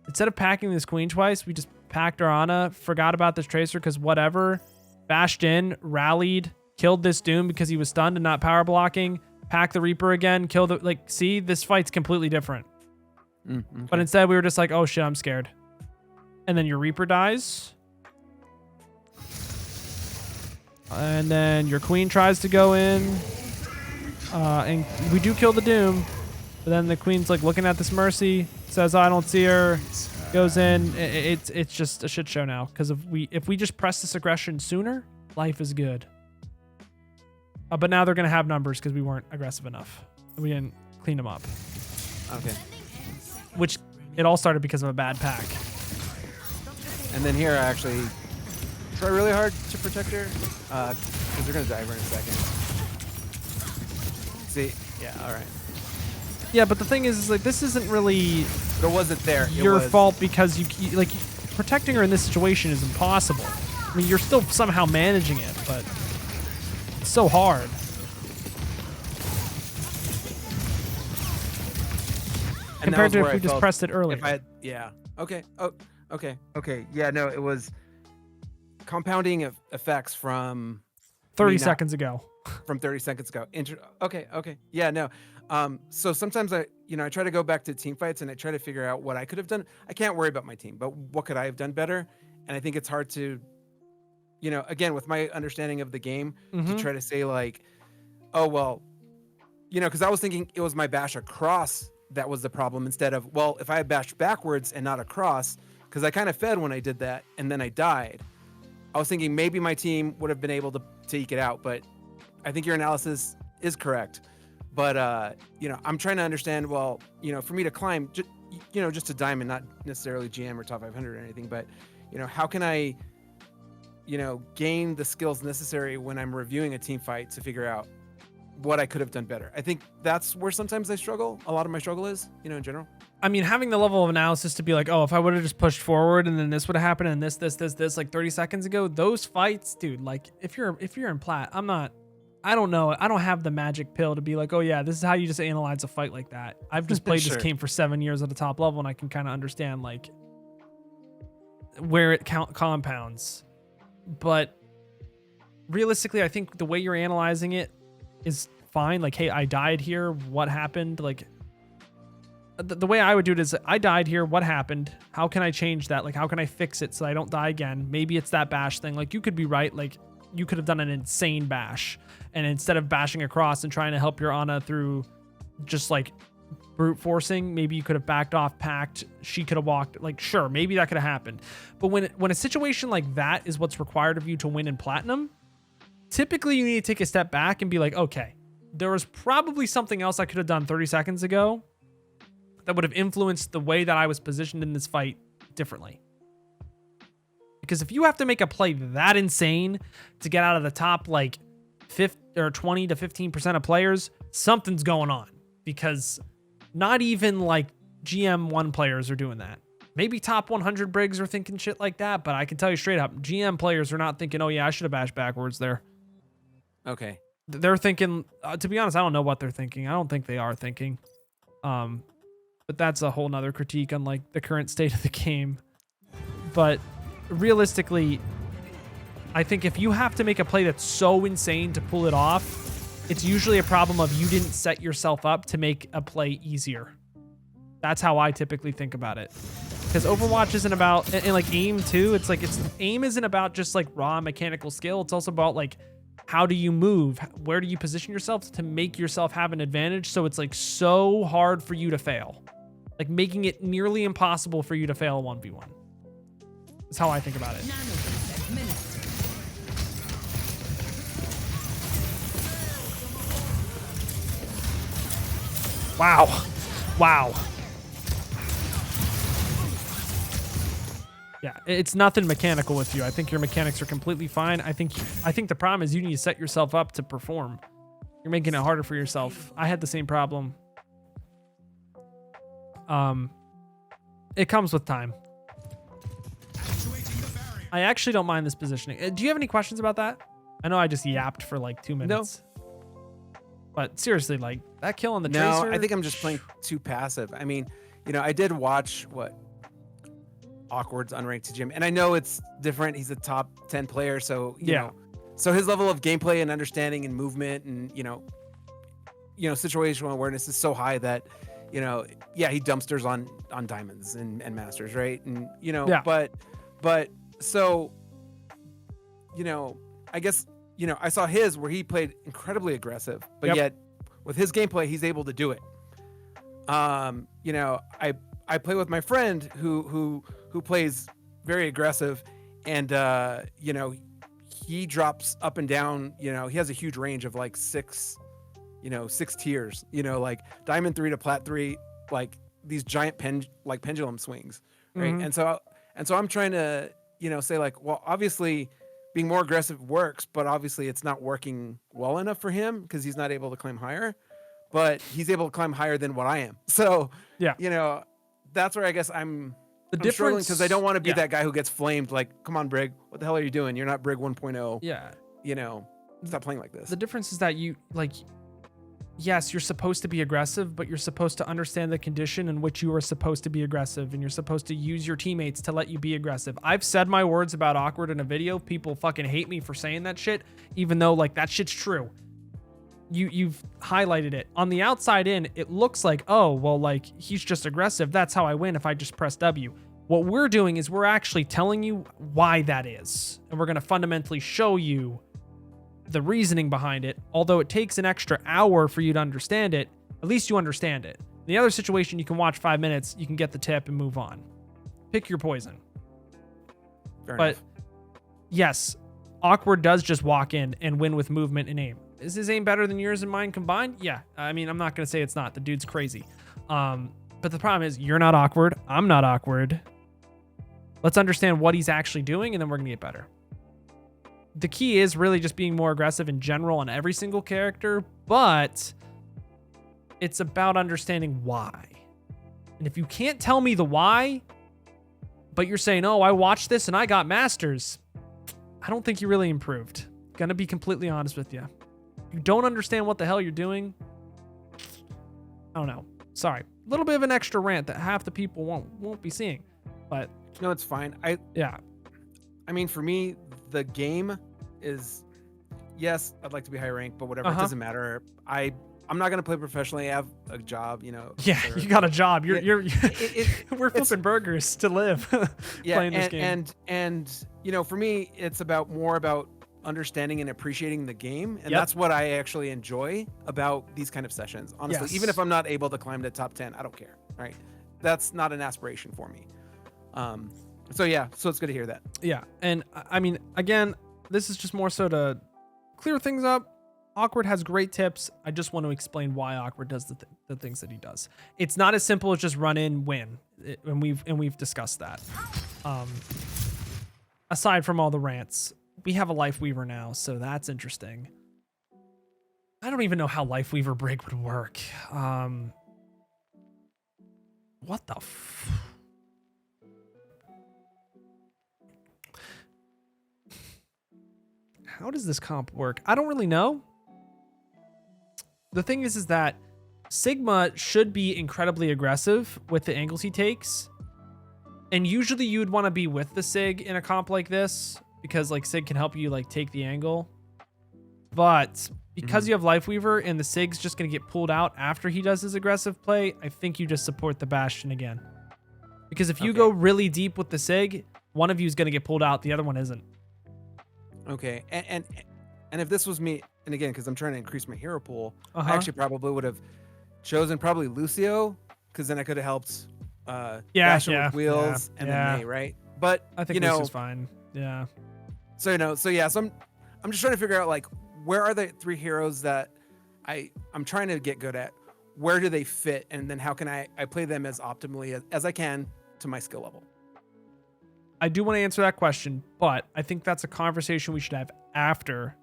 instead of packing this Queen twice, we just packed our Ana, forgot about this Tracer because whatever, bashed in, rallied, killed this Doom because he was stunned and not power blocking, pack the Reaper again, kill the, like, see, this fight's completely different. Okay. But instead we were just like, oh shit, I'm scared. And then your Reaper dies. And then your Queen tries to go in. And we do kill the Doom. But then the Queen's like looking at this Mercy, says, oh, I don't see her. Goes in. It's just a shit show now. Because if we just press this aggression sooner, life is good. But now they're going to have numbers because we weren't aggressive enough. We didn't clean them up. Okay. Which it all started because of a bad pack. And then here I actually try really hard to protect her because they're going to dive her in a second. See? Yeah, all right. Yeah, but the thing is like, this isn't really But it wasn't there. your fault because you like protecting her in this situation is impossible. I mean, you're still somehow managing it, but it's so hard. And Compared that to was if where we I just felt pressed it earlier. If I had, yeah. Okay. Oh, okay. Okay. Yeah, no, it was compounding of effects from 30 me not- seconds ago. from 30 seconds ago. Okay. Yeah, no. So sometimes I try to go back to team fights and I try to figure out what I could have done. I can't worry about my team, but what could I have done better? And I think it's hard to, again, with my understanding of the game, to try to say like, oh, well, because I was thinking it was my bash across that was the problem instead of, well, if I had bashed backwards and not across, because I kind of fed when I did that and then I died. I was thinking maybe my team would have been able to eke it out, but I think your analysis is correct. But, I'm trying to understand, well, for me to climb, just to diamond, not necessarily GM or top 500 or anything, but, how can I, gain the skills necessary when I'm reviewing a team fight to figure out what I could have done better? I think that's where sometimes I struggle. A lot of my struggle is, in general. I mean, having the level of analysis to be like, oh, if I would have just pushed forward and then this would have happened and this like 30 seconds ago, those fights, dude, like if you're in plat, I don't know. I don't have the magic pill to be like, oh yeah, this is how you just analyze a fight like that. I've just played Sure. this game for 7 years at the top level and I can kind of understand like where it compounds. But realistically, I think the way you're analyzing it is fine. Like, hey, I died here. What happened? Like, the way I would do it is I died here. What happened? How can I change that? Like, how can I fix it so I don't die again? Maybe it's that bash thing. Like, you could be right. Like, you could have done an insane bash. And instead of bashing across and trying to help your Ana through just like brute forcing, maybe you could have backed off, packed. She could have walked. Like, sure, maybe that could have happened. But when a situation like that is what's required of you to win in platinum, typically you need to take a step back and be like, okay, there was probably something else I could have done 30 seconds ago that would have influenced the way that I was positioned in this fight differently. Because if you have to make a play that insane to get out of the top like 20 to 15% of players, something's going on. Because not even like GM1 players are doing that. Maybe top 100 Briggs are thinking shit like that, but I can tell you straight up, GM players are not thinking, oh yeah, I should have bashed backwards there. Okay. They're thinking, to be honest, I don't know what they're thinking. I don't think they are thinking. But that's a whole nother critique on like the current state of the game. But realistically, I think if you have to make a play that's so insane to pull it off, it's usually a problem of you didn't set yourself up to make a play easier. That's how I typically think about it. Because Overwatch isn't about, and like aim too, it's like, aim isn't about just like raw mechanical skill. It's also about like, how do you move? Where do you position yourself to make yourself have an advantage? So it's like so hard for you to fail. Like making it nearly impossible for you to fail a 1v1. That's how I think about it. Wow. Wow. Yeah, it's nothing mechanical with you. I think your mechanics are completely fine. I think the problem is you need to set yourself up to perform. You're making it harder for yourself. I had the same problem. It comes with time. I actually don't mind this positioning. Do you have any questions about that? I know I just yapped for like 2 minutes. No. But seriously, like that kill on the Tracer. No, I think I'm just playing too passive. I mean, I did watch Awkward's unranked to Jim, and I know it's different. He's a top 10 player, so you know, so his level of gameplay and understanding and movement and situational awareness is so high that, yeah, he dumpsters on diamonds and masters, right? And Yeah. but so, I guess, I saw his where he played incredibly aggressive, but Yep. yet with his gameplay, he's able to do it. I play with my friend who plays very aggressive, and he drops up and down. He has a huge range of like six tiers. Like diamond 3 to plat 3, like these giant pendulum swings, right? Mhm. And so I'm trying to say like, well, obviously being more aggressive works, but obviously it's not working well enough for him because he's not able to climb higher, but he's able to climb higher than what I am. So Yeah. that's where I guess I'm The struggling because I don't want to be yeah. that guy who gets flamed. Like, come on, Brig, what the hell are you doing? You're not Brig 1.0. Yeah. Stop playing like this. The difference is that yes, you're supposed to be aggressive, but you're supposed to understand the condition in which you are supposed to be aggressive, and you're supposed to use your teammates to let you be aggressive. I've said my words about awkward in a video. People fucking hate me for saying that shit, even though like that shit's true. You've highlighted it. On the outside in, it looks like, oh, well, like he's just aggressive. That's how I win if I just press W. What we're doing is we're actually telling you why that is. And we're going to fundamentally show you the reasoning behind it. Although it takes an extra hour for you to understand it, at least you understand it. In the other situation, you can watch 5 minutes, you can get the tip and move on. Pick your poison. Fair But enough. yes, awkward does just walk in and win with movement and aim. Is his aim better than yours and mine combined? Yeah. I mean, I'm not going to say it's not. The dude's crazy. But the problem is you're not awkward. I'm not awkward. Let's understand what he's actually doing, and then we're going to get better. The key is really just being more aggressive in general on every single character, but it's about understanding why. And if you can't tell me the why, but you're saying, oh, I watched this and I got masters, I don't think you really improved. Gonna be completely honest with you. You don't understand what the hell you're doing. I don't know. Sorry. A little bit of an extra rant that half the people won't be seeing. But No, it's fine. yeah. I mean, for me, the game is, yes, I'd like to be high ranked, but whatever, it doesn't matter. I'm not gonna play professionally. I have a job, Yeah, you got a job. You're we're it's- flipping burgers to live playing this game. and for me, it's more about understanding and appreciating the game, and Yep. that's what I actually enjoy about these kind of sessions. Honestly, Yes. even if I'm not able to climb to top 10, I don't care. Right? That's not an aspiration for me. So it's good to hear that. Yeah, and I mean, again, this is just more so to clear things up. Awkward has great tips. I just want to explain why Awkward does the things that he does. It's not as simple as just run in, win, and we've discussed that. Aside from all the rants, we have a Life Weaver now, so that's interesting. I don't even know how Life Weaver Brig would work. What the How does this comp work? I don't really know. The thing is that Sigma should be incredibly aggressive with the angles he takes. And usually you would want to be with the Sig in a comp like this because like Sig can help you like take the angle. But because you have Lifeweaver and the Sig's just going to get pulled out after he does his aggressive play, I think you just support the Bastion again. Because if you go really deep with the Sig, one of you is going to get pulled out, the other one isn't. Okay, and if this was me, and again, because I'm trying to increase my hero pool, Uh-huh. I actually probably would have chosen probably Lucio, because then I could have helped Bastion with wheels and then May, right? But I think this is fine. Yeah. So I'm just trying to figure out like where are the three heroes that I'm trying to get good at? Where do they fit, and then how can I play them as optimally as I can to my skill level? I do want to answer that question, but I think that's a conversation we should have after.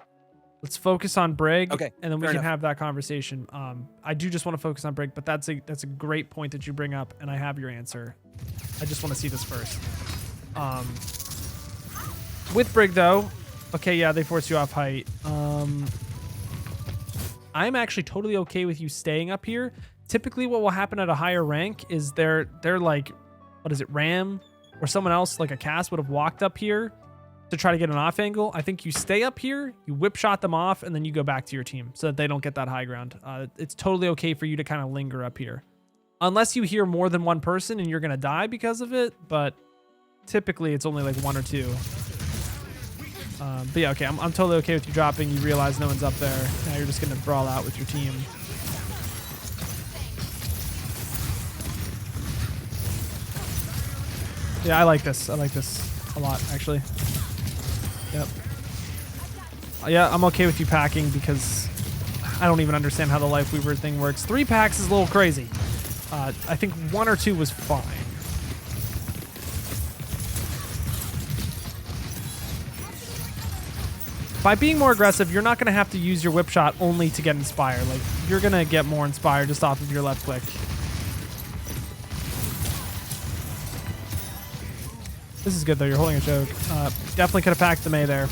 Let's focus on Brig, Okay, and then we fair can enough. have that conversation. I do just want to focus on Brig, but that's a great point that you bring up, and I have your answer. I just want to see this first. With Brig though, okay, yeah, they force you off height. I'm actually totally okay with you staying up here. Typically, what will happen at a higher rank is they're like, what is it, Ram? Or someone else like a cast would have walked up here to try to get an off angle, I think you stay up here, you whip shot them off, and then you go back to your team so that they don't get that high ground. It's totally okay for you to kind of linger up here. Unless you hear more than one person and you're going to die because of it, but typically it's only like 1 or 2. But yeah, okay, I'm totally okay with you dropping. You realize no one's up there. Now you're just going to brawl out with your team. Yeah, I like this. I like this a lot, actually. Yep. Yeah, I'm okay with you packing because I don't even understand how the Life Weaver thing works. 3 packs is a little crazy. I think 1 or 2 was fine. By being more aggressive, you're not going to have to use your whip shot only to get Inspire. Like, you're going to get more Inspire just off of your left click. This is good, though. You're holding a choke. Definitely could have packed the Mei there.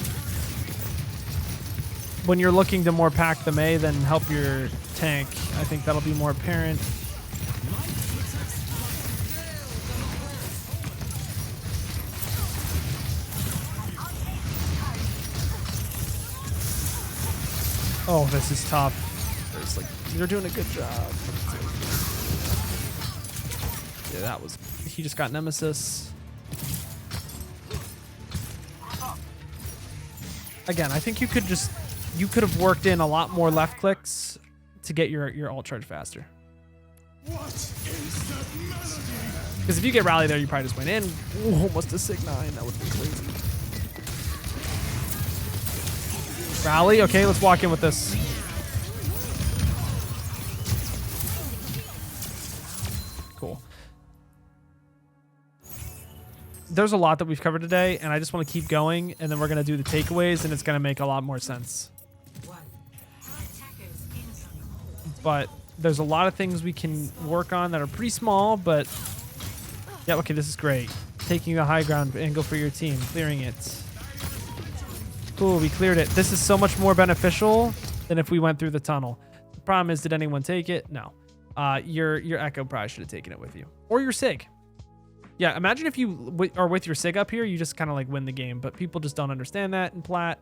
When you're looking to more pack the Mei than help your tank, I think that'll be more apparent. Oh, this is tough. There's like, you're doing a good job. Yeah, that was... He just got Nemesis. Again, I think you could just... You could have worked in a lot more left clicks to get your ult charge faster. Because if you get rally there, you probably just went in. Ooh, almost a Sig 9. That would be crazy. Rally. Okay, let's walk in with this. Cool. There's a lot that we've covered today, and I just want to keep going, and then we're going to do the takeaways, and it's going to make a lot more sense. But there's a lot of things we can work on that are pretty small, but yeah, okay, this is great. Taking the high ground angle for your team, clearing it. Cool, we cleared it. This is so much more beneficial than if we went through the tunnel. The problem is, did anyone take it? No. Your Echo probably should have taken it with you. Or your Sig. Yeah, imagine if you are with your Sig up here, you just kind of like win the game, but people just don't understand that in Plat.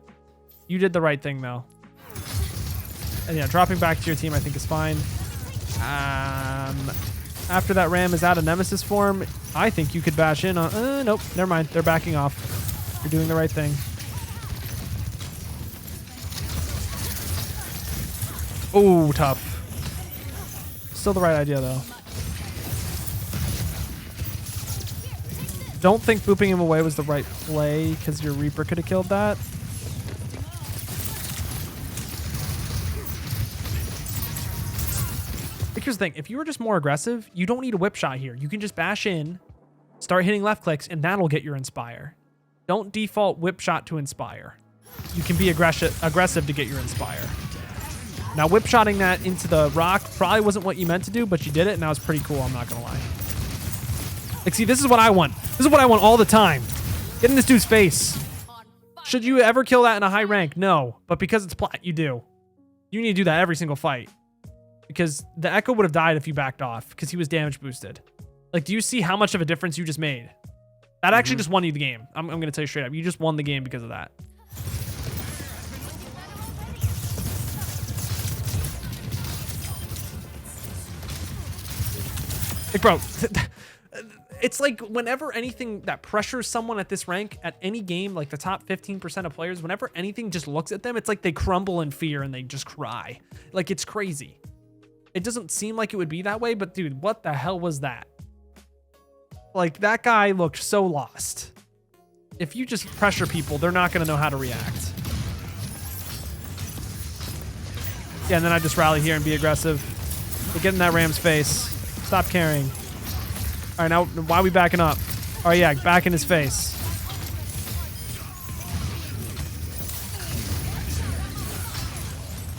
You did the right thing, though. And yeah, dropping back to your team I think is fine. After that Ram is out of Nemesis form, I think you could bash in on... nope, never mind. They're backing off. You're doing the right thing. Oh, tough. Still the right idea, though. Don't think booping him away was the right play, because your Reaper could have killed that. Like, here's the thing. If you were just more aggressive, you don't need a whip shot here. You can just bash in, start hitting left clicks, and that'll get your Inspire. Don't default whip shot to Inspire. You can be aggressive to get your Inspire. Now, whip shotting that into the rock probably wasn't what you meant to do, but you did it, and that was pretty cool, I'm not going to lie. Like, see, this is what I want. This is what I want all the time. Get in this dude's face. Should you ever kill that in a high rank? No. But because it's Plat, you do. You need to do that every single fight. Because the Echo would have died if you backed off, because he was damage boosted. Like, do you see how much of a difference you just made? That actually just won you the game. I'm going to tell you straight up. You just won the game because of that. Like, bro, it's like whenever anything that pressures someone at this rank at any game, like the top 15% of players, whenever anything just looks at them, it's like they crumble in fear and they just cry. Like, it's crazy. It doesn't seem like it would be that way, but dude, what the hell was that? Like, that guy looked so lost. If you just pressure people, they're not going to know how to react. Yeah, and then I just rally here and be aggressive. But get in that Ram's face. Stop carrying. All right, now, why are we backing up? All right, yeah, back in his face.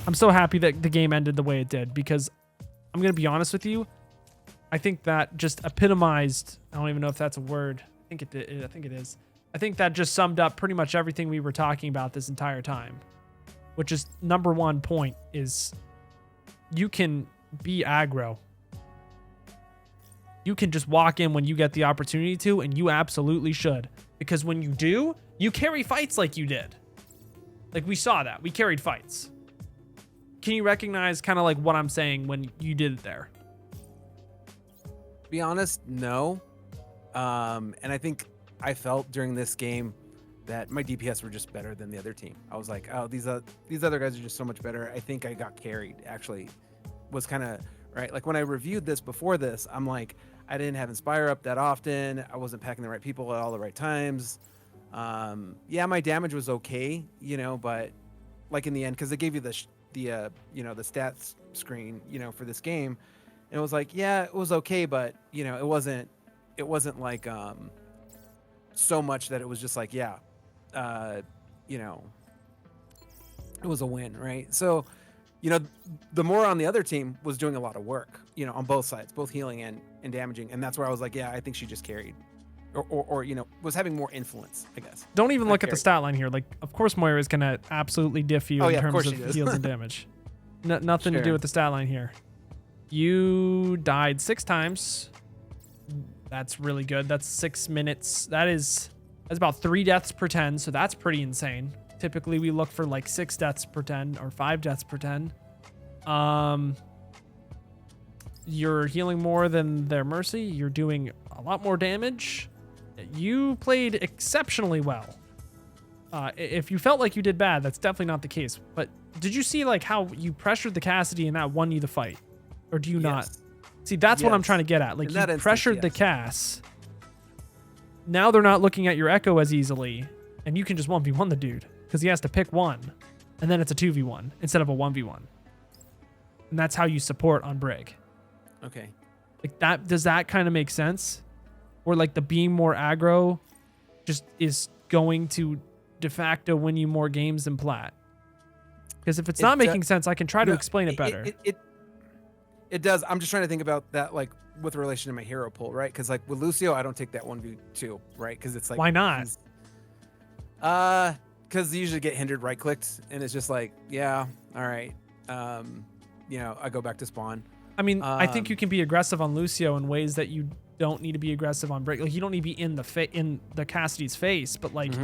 I'm so happy that the game ended the way it did, because I'm going to be honest with you. I think that just epitomized, I don't even know if that's a word. I think it is. I think that just summed up pretty much everything we were talking about this entire time, which is number one point is you can be aggro. you can just walk in when you get the opportunity to, and you absolutely should. Because when you do, you carry fights like you did. Like, we saw that. We carried fights. Can you recognize kind of like what I'm saying when you did it there? To be honest, no. And I think I felt during this game that my DPS were just better than the other team. I was like, oh, these other guys are just so much better. I think I got carried, actually. Was kind of, right? Like, when I reviewed this before this, I'm like, I didn't have Inspire up that often. I wasn't packing the right people at all the right times. Yeah, my damage was okay, you know, but like in the end, because they gave you the you know, the stats screen, you know, for this game, and it was like, yeah, it was okay, but you know, it wasn't like so much that it was just like, yeah, you know, it was a win, right? So, you know, the more on the other team was doing a lot of work, you know, on both sides, both healing and damaging, and that's where I was like, yeah, I think she just carried. Or you know, was having more influence, I guess. Don't even look at the stat line here. Like, of course Moira is going to absolutely diff you in terms of heals and damage. Nothing to do with the stat line here. You died 6 times. That's really good. That's 6 minutes. That's about 3 deaths per 10, so that's pretty insane. Typically, we look for like 6 deaths per 10 or 5 deaths per 10. You're healing more than their Mercy. You're doing a lot more damage. You played exceptionally well. If you felt like you did bad, that's definitely not the case. But did you see like how you pressured the Cassidy and that won you the fight? Or do you not? See, that's what I'm trying to get at. Like, you pressured the Cass. Now they're not looking at your Echo as easily, and you can just 1v1 the dude because he has to pick one, and then it's a 2v1 instead of a 1v1. And that's how you support on Brig. Okay. Like that, does that kind of make sense? Or like the being more aggro just is going to de facto win you more games than Plat? Because if it's not making sense, I can try to explain it better. It does. I'm just trying to think about that, like with relation to my hero pool, right? Because like with Lucio, I don't take that 1v2, right? Because it's like, why not? Because they usually get hindered right clicked, and it's just like, yeah, all right. You know, I go back to spawn. I mean, I think you can be aggressive on Lucio in ways that you don't need to be aggressive on Brig. Like, you don't need to be in the Cassidy's face, but like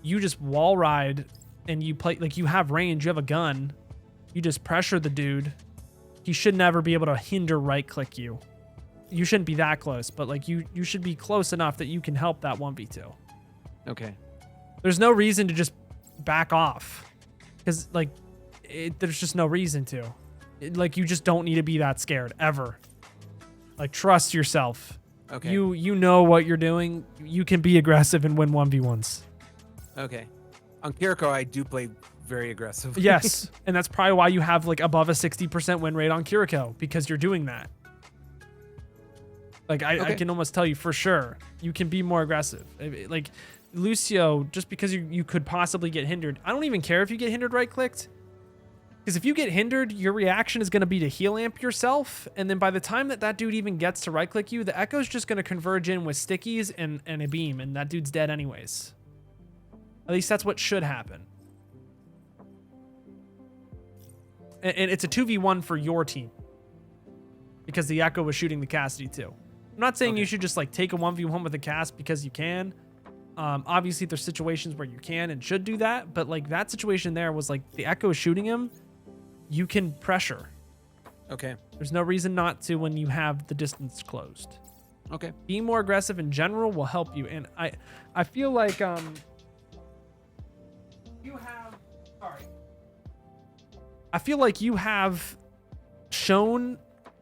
you just wall ride and you play, like, you have range, you have a gun, you just pressure the dude. He should never be able to hinder right click you. You shouldn't be that close, but like you should be close enough that you can help that 1v2. Okay. There's no reason to just back off because like there's just no reason to. Like, you just don't need to be that scared ever. Like, trust yourself. Okay. You know what you're doing. You can be aggressive and win 1v1s. Okay. On Kiriko, I do play very aggressive. Yes, and that's probably why you have like above a 60% win rate on Kiriko, because you're doing that. Like, I can almost tell you for sure you can be more aggressive. Like, Lucio, just because you could possibly get hindered. I don't even care if you get hindered right clicked. Because if you get hindered, your reaction is going to be to heal amp yourself. And then by the time that dude even gets to right click you, the Echo's just going to converge in with stickies and a beam. And that dude's dead anyways. At least that's what should happen. And it's a 2v1 for your team. Because the Echo was shooting the Cassidy too. I'm not saying you should just like take a 1v1 with the Cass because you can. Obviously there's situations where you can and should do that. But like that situation there was like the Echo is shooting him. You can pressure. Okay. There's no reason not to when you have the distance closed. Okay. Being more aggressive in general will help you. And I feel like I feel like you have shown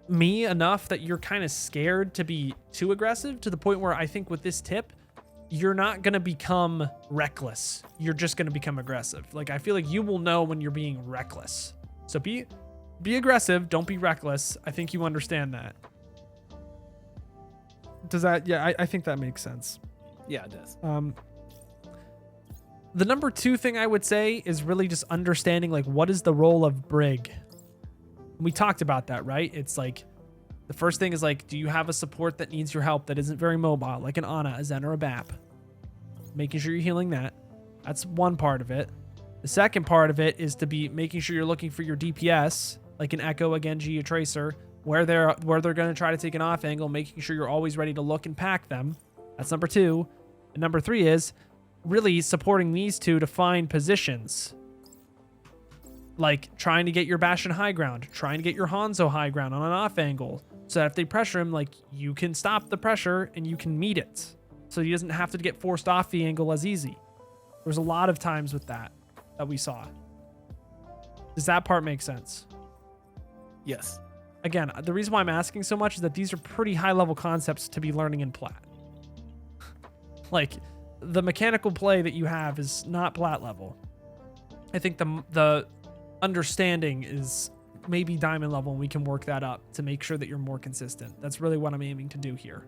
me enough that you're kind of scared to be too aggressive, to the point where I think with this tip, you're not going to become reckless. You're just going to become aggressive. Like, I feel like you will know when you're being reckless. So be aggressive. Don't be reckless. I think you understand that. Does that? Yeah, I think that makes sense. Yeah, it does. The number 2 thing I would say is really just understanding, like, what is the role of Brig? We talked about that, right? It's like, the first thing is like, do you have a support that needs your help that isn't very mobile, like an Ana, a Zen, or a BAP? Making sure you're healing that. That's one part of it. The second part of it is to be making sure you're looking for your DPS, like an Echo, a Genji, a Tracer, where they're going to try to take an off angle, making sure you're always ready to look and pack them. That's number 2. And number 3 is really supporting these two to find positions. Like trying to get your Bastion high ground, trying to get your Hanzo high ground on an off angle. So that if they pressure him, like you can stop the pressure and you can meet it. So he doesn't have to get forced off the angle as easy. There's a lot of times with that we saw. Does that part make sense? Yes. Again, the reason why I'm asking so much is that these are pretty high level concepts to be learning in Plat. Like the mechanical play that you have is not Plat level. I think the understanding is maybe Diamond level, and we can work that up to make sure that you're more consistent. That's really what I'm aiming to do here.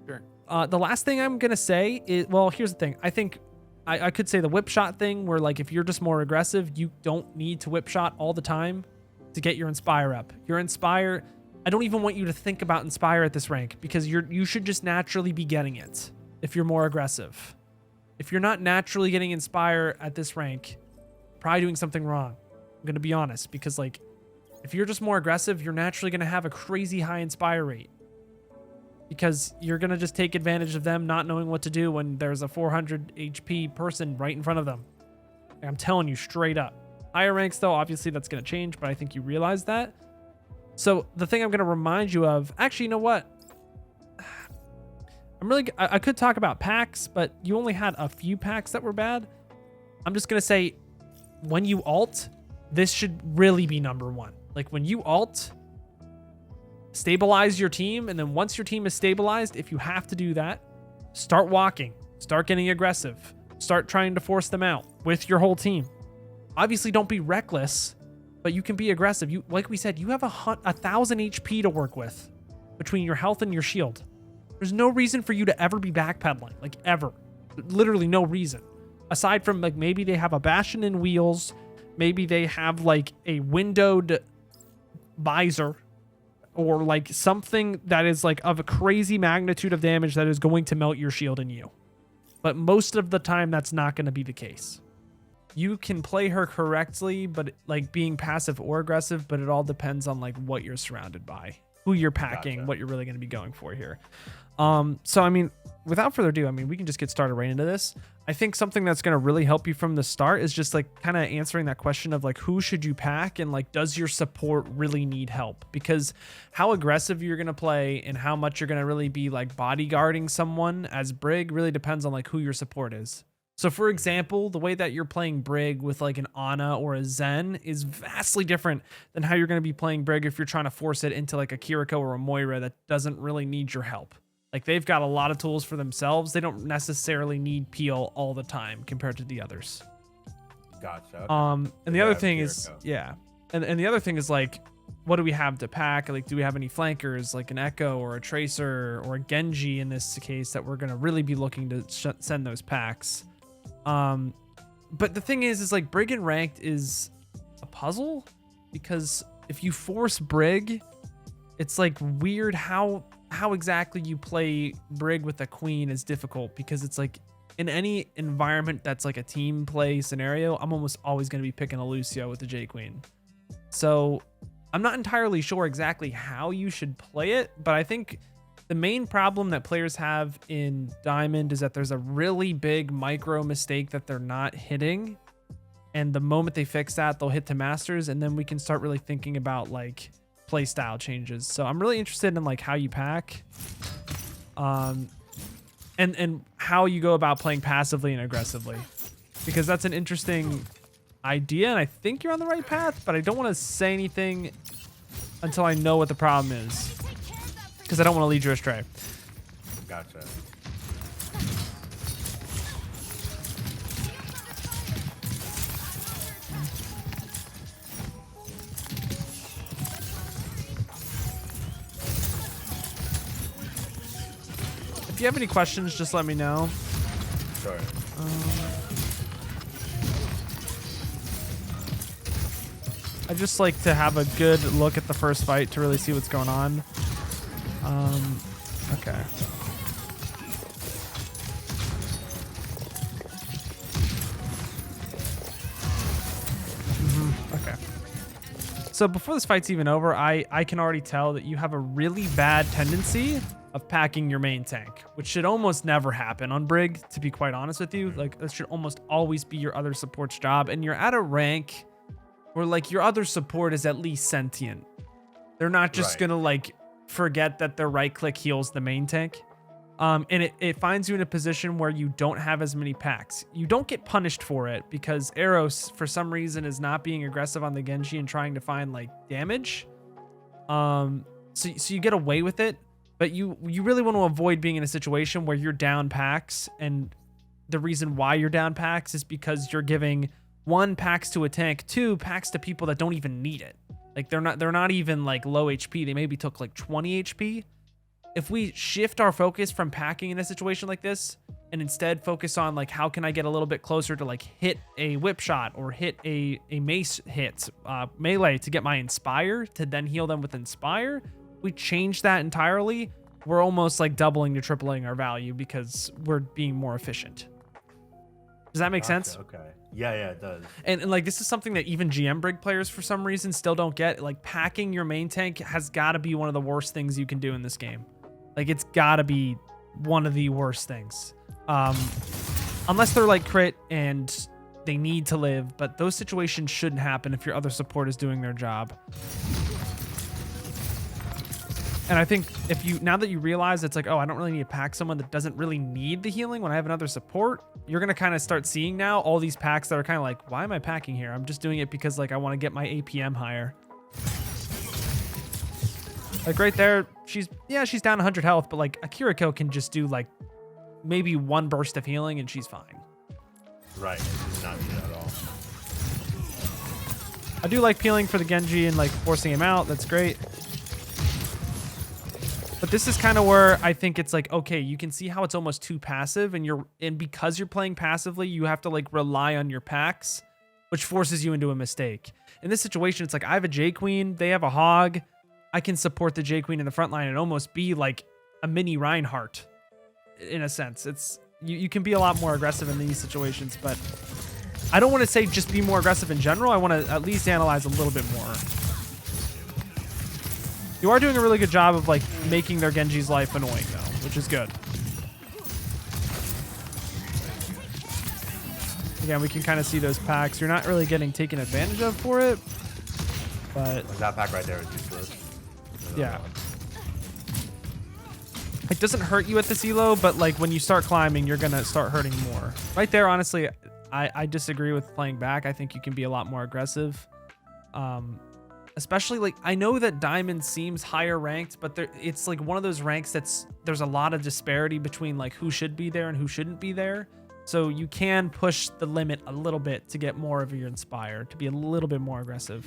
Sure. The last thing I'm going to say is, well, here's the thing. I think I could say the whip shot thing where like if you're just more aggressive, you don't need to whip shot all the time to get your Inspire up. Your Inspire, I don't even want you to think about Inspire at this rank because you should just naturally be getting it if you're more aggressive. If you're not naturally getting Inspire at this rank, probably doing something wrong. I'm going to be honest, because like if you're just more aggressive, you're naturally going to have a crazy high Inspire rate because you're going to just take advantage of them not knowing what to do when there's a 400 HP person right in front of them. I'm telling you straight up. Higher ranks though, obviously that's going to change, but I think you realize that. So the thing I'm going to remind you of, actually, you know what? I could talk about packs, but you only had a few packs that were bad. I'm just going to say when you ult, this should really be number 1. Like when you ult, stabilize your team. And then once your team is stabilized, if you have to do that, start walking, start getting aggressive, start trying to force them out with your whole team. Obviously don't be reckless, but you can be aggressive. You, like we said, you have 1,000 HP to work with between your health and your shield. There's no reason for you to ever be backpedaling, like ever. Literally no reason. Aside from like maybe they have a Bastion in wheels, maybe they have like a windowed visor, or like something that is like of a crazy magnitude of damage that is going to melt your shield and you. But most of the time that's not going to be the case. You can play her correctly, but like being passive or aggressive, but it all depends on like what you're surrounded by, who you're packing, Gotcha. what you're really going to be going for here. So I mean, without further ado, I mean, we can just get started right into this. I think something that's going to really help you from the start is just like kind of answering that question of like, who should you pack? And like, does your support really need help? Because how aggressive you're going to play and how much you're going to really be like bodyguarding someone as Brig really depends on like who your support is. So for example, the way that you're playing Brig with like an Ana or a Zen is vastly different than how you're going to be playing Brig if you're trying to force it into like a Kiriko or a Moira that doesn't really need your help. Like they've got a lot of tools for themselves. They don't necessarily need peel all the time compared to the others. Gotcha. Okay. And the Yeah, other thing is, Kiriko. yeah. And the other thing is like, what do we have to pack? Like, do we have any flankers like an Echo or a Tracer or a Genji in this case that we're going to really be looking to send those packs? But the thing is like Brig in ranked is a puzzle because if you force Brig, it's like weird how exactly you play Brig with a Queen is difficult because it's like in any environment that's like a team play scenario, I'm almost always going to be picking a Lucio with the J Queen. So I'm not entirely sure exactly how you should play it, but I think the main problem that players have in Diamond is that there's a really big micro mistake that they're not hitting. And the moment they fix that, they'll hit to Masters, and then we can start really thinking about like play style changes. So I'm really interested in like how you pack, and how you go about playing passively and aggressively, because that's an interesting idea, and I think you're on the right path, but I don't want to say anything until I know what the problem is, because I don't want to lead you astray. Gotcha. If you have any questions, just let me know. Sure. I just like to have a good look at the first fight to really see what's going on. Okay. Okay. So before this fight's even over, I can already tell that you have a really bad tendency of packing your main tank, which should almost never happen on Brig, to be quite honest with you. Like, that should almost always be your other support's job. And you're at a rank where, like, your other support is at least sentient. They're not just gonna, like, forget that their right click heals the main tank. And it finds you in a position where you don't have as many packs. You don't get punished for it because Eros, for some reason, is not being aggressive on the Genji and trying to find, like, damage. So you get away with it, but you really want to avoid being in a situation where you're down packs, and the reason why you're down packs is because you're giving 1, packs to a tank, 2, packs to people that don't even need it. Like, they're not even, like, low HP. They maybe took like 20 HP. If we shift our focus from packing in a situation like this and instead focus on, like, how can I get a little bit closer to, like, hit a whip shot or hit a mace hit, melee to get my Inspire to then heal them with Inspire, we change that entirely, we're almost like doubling to tripling our value because we're being more efficient. Does that make sense? Okay. Yeah, it does. And like, this is something that even GM Brig players for some reason still don't get. Like, packing your main tank has got to be one of the worst things you can do in this game. Like, it's got to be one of the worst things. Unless they're like crit and they need to live, but those situations shouldn't happen if your other support is doing their job. And I think now that you realize it's like, oh, I don't really need to pack someone that doesn't really need the healing when I have another support, you're going to kind of start seeing now all these packs that are kind of like, why am I packing here? I'm just doing it because, like, I want to get my APM higher. Like, right there, she's down 100 health, but, like, Akiriko can just do, like, maybe 1 burst of healing and she's fine. Right. It's not needed at all. I do like peeling for the Genji and, like, forcing him out. That's great. But this is kind of where I think it's like, okay, you can see how it's almost too passive, and because you're playing passively, you have to, like, rely on your packs, which forces you into a mistake. In this situation, it's like, I have a J Queen, they have a Hog. I can support the J Queen in the front line and almost be like a mini Reinhardt in a sense. It's you can be a lot more aggressive in these situations, but I don't want to say just be more aggressive in general. I want to at least analyze a little bit more. You are doing a really good job of, like, making their Genji's life annoying, though, which is good. Again, we can kind of see those packs. You're not really getting taken advantage of for it, but That pack right there is useless. yeah. It doesn't hurt you at this elo, but, like, when you start climbing, you're going to start hurting more. Right there, honestly, I disagree with playing back. I think you can be a lot more aggressive. Especially, like, I know that Diamond seems higher ranked, but it's like one of those ranks there's a lot of disparity between, like, who should be there and who shouldn't be there. So you can push the limit a little bit to get more of your Inspire, to be a little bit more aggressive.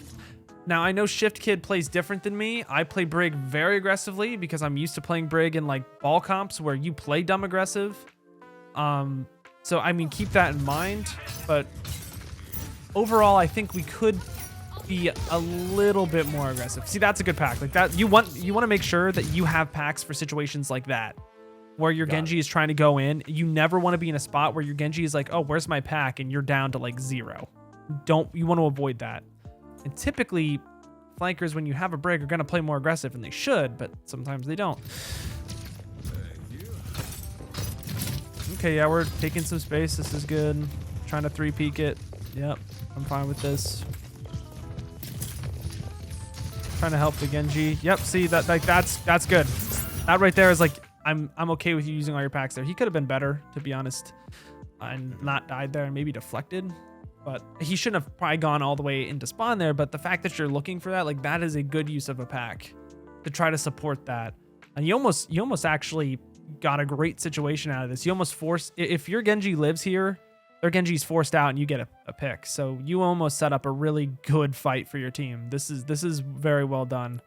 Now, I know Shift Kid plays different than me. I play Brig very aggressively because I'm used to playing Brig in, like, ball comps where you play dumb aggressive. So, I mean, keep that in mind. But overall, I think we could be a little bit more aggressive. See, that's a good pack. Like, that you want to make sure that you have packs for situations like that, where your Genji is trying to go in. You never want to be in a spot where your Genji is like, oh, where's my pack? And you're down to, like, 0. You want to avoid that. And typically, flankers, when you have a Brig, are going to play more aggressive, and they should, but sometimes they don't. Okay, yeah, we're taking some space. This is good. Trying to 3-peek it. Yep, I'm fine with this. Trying to help the Genji. Yep, see, that's good. That right there is like, I'm okay with you using all your packs there. He could have been better, to be honest, and not died there and maybe deflected. But he shouldn't have probably gone all the way into spawn there. But the fact that you're looking for that, like, that is a good use of a pack to try to support that. And you almost actually got a great situation out of this. You almost forced, if your Genji lives here, their Genji's forced out and you get a pick. So you almost set up a really good fight for your team. This is very well done.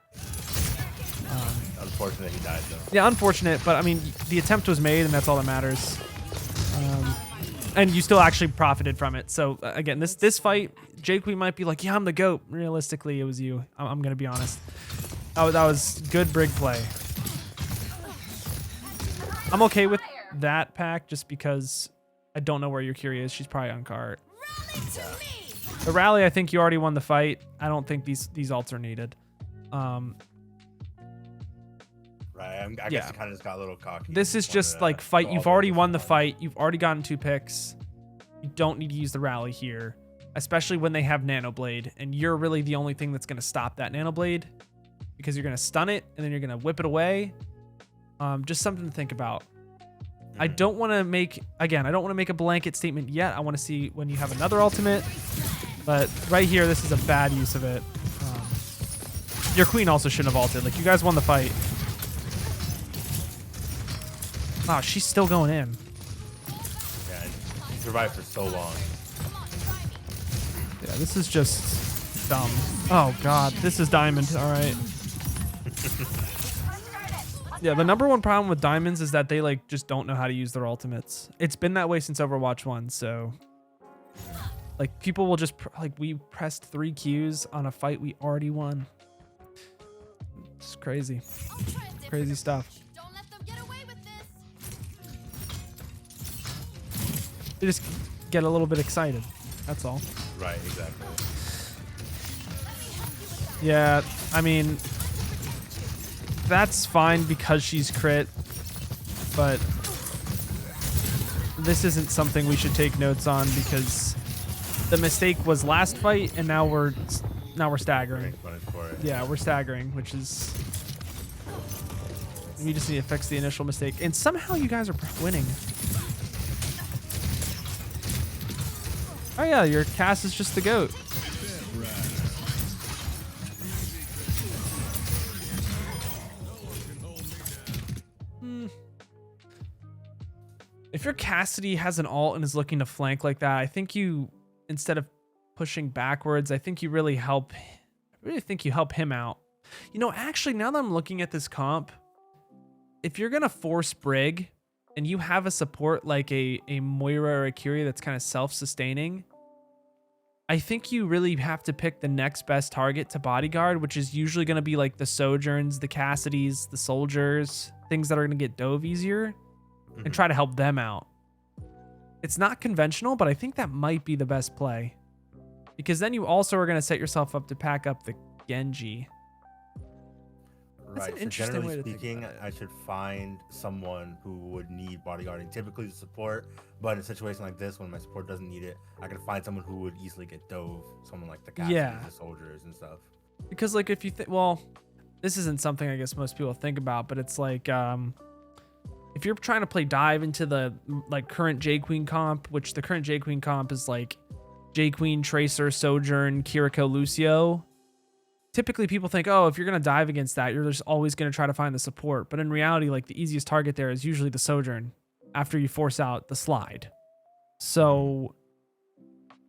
Unfortunate he died, though. Yeah, unfortunate, but I mean, the attempt was made and that's all that matters. And you still actually profited from it. So again, this fight, Jake, we might be like, yeah, I'm the GOAT. Realistically, it was you. I'm going to be honest. Oh, that was good Brig play. I'm okay with that pack just because I don't know where your Kyrie is. She's probably on cart. The rally, I think you already won the fight. I don't think these ults are needed. Right. I guess it kind of just got a little cocky. This is just wanted like to fight. go You've all already the way won the for one. fight. You've already gotten 2 picks. You don't need to use the rally here, especially when they have Nano Blade, and you're really the only thing that's going to stop that Nano Blade because you're going to stun it and then you're going to whip it away. Just something to think about. I don't want to make, again, I don't want to make a blanket statement yet. I want to see when you have another ultimate, but right here, this is a bad use of it. Your queen also shouldn't have ulted. Like, you guys won the fight. Wow, she's still going in. Yeah, he survived for so long. Yeah, this is just dumb. Oh, God. This is Diamond. All right. Yeah, the #1 problem with Diamonds is that they, like, just don't know how to use their ultimates. It's been that way since Overwatch 1, so... Like, people will just... we pressed 3 Qs on a fight we already won. It's crazy. Crazy stuff. Don't let them get away with this. They just get a little bit excited. That's all. Right, exactly. Yeah, I mean... That's fine because she's crit, but this isn't something we should take notes on because the mistake was last fight and now we're staggering. Yeah, we're staggering, which is we just need to fix the initial mistake. And somehow you guys are winning. Oh yeah, your Cass is just the GOAT. If your Cassidy has an ult and is looking to flank like that, I think you, instead of pushing backwards, I think you really help him out. You know, actually, now that I'm looking at this comp, if you're going to force Brig and you have a support like a Moira or a Curie that's kind of self-sustaining, I think you really have to pick the next best target to bodyguard, which is usually going to be like the Sojourns, the Cassidys, the Soldiers, things that are going to get dove easier. And try to help them out. It's not conventional, but I think that might be the best play. Because then you also are going to set yourself up to pack up the Genji. That's Right. an So interesting way generally to think speaking, about it. I should find someone who would need bodyguarding, typically the support. But in a situation like this, when my support doesn't need it, I can find someone who would easily get dove. Someone like the Cassidys, the Soldiers, and stuff. Because like if you think, well, this isn't something I guess most people think about, but it's like if you're trying to play dive into the like current J Queen comp, which the current J Queen comp is like J Queen, Tracer, Sojourn, Kiriko, Lucio. Typically people think, oh, if you're going to dive against that, you're just always going to try to find the support. But in reality, like the easiest target there is usually the Sojourn after you force out the slide. So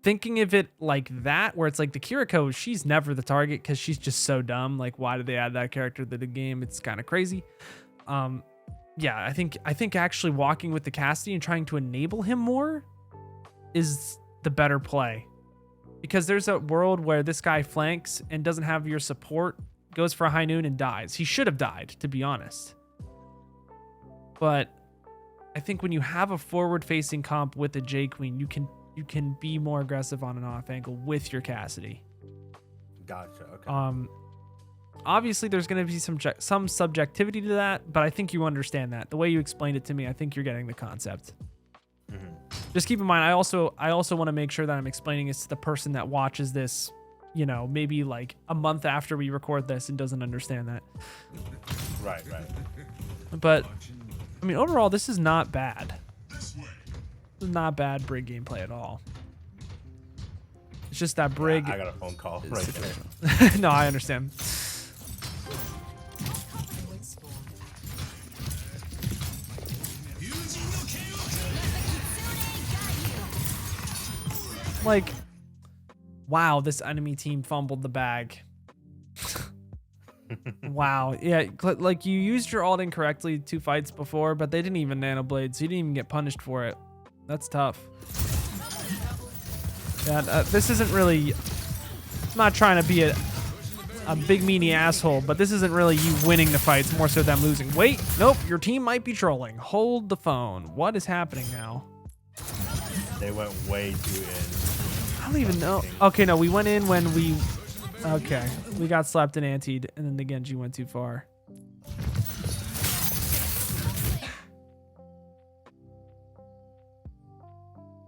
thinking of it like that, where it's like the Kiriko, she's never the target because she's just so dumb. Like, why did they add that character to the game? It's kind of crazy. Yeah, I think actually walking with the Cassidy and trying to enable him more is the better play. Because there's a world where this guy flanks and doesn't have your support, goes for a high noon and dies. He should have died, to be honest. But I think when you have a forward-facing comp with a J Queen, you can be more aggressive on an off angle with your Cassidy. Gotcha. Okay. Obviously, there's going to be some subjectivity to that, but I think you understand that. The way you explained it to me, I think you're getting the concept. Just keep in mind, I also want to make sure that I'm explaining this to the person that watches this, you know, maybe like a month after we record this and doesn't understand that. Right. But, I mean, overall, this is not bad. This is not bad Brig gameplay at all. It's just that Brig... Yeah, I got a phone call right there. No, I understand. Like, wow, this enemy team fumbled the bag. Wow. Yeah, like you used your ult incorrectly 2 fights before, but they didn't even nano blade, so you didn't even get punished for it. That's tough. Yeah, this isn't really... I'm not trying to be a big meanie asshole, but this isn't really you winning the fight. It's more so them losing. Wait, nope, your team might be trolling. Hold the phone. What is happening now? They went way too in. don't even know. Okay, no, we went in when we... Okay, we got slapped and antied, and then the Genji went too far.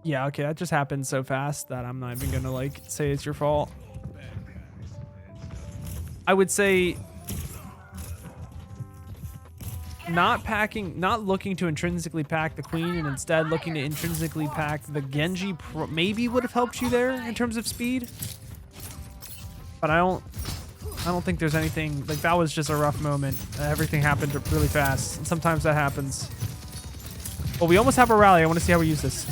Yeah, okay, that just happened so fast that I'm not even gonna like say it's your fault. I would say not looking to intrinsically pack the queen and instead looking to intrinsically pack the Genji maybe would have helped you there in terms of speed. But I don't think there's anything like that was just a rough moment. Everything happened really fast. And sometimes that happens. Well, we almost have a rally. I want to see how we use this.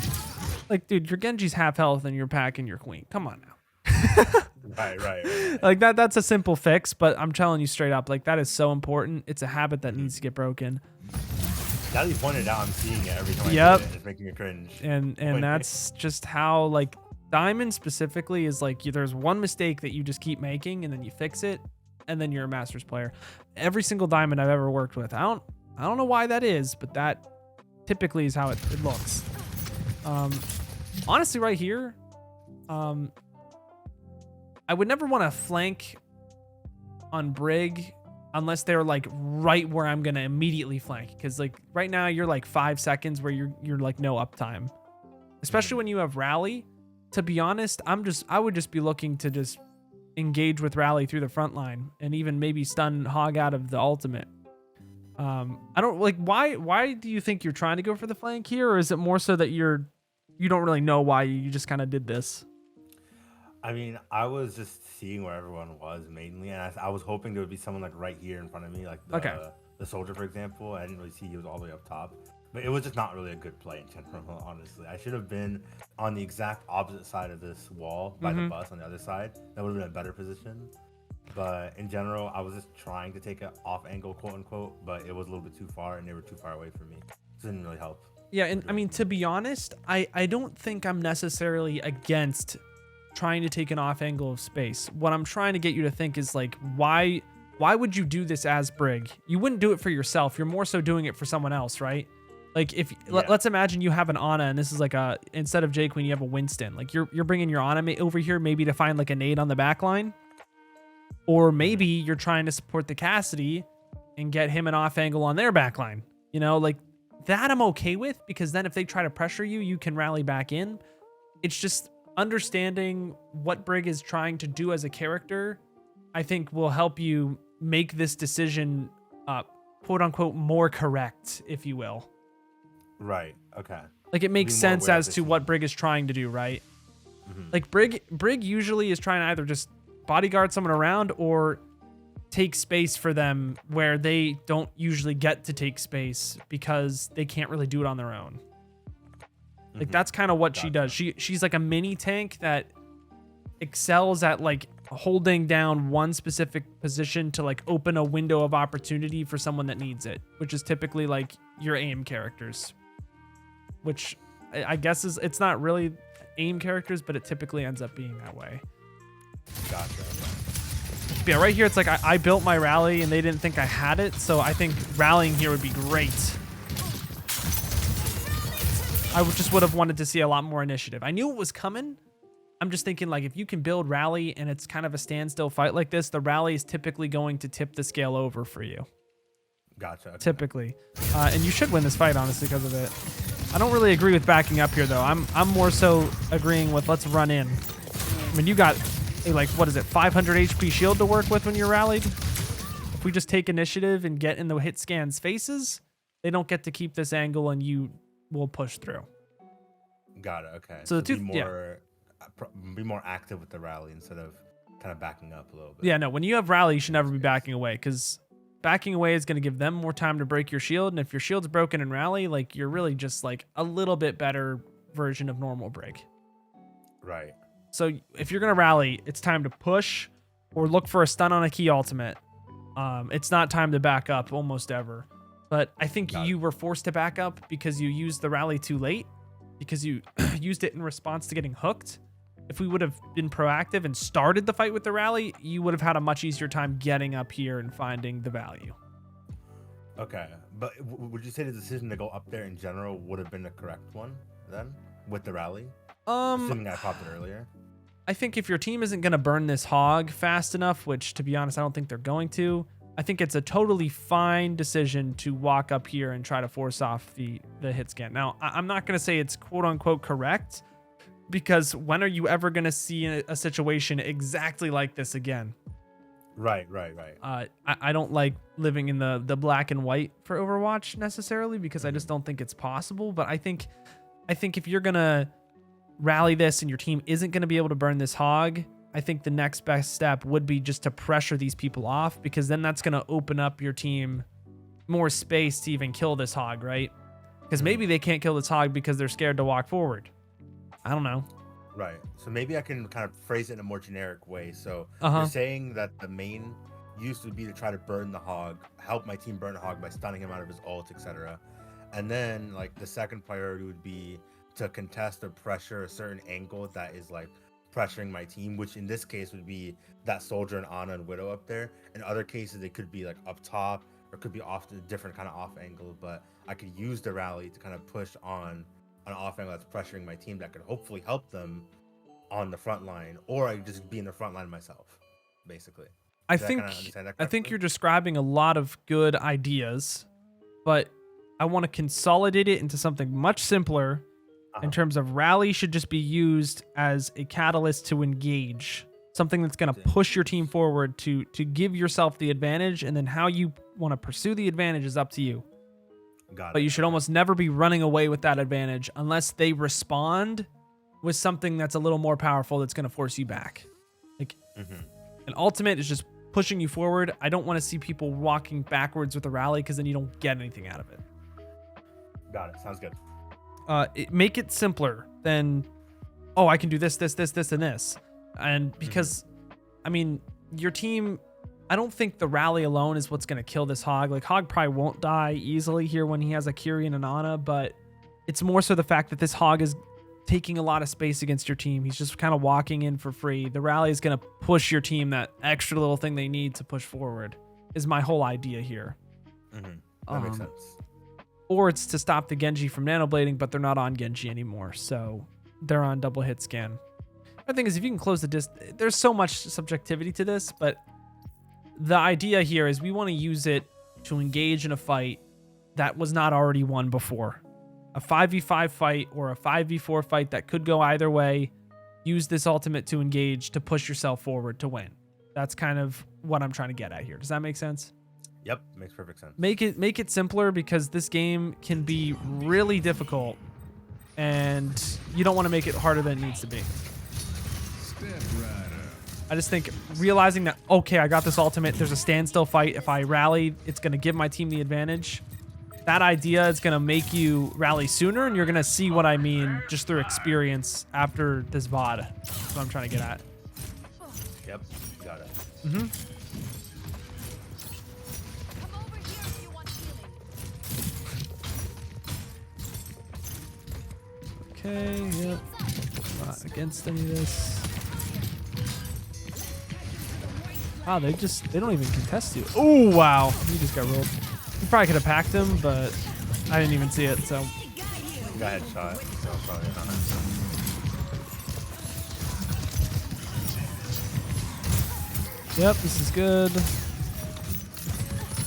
Like, dude, your Genji's half health and you're packing your queen. Come on now. Right. Like that's a simple fix, but I'm telling you straight up, like that is so important. It's a habit that needs to get broken. Now that you pointed out, I'm seeing it every time I do it. It's making me cringe. And that's just how like Diamond specifically is like there's one mistake that you just keep making and then you fix it and then you're a Masters player. Every single Diamond I've ever worked with, I don't know why that is, but that typically is how it looks. Honestly, right here, I would never want to flank on Brig unless they're like right where I'm gonna immediately flank, because like right now you're like 5 seconds where you're like no uptime, especially when you have rally. To be honest, I would just be looking to just engage with rally through the front line and even maybe stun Hog out of the ultimate. I don't like why do you think you're trying to go for the flank here, or is it more so that you don't really know why you just kind of did this? I mean, I was just seeing where everyone was mainly, and I was hoping there would be someone like right here in front of me, like the soldier, for example. I didn't really see he was all the way up top, but it was just not really a good play in general, honestly. I should have been on the exact opposite side of this wall by the bus on the other side. That would have been a better position. But in general, I was just trying to take it off angle, quote unquote, but it was a little bit too far, and they were too far away from me. It didn't really help. Yeah, and I mean, to be honest, I don't think I'm necessarily against trying to take an off angle of space. What I'm trying to get you to think is like, why would you do this as Brig? You wouldn't do it for yourself. You're more so doing it for someone else, right? Like if let's imagine you have an Ana and this is like instead of J Queen, you have a Winston. Like you're bringing your Ana over here maybe to find like a nade on the back line. Or maybe you're trying to support the Cassidy and get him an off angle on their back line. You know, like that I'm okay with, because then if they try to pressure you, you can rally back in. It's just understanding what Brig is trying to do as a character, I think will help you make this decision, quote unquote, more correct, if you will. Right. Okay. Like it makes sense as to what Brig is trying to do, right? Like Brig usually is trying to either just bodyguard someone around or take space for them where they don't usually get to take space because they can't really do it on their own. Like that's kind of what she does. She's like a mini tank that excels at like holding down one specific position to like open a window of opportunity for someone that needs it, which is typically like your aim characters, which I guess it's not really aim characters, but it typically ends up being that way. Gotcha. But yeah, right here it's like I built my rally and they didn't think I had it, so I think rallying here would be great. I just would have wanted to see a lot more initiative. I knew it was coming. I'm just thinking like if you can build rally and it's kind of a standstill fight like this, the rally is typically going to tip the scale over for you. Gotcha. Okay. Typically. And you should win this fight, honestly, because of it. I don't really agree with backing up here, though. I'm more so agreeing with let's run in. I mean, you got a, like, what is it, 500 HP shield to work with when you're rallied? If we just take initiative and get in the hit scans faces, they don't get to keep this angle and you will push through. Got it. Okay. So be more active with the rally instead of kind of backing up a little bit. Yeah, no, when you have rally, you should never be backing away, because backing away is going to give them more time to break your shield. And if your shield's broken in rally, like you're really just like a little bit better version of normal break. Right. So if you're going to rally, it's time to push or look for a stun on a key ultimate. It's not time to back up almost ever. But I think you were forced to back up because you used the rally too late, because you used it in response to getting hooked. If we would have been proactive and started the fight with the rally, you would have had a much easier time getting up here and finding the value. Okay. But would you say the decision to go up there in general would have been the correct one then with the rally? Assuming I popped it earlier. I think if your team isn't going to burn this hog fast enough, which to be honest, I don't think they're going to, I think it's a totally fine decision to walk up here and try to force off the hit scan. Now, I'm not going to say it's quote unquote correct, because when are you ever going to see a situation exactly like this again? Right. I don't like living in the black and white for Overwatch necessarily, because I just don't think it's possible. But I think if you're going to rally this and your team isn't going to be able to burn this hog, I think the next best step would be just to pressure these people off, because then that's going to open up your team more space to even kill this hog, right? Because maybe they can't kill this hog because they're scared to walk forward. I don't know. Right. So maybe I can kind of phrase it in a more generic way. So Uh-huh. you're saying that the main use would be to try to burn the hog, help my team burn the hog by stunning him out of his ult, etc. And then like the second priority would be to contest or pressure a certain angle that is like pressuring my team, which in this case would be that soldier and Ana and Widow up there. In other cases, it could be like up top, or it could be off to a different kind of off angle. But I could use the rally to kind of push on an off angle that's pressuring my team that could hopefully help them on the front line, or I could just be in the front line myself, basically. I Did think kinda understand that I think correctly? you're describing a lot of good ideas, but I want to consolidate it into something much simpler. In terms of rally should just be used as a catalyst to engage, something that's going to push your team forward to give yourself the advantage, and then how you want to pursue the advantage is up to you. Got But it. you should almost never be running away with that advantage unless they respond with something that's a little more powerful that's going to force you back. Like an ultimate is just pushing you forward. I don't want to see people walking backwards with a rally, because then you don't get anything out of it. Got it. Sounds good. Make it simpler than, oh, I can do this, and this. And because, I mean, your team, I don't think the rally alone is what's going to kill this hog. Like, hog probably won't die easily here when he has a Kyrian and Ana, but it's more so the fact that this hog is taking a lot of space against your team. He's just kind of walking in for free. The rally is going to push your team that extra little thing they need to push forward, is my whole idea here. That makes sense. Or it's to stop the Genji from nanoblading, but they're not on Genji anymore, so they're on double hit scan. The thing is, if you can close the there's so much subjectivity to this, but the idea here is we want to use it to engage in a fight that was not already won before. A 5v5 fight or a 5v4 fight that could go either way. Use this ultimate to engage, to push yourself forward to win. That's kind of what I'm trying to get at here. Does that make sense? Yep, makes perfect sense. Make it simpler, because this game can be really difficult, and you don't want to make it harder than it needs to be. I just think realizing that, okay, I got this ultimate, there's a standstill fight. If I rally, it's going to give my team the advantage. That idea is going to make you rally sooner, and you're going to see what I mean just through experience after this VOD. That's what I'm trying to get at. Yep, got it. Come over here if you want healing. Okay, yep. Not against any of this. Wow, they don't even contest you. Oh, wow. He just got rolled. You probably could have packed him, but I didn't even see it, so. Go ahead, shot. So probably not. Yep, this is good.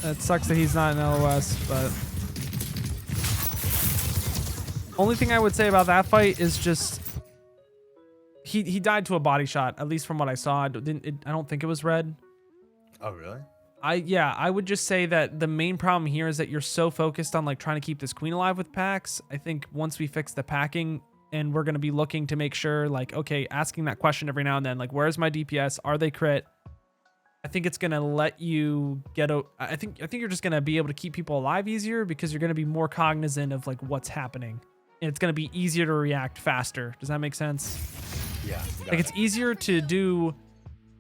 It sucks that he's not in LOS, but. Only thing I would say about that fight is just he died to a body shot, at least from what I saw. I don't think it was red. Oh, really? I would just say that the main problem here is that you're so focused on like trying to keep this queen alive with packs. I think once we fix the packing, and we're going to be looking to make sure, like, okay, asking that question every now and then, like, where's my DPS? Are they crit? I think it's going to let you get I think you're just going to be able to keep people alive easier, because you're going to be more cognizant of like what's happening. And it's going to be easier to react faster. Does that make sense? Yeah. Like, it's easier to do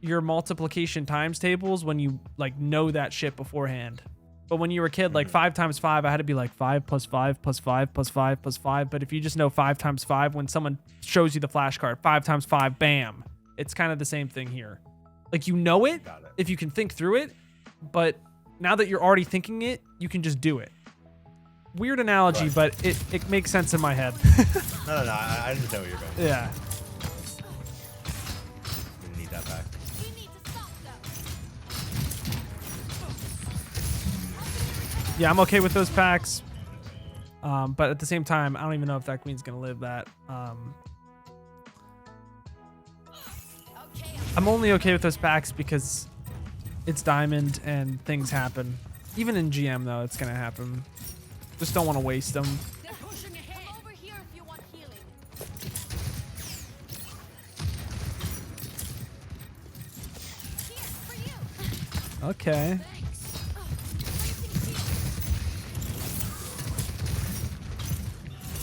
your multiplication times tables when you like know that shit beforehand. But when you were a kid, like 5 times 5, I had to be like 5 plus 5 plus 5 plus 5 plus 5. But if you just know 5 times 5, when someone shows you the flashcard, 5 times 5, bam. It's kind of the same thing here. Like, you know it if you can think through it, but now that you're already thinking it, you can just do it. Weird analogy, but it makes sense in my head. No, I understand what you're going. Yeah. Yeah, I'm okay with those packs. But at the same time, I don't even know if that queen's gonna live that. I'm only okay with those packs because it's diamond and things happen. Even in GM though, it's gonna happen. Just don't want to waste them. They're pushing ahead. Over here if you want healing. Here for you. Okay.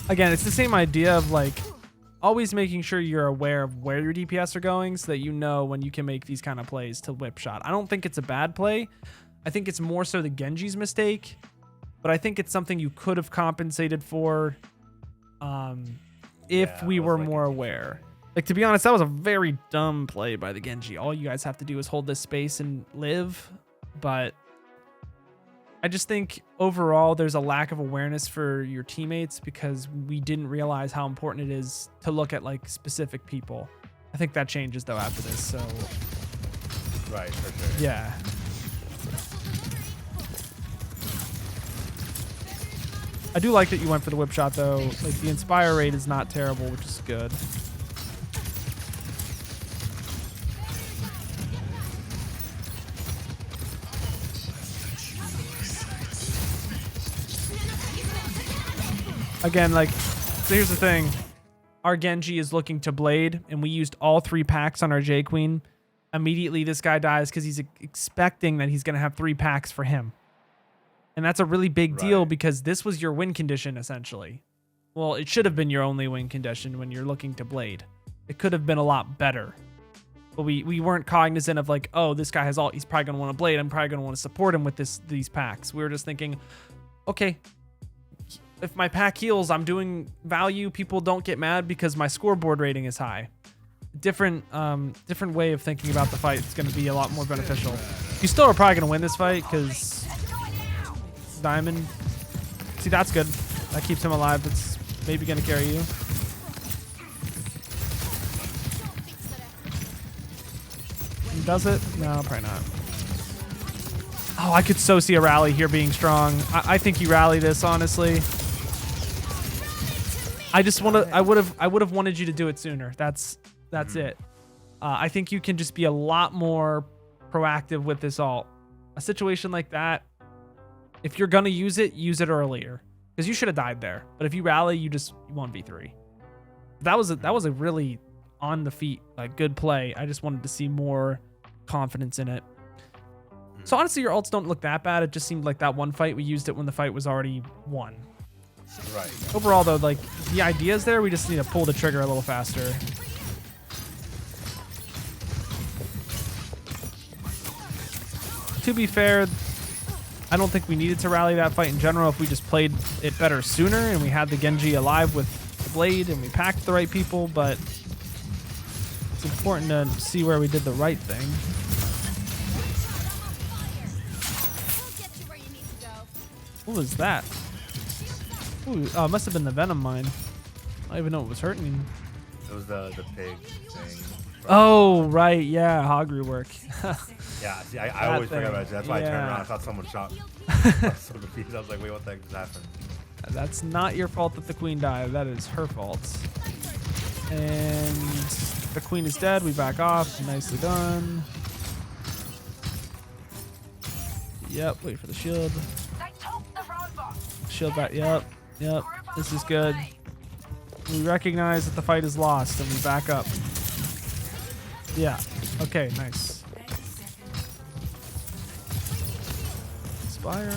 Again, it's the same idea of like always making sure you're aware of where your DPS are going so that you know when you can make these kind of plays to whip shot. I don't think it's a bad play. I think it's more so the Genji's mistake, but I think it's something you could have compensated for if we were more aware. Like, to be honest, that was a very dumb play by the Genji. All you guys have to do is hold this space and live, but I just think overall there's a lack of awareness for your teammates because we didn't realize how important it is to look at like specific people. I think that changes though after this, so. Right, for sure. Yeah. I do like that you went for the whip shot though. Like the inspire rate is not terrible, which is good. Again, like, so here's the thing. Our Genji is looking to blade, and we used all 3 packs on our J Queen. Immediately, this guy dies because he's expecting that he's going to have 3 packs for him. And that's a really big deal because this was your win condition, essentially. Well, it should have been your only win condition when you're looking to blade. It could have been a lot better. But we weren't cognizant of like, oh, this guy has all, he's probably going to want to blade. I'm probably going to want to support him with these packs. We were just thinking, okay, if my pack heals, I'm doing value. People don't get mad because my scoreboard rating is high. Different way of thinking about the fight. It's going to be a lot more beneficial. You still are probably going to win this fight because Diamond. See, that's good. That keeps him alive. It's maybe going to carry you. Does it? No, probably not. Oh, I could so see a rally here being strong. I think you rally this, honestly. I just want to. I would have wanted you to do it sooner. That's it. I think you can just be a lot more proactive with this ult. A situation like that, if you're gonna use it earlier, because you should have died there. But if you rally, you 1v3. That was a really on the feet, like good play. I just wanted to see more confidence in it. So honestly, your ults don't look that bad. It just seemed like that one fight we used it when the fight was already won. Right. Overall, though, like the idea's there. We just need to pull the trigger a little faster. To be fair, I don't think we needed to rally that fight in general if we just played it better sooner and we had the Genji alive with the blade and we packed the right people, but it's important to see where we did the right thing. What was that? Ooh, oh, it must have been the Venom mine. I don't even know it was hurting me. It was the pig thing. Oh, right. Yeah, hog rework. Yeah, see, I always forget about it. That's why I turned around. I thought someone shot me. I was so confused. I was like, wait, what the heck just happened? That's not your fault that the queen died. That is her fault. And the queen is dead. We back off. Nicely done. Yep, wait for the shield. Shield back. Yep. This is good. We recognize that the fight is lost and we back up. Yeah. Okay, nice. Inspire.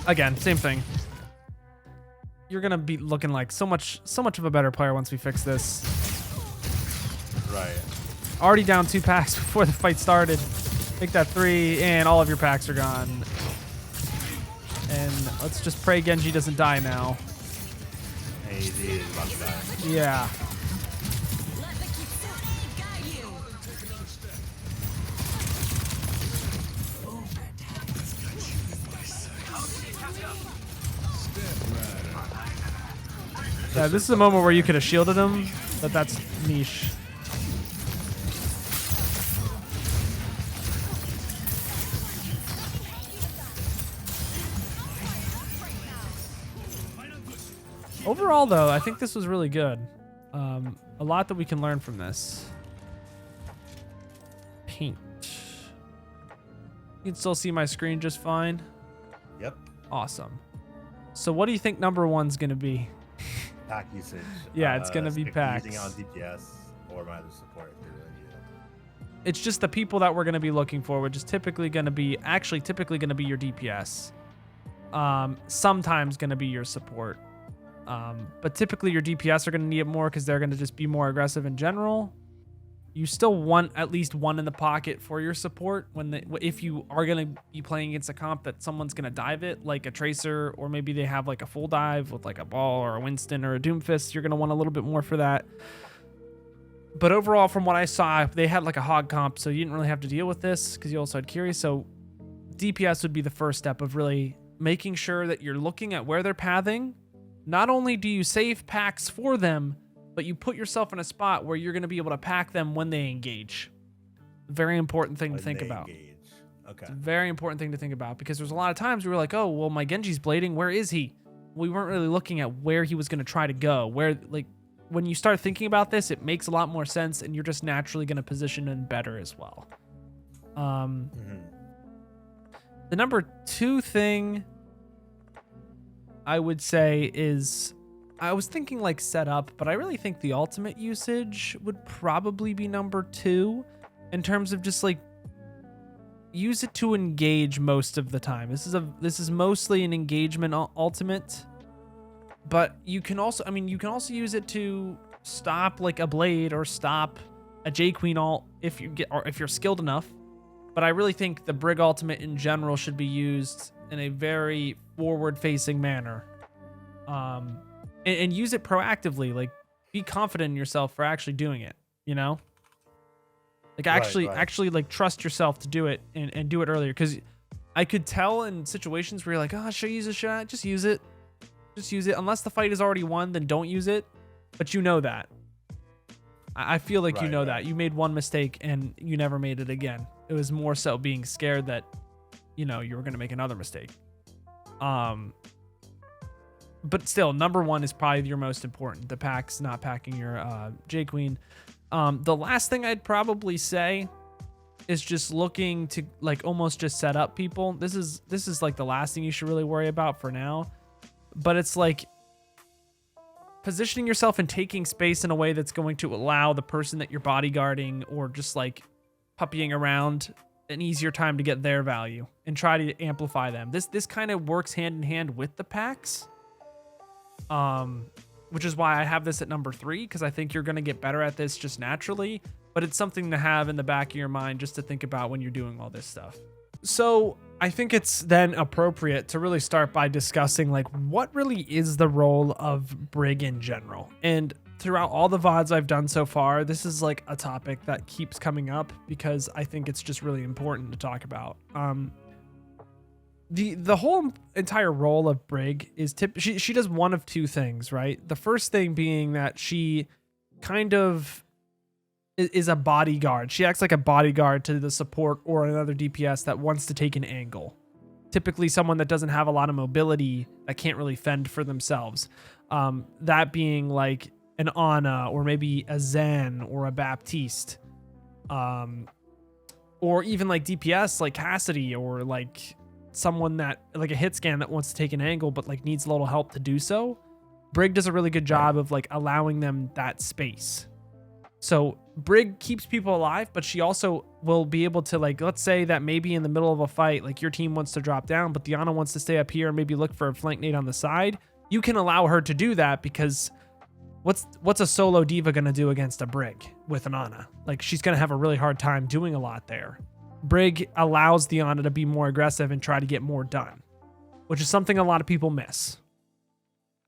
Again, same thing. You're gonna be looking like so much of a better player once we fix this. Right. Already down 2 packs before the fight started. Take that 3 and all of your packs are gone. And let's just pray Genji doesn't die now. AZ is about to die. Yeah. Yeah, this is a moment where you could have shielded him, but that's niche. Overall, though, I think this was really good. A lot that we can learn from this. Paint. You can still see my screen just fine. Yep. Awesome. So what do you think number one's going to be? Pack usage. Yeah, it's going to be if you're packs. using it on DPS or my other support if you really need it. It's just the people that we're going to be looking for, which is typically going to be your DPS. Sometimes going to be your support. But typically your DPS are going to need it more because they're going to just be more aggressive in general. You still want at least one in the pocket for your support if you are going to be playing against a comp that someone's going to dive it, like a Tracer, or maybe they have like a full dive with like a Ball or a Winston or a Doomfist. You're going to want a little bit more for that. But overall, from what I saw, they had like a hog comp, so you didn't really have to deal with this because you also had Curie. So DPS would be the first step of really making sure that you're looking at where they're pathing. Not only do you save packs for them, but you put yourself in a spot where you're going to be able to pack them when they engage. Very important thing to think about. Okay. It's a very important thing to think about because there's a lot of times we were like, oh, well, my Genji's blading. Where is he? We weren't really looking at where he was going to try to go. When you start thinking about this, it makes a lot more sense and you're just naturally going to position in better as well. The number two thing I would say is, I was thinking like setup, but I really think the ultimate usage would probably be number two in terms of just like use it to engage most of the time. This is mostly an engagement ultimate, but you can also use it to stop like a blade or stop a J Queen ult if you're skilled enough. But I really think the Brig ultimate in general should be used in a very forward-facing manner. And use it proactively. Like, be confident in yourself for actually doing it, you know? Like, actually, like, trust yourself to do it and do it earlier. Because I could tell in situations where you're like, oh, should I use a shot? Just use it. Just use it. Unless the fight is already won, then don't use it. But you know that. I feel like you know that. You made one mistake and you never made it again. It was more so being scared that, you know, you were going to make another mistake. But still, number one is probably your most important. The packs, not packing your J Queen. The last thing I'd probably say is just looking to like almost just set up people. This is like the last thing you should really worry about for now. But it's like positioning yourself and taking space in a way that's going to allow the person that you're bodyguarding or just like puppying around an easier time to get their value and try to amplify them. This kind of works hand in hand with the packs. Which is why I have this at number 3, because I think you're going to get better at this just naturally, but it's something to have in the back of your mind just to think about when you're doing all this stuff. So I think it's then appropriate to really start by discussing like what really is the role of Brig in general. And throughout all the VODs I've done so far, this is like a topic that keeps coming up because I think it's just really important to talk about. The whole entire role of Brig is she does one of two things, right? The first thing being that she kind of is a bodyguard. She acts like a bodyguard to the support or another DPS that wants to take an angle. Typically someone that doesn't have a lot of mobility, that can't really fend for themselves. That being like an Ana or maybe a Zen or a Baptiste. Or even like DPS like Cassidy or like someone that like a hit scan that wants to take an angle but like needs a little help to do so. Brig does a really good job of like allowing them that space. So Brig keeps people alive, but she also will be able to like, let's say that maybe in the middle of a fight, like your team wants to drop down, but the Ana wants to stay up here and maybe look for a flank nade on the side. You can allow her to do that because what's a solo diva going to do against a Brig with an Ana? Like she's going to have a really hard time doing a lot there. Brig allows the Ana to be more aggressive and try to get more done, which is something a lot of people miss.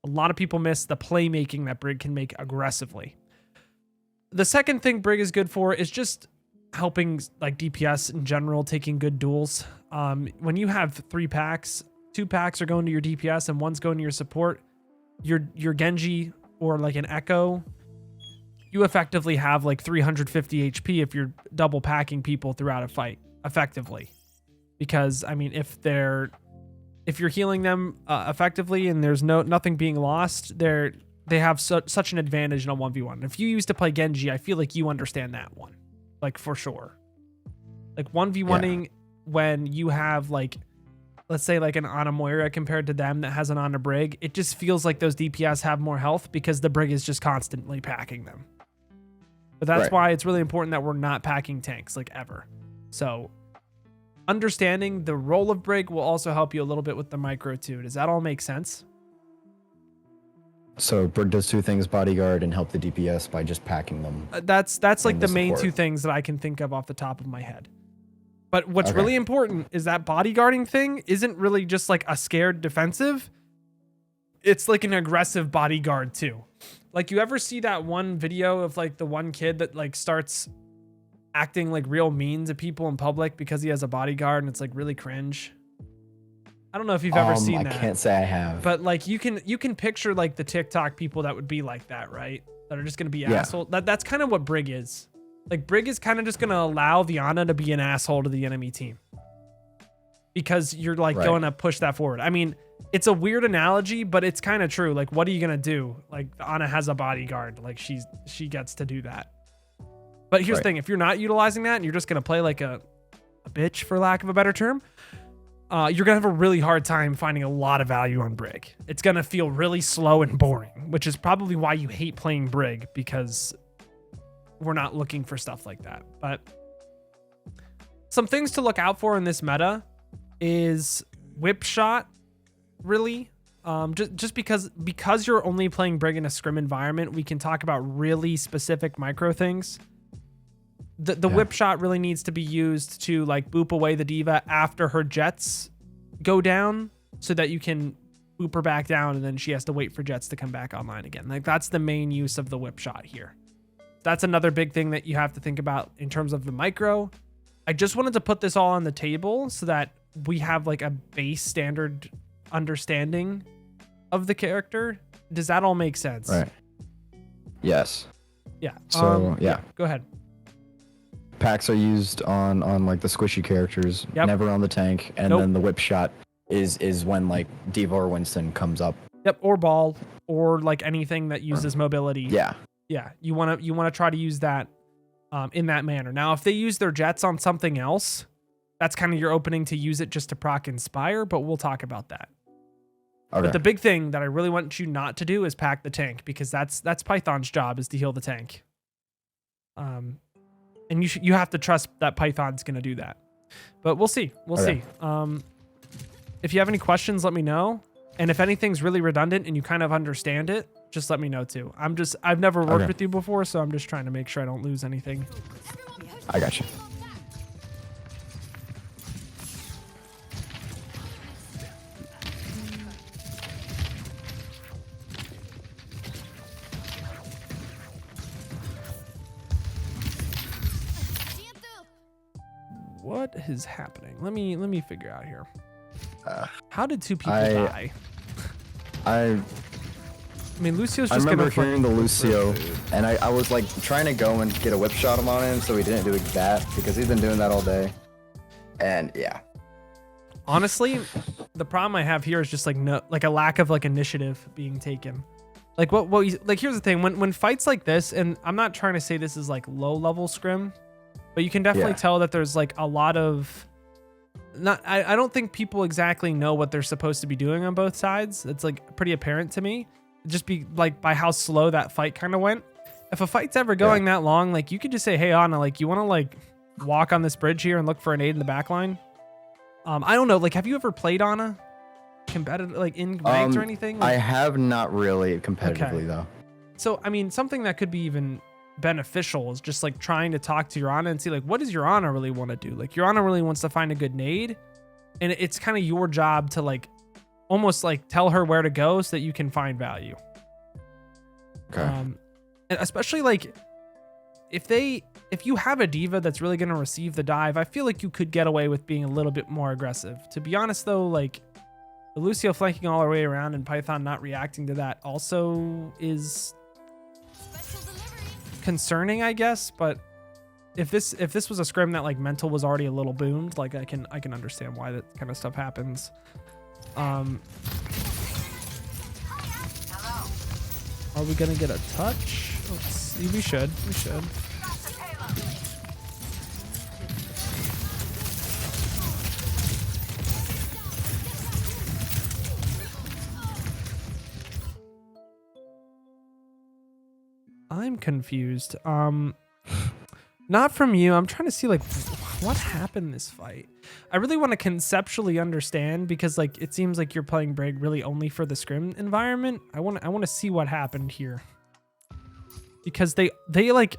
A lot of people miss the playmaking that Brig can make aggressively. The second thing Brig is good for is just helping like DPS in general, taking good duels. When you have 3 packs, 2 packs are going to your DPS and 1's going to your support, your Genji or like an Echo, you effectively have like 350 HP if you're double packing people throughout a fight effectively. Because I mean, if they're if you're healing them effectively and there's nothing being lost, they have such an advantage in a 1v1. If you used to play Genji, I feel like you understand that one, like for sure. Like 1v1ing when you have like, let's say like an Ana Moira compared to them that has an Ana Brig, it just feels like those DPS have more health because the Brig is just constantly packing them. But that's why it's really important that we're not packing tanks like ever. So understanding the role of Brig will also help you a little bit with the micro too. Does that all make sense? So Brig does two things: bodyguard and help the DPS by just packing them. That's like the main two things that I can think of off the top of my head. But what's really important is that bodyguarding thing isn't really just like a scared defensive. It's like an aggressive bodyguard too. Like, you ever see that one video of like the one kid that like starts acting like real mean to people in public because he has a bodyguard, and it's like really cringe? I don't know if you've ever seen that. I can't say I have. But like you can picture like the TikTok people that would be like that, right? That are just gonna be asshole. That's kind of what Brig is. Like, Brig is kind of just gonna allow the Ana to be an asshole to the enemy team because you're like going to push that forward. I mean, it's a weird analogy, but it's kind of true. Like, what are you gonna do? Like, Ana has a bodyguard. Like, she gets to do that. But here's the thing: if you're not utilizing that and you're just gonna play like a bitch, for lack of a better term, you're gonna have a really hard time finding a lot of value on Brig. It's gonna feel really slow and boring, which is probably why you hate playing Brig, because we're not looking for stuff like that. But some things to look out for in this meta is whip shot, really. Just because you're only playing Brig in a scrim environment, we can talk about really specific micro things. The whip shot really needs to be used to like boop away the diva after her jets go down, so that you can boop her back down and then she has to wait for jets to come back online again. Like, that's the main use of the whip shot here. That's another big thing that you have to think about in terms of the micro. I just wanted to put this all on the table so that we have like a base standard understanding of the character. Does that all make sense? Right. Yes. Yeah. So yeah. Go ahead. Packs are used on like the squishy characters, never on the tank, and then the whip shot is when like Diva or Winston comes up. Yep. Or ball, or like anything that uses mobility. Yeah. Yeah, you want to try to use that in that manner. Now, if they use their jets on something else, that's kind of your opening to use it just to proc Inspire, but we'll talk about that. Okay. But the big thing that I really want you not to do is pack the tank, because that's Python's job, is to heal the tank. And you have to trust that Python's going to do that. But we'll see. We'll see. If you have any questions, let me know. And if anything's really redundant and you kind of understand it, just let me know too. I've never worked with you before, so I'm just trying to make sure I don't lose anything. I got you. What is happening? Let me figure out here. How did two people die? I mean, Lucio's just I remember hearing the Lucio, and I was like trying to go and get a whip shot on him, so he didn't do that because he's been doing that all day. And yeah. Honestly, the problem I have here is just like a lack of like initiative being taken. Like like here's the thing, when fights like this, and I'm not trying to say this is like low level scrim, but you can definitely tell that there's like a lot of I don't think people exactly know what they're supposed to be doing on both sides. It's like pretty apparent to me. Just be like by how slow that fight kind of went. If a fight's ever going that long, like you could just say, hey Ana, like you want to like walk on this bridge here and look for an aid in the back line. I don't know, like have you ever played Ana competitive, like in ranked or anything? Like, I have not really competitively though. So I mean, something that could be even beneficial is just like trying to talk to your Ana and see like, what does your Ana really want to do? Like your Ana really wants to find a good nade, and it's kind of your job to like almost like tell her where to go so that you can find value. Okay. And especially like if you have a diva that's really going to receive the dive, I feel like you could get away with being a little bit more aggressive. To be honest though, like the Lucio flanking all the way around and Python not reacting to that also is concerning, I guess. But if this was a scrim that like mental was already a little boomed, like I can understand why that kind of stuff happens. Are we gonna get a touch? Let's see. We should. We should. I'm confused. Not from you. I'm trying to see like what happened this fight. I really want to conceptually understand because like it seems like you're playing Brig really only for the scrim environment. I want to see what happened here. Because they like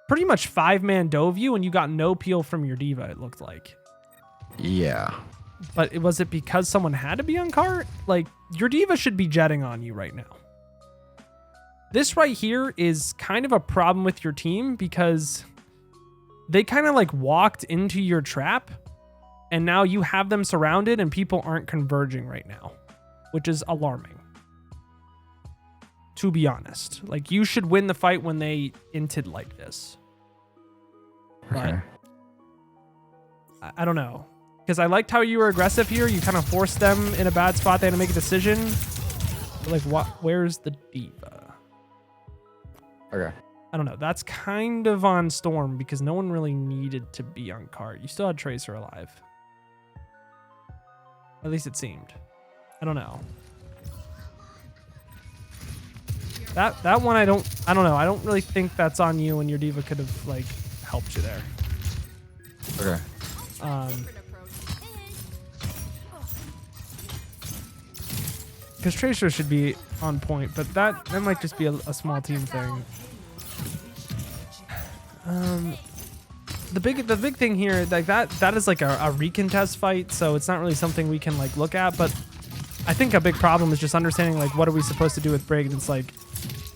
pretty much 5-man dove you and you got no peel from your diva, it looked like. Yeah. But was it because someone had to be on cart? Like your diva should be jetting on you right now. This right here is kind of a problem with your team because they kind of like walked into your trap and now you have them surrounded and people aren't converging right now, which is alarming. To be honest, like you should win the fight when they inted like this. But I don't know. Because I liked how you were aggressive here. You kind of forced them in a bad spot. They had to make a decision. But like, what? Where's the diva? Okay. I don't know. That's kind of on Storm because no one really needed to be on cart. You still had Tracer alive. At least it seemed. I don't know. That one I don't know. I don't really think that's on you and your diva could have like helped you there. Okay. Because Tracer should be on point, but that might just be a small team thing. The big thing here, like that is like a recontest fight, so it's not really something we can like look at. But I think a big problem is just understanding like what are we supposed to do with Brig. It's like,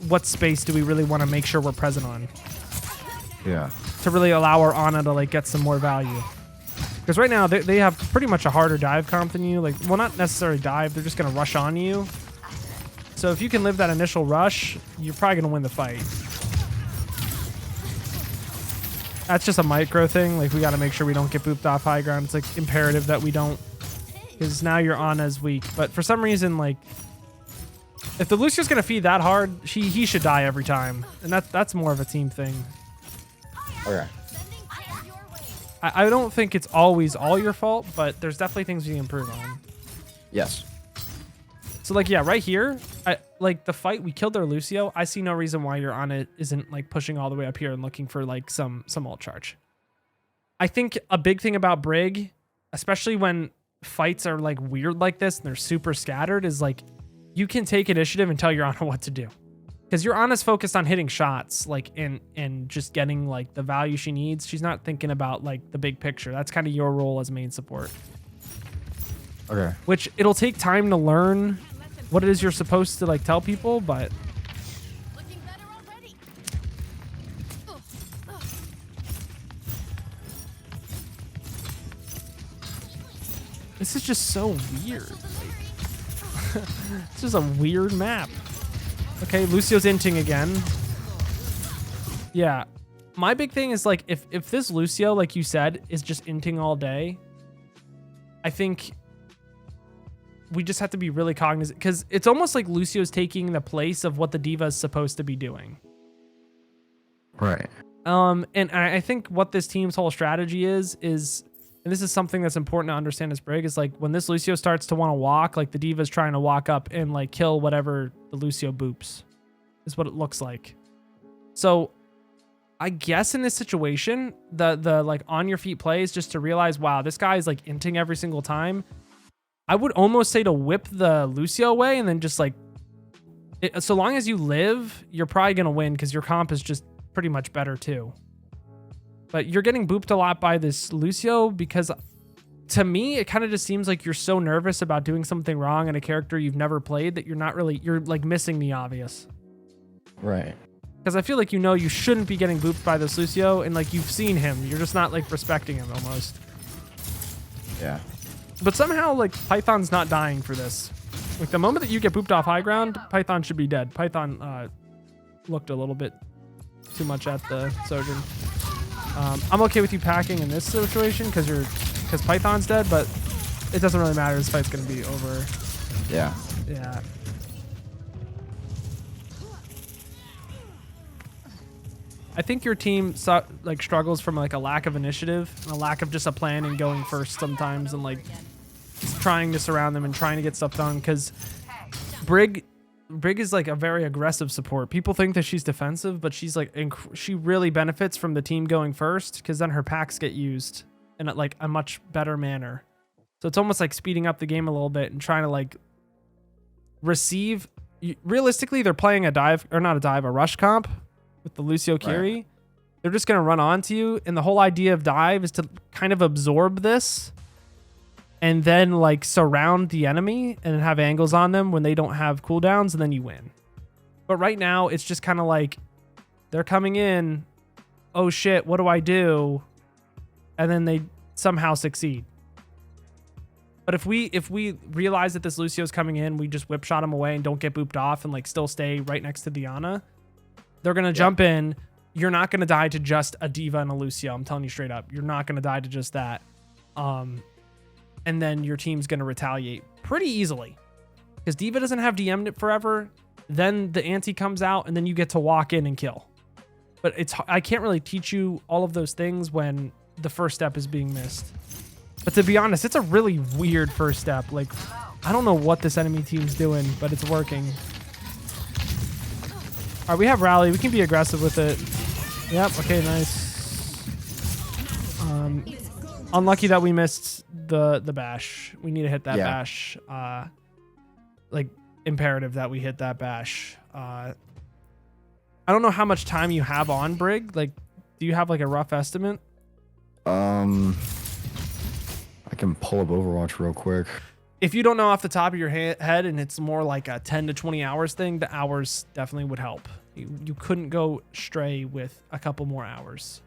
what space do we really want to make sure we're present on? Yeah. To really allow our Ana to like get some more value. Because right now they have pretty much a harder dive comp than you. Like, well, not necessarily dive. They're just gonna rush on you. So if you can live that initial rush, you're probably gonna win the fight. That's just a micro thing. Like we got to make sure we don't get booped off high ground. It's like imperative that we don't, because now your Ana's weak. But for some reason, like if the Lucio's gonna feed that hard, he should die every time, and that's more of a team thing. Okay. I don't think it's always all your fault, but there's definitely things we can improve on. Yes. So like, yeah, right here, like the fight, we killed their Lucio. I see no reason why your Ana isn't like pushing all the way up here and looking for like some ult charge. I think a big thing about Brig, especially when fights are like weird like this and they're super scattered, is like you can take initiative and tell your Ana what to do. Because your Ana's focused on hitting shots, like and just getting like the value she needs. She's not thinking about like the big picture. That's kind of your role as main support. Okay. Which it'll take time to learn what it is you're supposed to like tell people, but Looking better already. this is just so weird. Like, it's just a weird map. Okay, Lucio's inting again. Yeah. My big thing is like if this Lucio, like you said, is just inting all day, I think we just have to be really cognizant, because it's almost like Lucio's taking the place of what the diva is supposed to be doing. Right. And I think what this team's whole strategy is, and this is something that's important to understand as Brig, is like when this Lucio starts to want to walk, like the diva's trying to walk up and like kill whatever the Lucio boops, is what it looks like. So I guess in this situation, the like on your feet play is just to realize, wow, this guy is like inting every single time. I would almost say to whip the Lucio away and then just like, so long as you live, you're probably going to win because your comp is just pretty much better too. But you're getting booped a lot by this Lucio because to me, it kind of just seems like you're so nervous about doing something wrong in a character you've never played that you're like missing the obvious. Right. Because I feel like you shouldn't be getting booped by this Lucio, and like you've seen him. You're just not like respecting him almost. Yeah. But somehow, like, Python's not dying for this. Like, the moment that you get booped off high ground, Python should be dead. Python looked a little bit too much at the Sojourn. I'm okay with you packing in this situation because Python's dead, but it doesn't really matter. This fight's gonna be over. Yeah. Yeah. I think your team like struggles from like a lack of initiative and a lack of just a plan and going first sometimes and like trying to surround them and trying to get stuff done, because Brig is like a very aggressive support. People think that she's defensive, but she's like she really benefits from the team going first, because then her packs get used in like a much better manner. So it's almost like speeding up the game a little bit and trying to like receive. Realistically, they're playing a dive, or not a dive, a rush comp with the Lucio Kiri. Right. They're just going to run onto you. And the whole idea of dive is to kind of absorb this and then like surround the enemy and have angles on them when they don't have cooldowns, and then you win. But right now it's just kind of like they're coming in. Oh shit, what do I do? And then they somehow succeed. But if we realize that this Lucio's coming in, we just whip shot him away and don't get booped off and like still stay right next to Diana. They're going to jump in. You're not going to die to just a Diva and a Lucio. I'm telling you straight up. You're not going to die to just that. And then your team's going to retaliate pretty easily. Because Diva doesn't have DM'd it forever. Then the ante comes out, and then you get to walk in and kill. But I can't really teach you all of those things when the first step is being missed. But to be honest, it's a really weird first step. Like, I don't know what this enemy team's doing, but it's working. All right, we have rally. We can be aggressive with it. Yep. Okay, nice. Unlucky that we missed the bash. We need to hit that bash. Like, imperative that we hit that bash. I don't know how much time you have on Brig. Like, do you have like a rough estimate? I can pull up Overwatch real quick. If you don't know off the top of your head and it's more like a 10 to 20 hours thing, the hours definitely would help. You couldn't go stray with a couple more hours.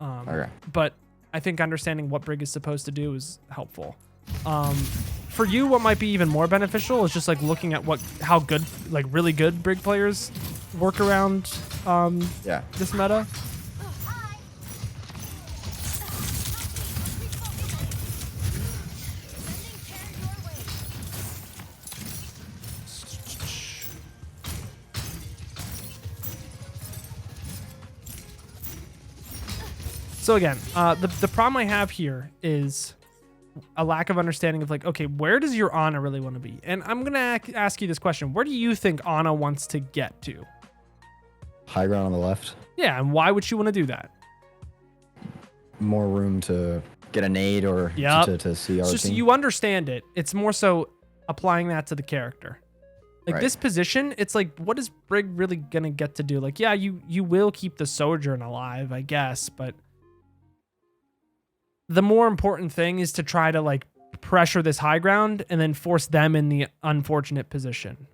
Okay. But I think understanding what Brig is supposed to do is helpful. For you, what might be even more beneficial is just like looking at how good, like really good Brig players work around this meta. So again, the problem I have here is a lack of understanding of like, okay, where does your Ana really want to be? And I'm going to ask you this question. Where do you think Ana wants to get to? High ground on the left. Yeah, and why would she want to do that? More room to get a nade or to see our team. So you understand it. It's more so applying that to the character. Like this position, it's like, what is Brig really going to get to do? Like, yeah, you will keep the Sojourn alive, I guess, but the more important thing is to try to like pressure this high ground and then force them in the unfortunate position.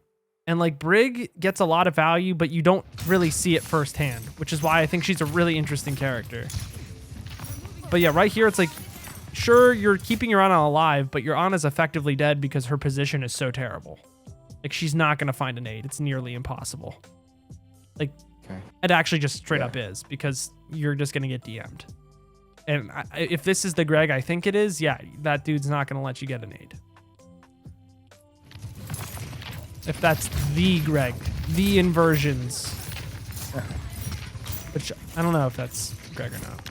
And like Brig gets a lot of value, but you don't really see it firsthand, which is why I think she's a really interesting character. But yeah, right here, it's like, sure, you're keeping your Ana alive, but your Ana's effectively dead because her position is so terrible. Like, she's not going to find a nade. It's nearly impossible. Like, it actually just straight up is, because you're just going to get DM'd. And if this is the Greg I think it is, yeah, that dude's not going to let you get a nade. If that's the Greg, the inversions. Which, I don't know if that's Greg or not.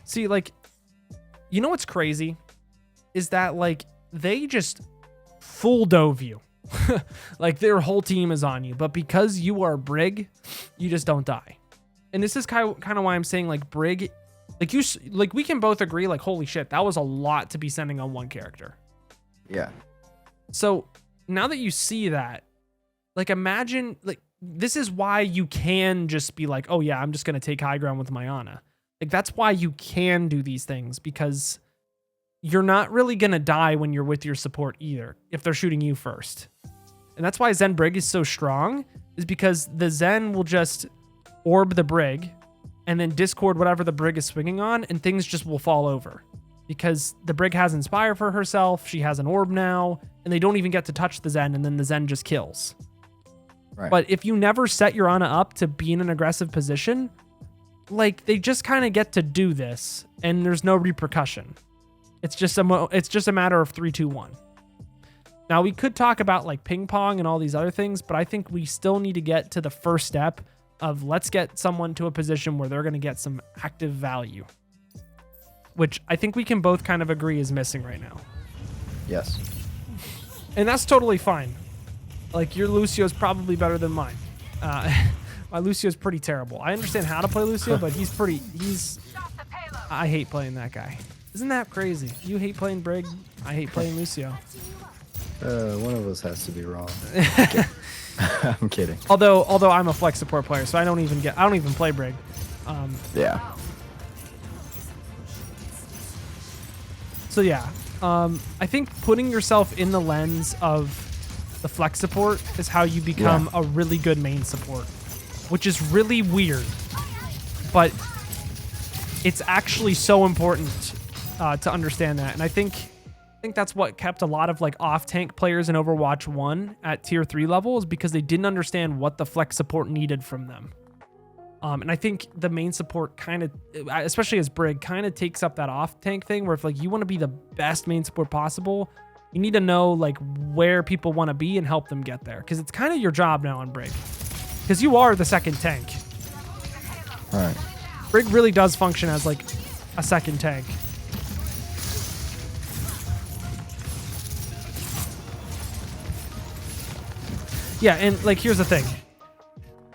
See, like, you know what's crazy? Is that, like, they just full dove you. Like, their whole team is on you. But because you are Brig, you just don't die. And this is kind of why I'm saying, like, Brig... Like, we can both agree, like, holy shit, that was a lot to be sending on one character. Yeah. So, now that you see that, like, imagine... Like, this is why you can just be like, oh, yeah, I'm just going to take high ground with my Ana. Like, that's why you can do these things, because you're not really going to die when you're with your support either, if they're shooting you first. And that's why Zen Brig is so strong, is because the Zen will just orb the Brig and then discord whatever the Brig is swinging on, and things just will fall over. Because the Brig has Inspire for herself, she has an orb now, and they don't even get to touch the Zen, and then the Zen just kills. Right. But if you never set your Ana up to be in an aggressive position, like they just kind of get to do this and there's no repercussion. It's just a matter of 3, 2, 1. Now we could talk about like ping pong and all these other things, but I think we still need to get to the first step of let's get someone to a position where they're going to get some active value, which I think we can both kind of agree is missing right now. Yes. And that's totally fine. Like your Lucio is probably better than mine. My Lucio is pretty terrible. I understand how to play Lucio, but I hate playing that guy. Isn't that crazy? You hate playing Brig. I hate playing Lucio. One of us has to be wrong. I'm kidding. Although I'm a flex support player, so I don't even play Brig. Yeah. So yeah, I think putting yourself in the lens of the flex support is how you become a really good main support, which is really weird, but it's actually so important to understand that. And I think that's what kept a lot of like off tank players in Overwatch 1 at tier 3 level, is because they didn't understand what the flex support needed from them. And I think the main support kind of, especially as Brig, kind of takes up that off tank thing where if like you want to be the best main support possible, you need to know like where people want to be and help them get there. Cause it's kind of your job now on Brig, cause you are the second tank. All right. Brig really does function as like a second tank. Yeah, and like here's the thing.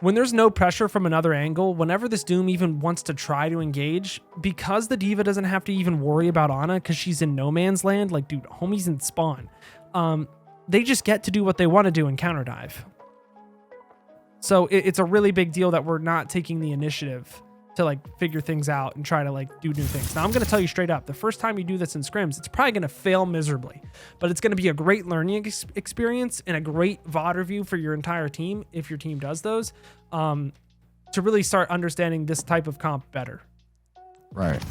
When there's no pressure from another angle, whenever this Doom even wants to try to engage, because the D.Va doesn't have to even worry about Ana because she's in no man's land, like dude, homie's in spawn, they just get to do what they want to do and counter dive. So it's a really big deal that we're not taking the initiative to like figure things out and try to like do new things. Now I'm going to tell you straight up, the first time you do this in scrims, it's probably going to fail miserably, but it's going to be a great learning experience and a great VOD review for your entire team if your team does those, to really start understanding this type of comp better. Right.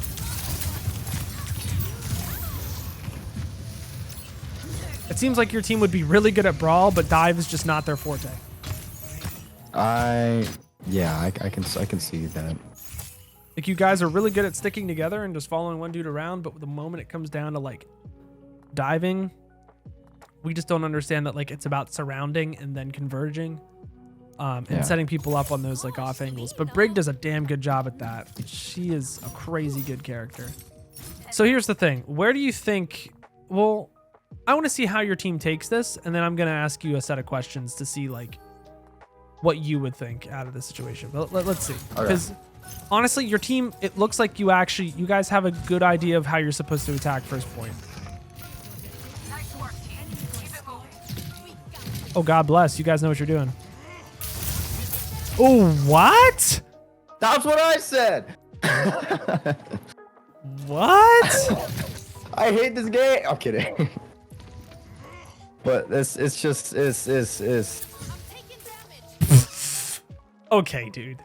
It seems like your team would be really good at Brawl, but Dive is just not their forte. I can see that. Like you guys are really good at sticking together and just following one dude around, but the moment it comes down to like diving, we just don't understand that like it's about surrounding and then converging, and setting people up on those like off angles. But Brig does a damn good job at that. She is a crazy good character. So here's the thing. Where do you think, well, I want to see how your team takes this, and then I'm going to ask you a set of questions to see like what you would think out of this situation. But let's see. Because honestly, your team, it looks like you guys have a good idea of how you're supposed to attack first point. Oh, God bless. You guys know what you're doing. Oh, what? That's what I said. What? I hate this game. I'm kidding. But it's just. Okay, dude.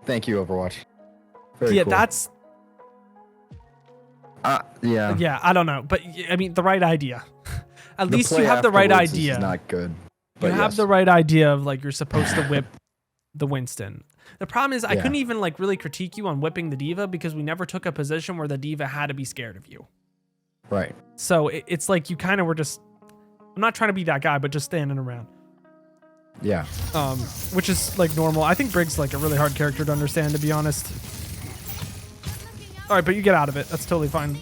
Thank you, Overwatch. Very cool. That's. Yeah. Yeah, I don't know, but I mean the right idea. At least you have the right idea. Is not good. You have the right idea of like you're supposed to whip the Winston. The problem is I couldn't even like really critique you on whipping the D.Va because we never took a position where the D.Va had to be scared of you. Right. So it's like you kind of were just. I'm not trying to be that guy, but just standing around. Yeah. Which is like normal. I think Brig's like a really hard character to understand, to be honest. All right, but you get out of it. That's totally fine.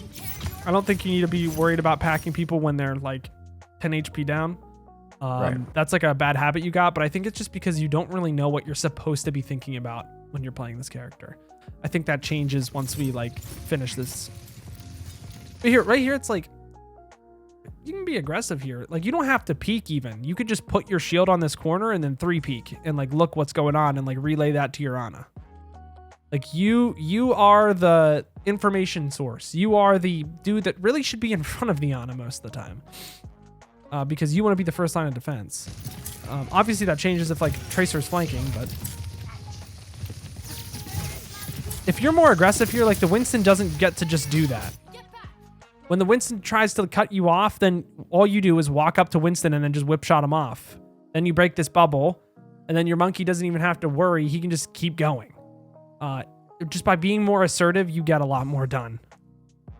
I don't think you need to be worried about packing people when they're like 10 HP down. Right. That's like a bad habit you got, but I think it's just because you don't really know what you're supposed to be thinking about when you're playing this character. I think that changes once we like finish this. But here, right here, it's like, you can be aggressive here. Like you don't have to peek even. You could just put your shield on this corner and then 3 peek and like look what's going on and like relay that to your Ana. Like you are the information source. You are the dude that really should be in front of the Ana most of the time. Because you want to be the first line of defense. Obviously that changes if like Tracer's flanking, but if you're more aggressive here, like the Winston doesn't get to just do that. When the Winston tries to cut you off, then all you do is walk up to Winston and then just whip shot him off. Then you break this bubble, And then your monkey doesn't even have to worry. He can just keep going. Just by being more assertive, you get a lot more done.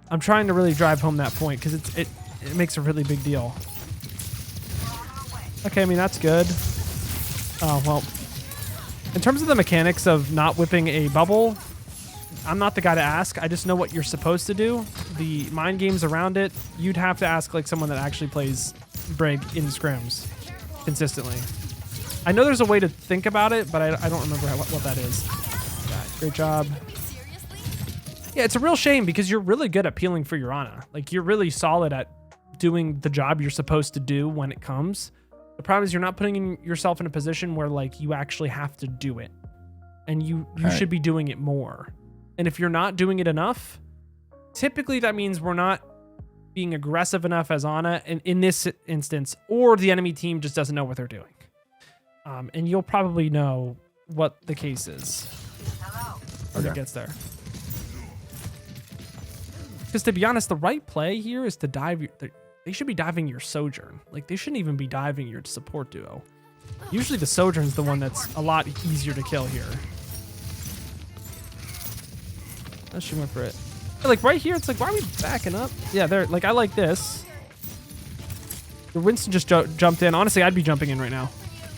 I'm trying to really drive home that point because it makes a really big deal. Okay, I mean, that's good. Oh, well. In terms of the mechanics of not whipping a bubble, I'm not the guy to ask. I just know what you're supposed to do. The mind games around it, you'd have to ask like someone that actually plays Brig in scrims consistently. I know there's a way to think about it, but I don't remember what that is. Yeah, great job. Yeah, it's a real shame because you're really good at peeling for your Ana. Like, you're really solid at doing the job you're supposed to do when it comes. The problem is you're not putting yourself in a position where, like, you actually have to do it. And you should be doing it more. And if you're not doing it enough, typically that means we're not being aggressive enough as Ana in this instance, or the enemy team just doesn't know what they're doing. And you'll probably know what the case is when it gets there. Because to be honest, the right play here is to dive. They should be diving your Sojourn. Like, they shouldn't even be diving your support duo. Usually the Sojourn's the one that's a lot easier to kill here. Oh, she went for it. Like, right here, it's like, why are we backing up? Yeah, there. Like, I like this. The Winston just jumped in. Honestly, I'd be jumping in right now.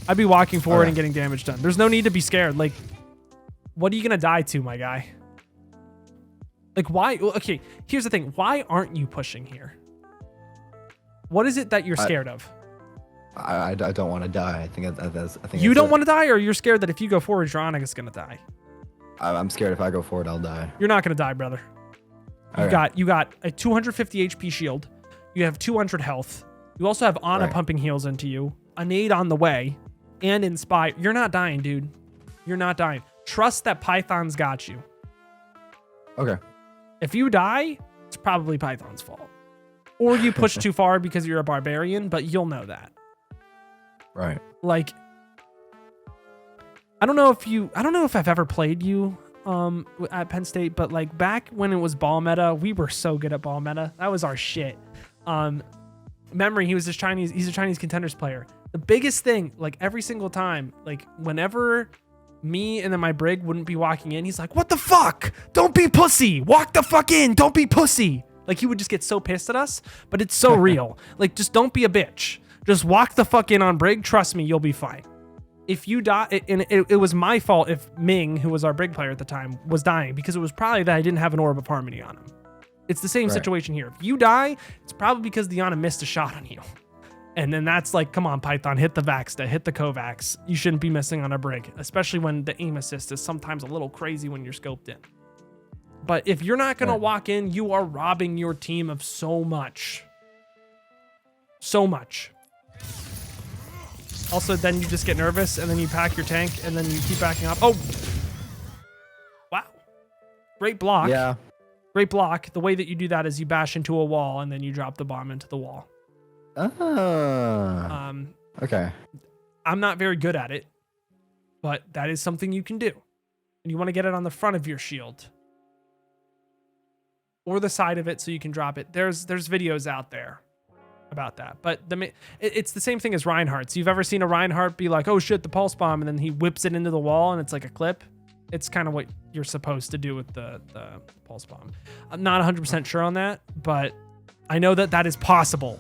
I'd be walking forward and getting damage done. There's no need to be scared. Like, what are you going to die to, my guy? Like, why? Okay, here's the thing. Why aren't you pushing here? What is it that you're scared of? I don't want to die. I think you don't want to die, or you're scared that if you go forward, your Ana is going to die? I'm scared if I go forward, I'll die. You're not going to die, brother. You got a 250 HP shield. You have 200 health. You also have Ana pumping heals into you. A nade on the way. And Inspire. You're not dying, dude. You're not dying. Trust that Python's got you. Okay. If you die, it's probably Python's fault. Or you push too far because you're a barbarian, but you'll know that. Right. Like, I don't know if I've ever played you at Penn State, but like back when it was ball meta, we were so good at ball meta. That was our shit. Memory, he's a Chinese contenders player. The biggest thing, like every single time, like whenever me and then my Brig wouldn't be walking in, he's like, what the fuck? Don't be pussy. Walk the fuck in. Don't be pussy. Like, he would just get so pissed at us, but it's so real. Like, just don't be a bitch. Just walk the fuck in on Brig. Trust me, you'll be fine. If you die, and it was my fault if Ming, who was our Brig player at the time, was dying, because it was probably that I didn't have an Orb of Harmony on him. It's the same situation here. If you die, it's probably because the Ana missed a shot on you. And then that's like, come on, Python, hit the Vaxta, hit the Kovacs. You shouldn't be missing on a Brig, especially when the aim assist is sometimes a little crazy when you're scoped in. But if you're not going to walk in, you are robbing your team of so much. So much. Also, then you just get nervous, and then you pack your tank, and then you keep backing up. Oh! Wow. Great block. Yeah. Great block. The way that you do that is you bash into a wall, and then you drop the bomb into the wall. Okay. I'm not very good at it, but that is something you can do. And you want to get it on the front of your shield. Or the side of it so you can drop it. There's videos out there about that. But it's the same thing as Reinhardt's. You've ever seen a Reinhardt be like, oh shit, the pulse bomb, and then he whips it into the wall and it's like a clip? It's kind of what you're supposed to do with the pulse bomb. I'm not 100% sure on that, but I know that that is possible.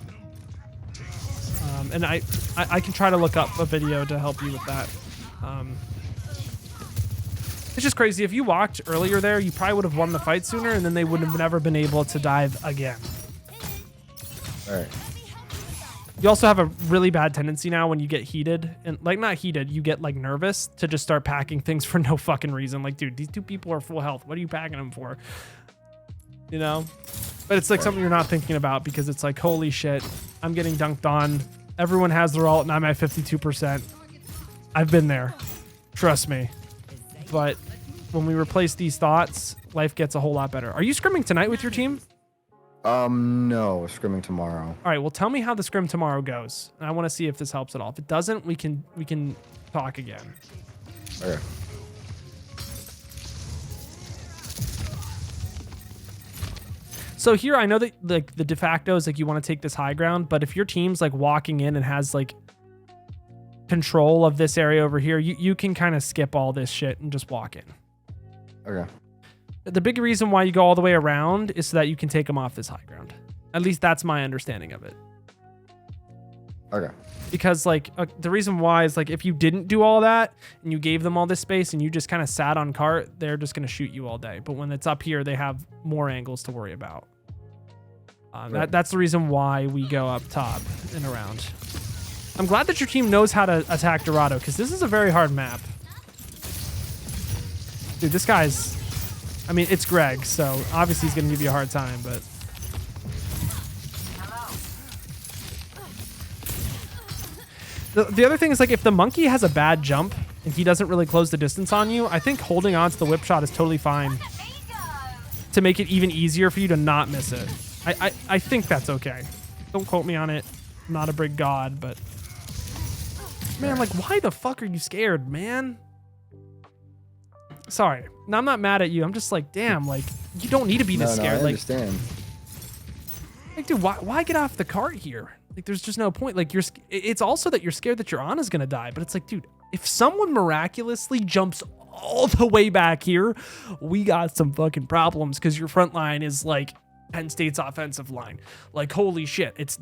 And I can try to look up a video to help you with that. It's just crazy. If you walked earlier there, you probably would have won the fight sooner, and then they would have never been able to dive again. All right. You also have a really bad tendency now when you get heated, and like not heated, you get like nervous to just start packing things for no fucking reason. Like, dude, these two people are full health. What are you packing them for? You know? But it's like something you're not thinking about because it's like, holy shit, I'm getting dunked on. Everyone has their ult and I'm at 52%. I've been there. Trust me. But when we replace these thoughts, life gets a whole lot better. Are you scrimming tonight with your team? No, scrimming tomorrow. All right, well, tell me how the scrim tomorrow goes. And I want to see if this helps at all. If it doesn't, we can talk again. Okay. So here, I know that like the de facto is like you want to take this high ground, but if your team's like walking in and has like control of this area over here, you can kind of skip all this shit and just walk in. Okay. The big reason why you go all the way around is so that you can take them off this high ground. At least that's my understanding of it. Okay. Because like the reason why is like if you didn't do all that and you gave them all this space and you just kind of sat on cart, they're just going to shoot you all day. But when it's up here, they have more angles to worry about. Right. That's the reason why we go up top and around. I'm glad that your team knows how to attack Dorado because this is a very hard map. Dude, this guy's... I mean, it's Greg, so obviously he's going to give you a hard time, but... The other thing is, like, if the monkey has a bad jump and he doesn't really close the distance on you, I think holding on to the whip shot is totally fine to make it even easier for you to not miss it. I think that's okay. Don't quote me on it. I'm not a Brig god, but... Man, like, why the fuck are you scared, man? Sorry. No, I'm not mad at you. I'm just like, damn, like, you don't need to be this scared. I like, understand. Like, dude, why get off the cart here? Like, there's just no point. Like, it's also that you're scared that your Ana's gonna die, but it's like, dude, if someone miraculously jumps all the way back here, we got some fucking problems because your front line is like Penn State's offensive line. Like, holy shit,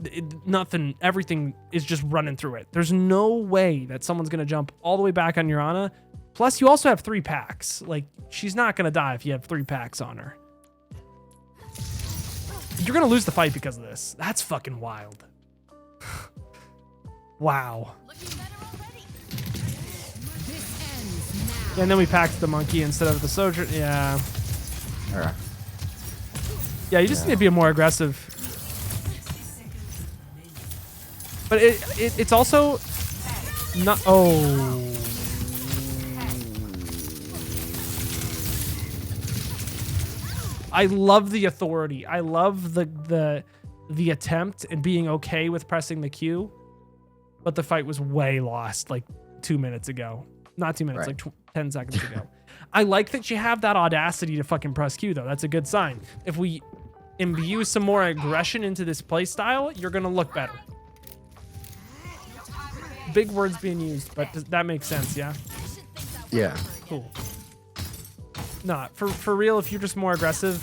nothing, everything is just running through it. There's no way that someone's gonna jump all the way back on your Ana. Plus, you also have 3 packs. Like, she's not gonna die if you have 3 packs on her. You're gonna lose the fight because of this. That's fucking wild. Wow. Yeah, and then we packed the monkey instead of the soldier. Yeah. All right. Yeah, you just need to be more aggressive. But it's also not. Oh. I love the authority. I love the attempt and being okay with pressing the Q, but the fight was way lost like 2 minutes ago. Not 2 minutes, right. like 10 seconds ago. I like that you have that audacity to fucking press Q though. That's a good sign. If we imbue some more aggression into this play style, you're gonna look better. Big words being used, but that makes sense, yeah? Yeah. Cool. Nah, for real, if you're just more aggressive,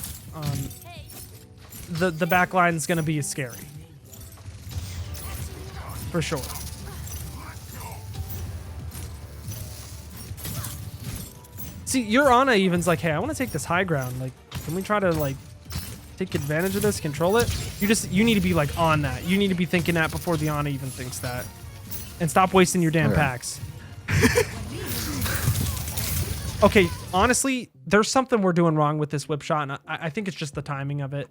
the back line is going to be scary. For sure. See, your Ana even's like, hey, I want to take this high ground. Like, can we try to, like, take advantage of this, control it? You need to be, like, on that. You need to be thinking that before the Ana even thinks that. And stop wasting your damn packs. Okay, honestly, there's something we're doing wrong with this whip shot, and I think it's just the timing of it.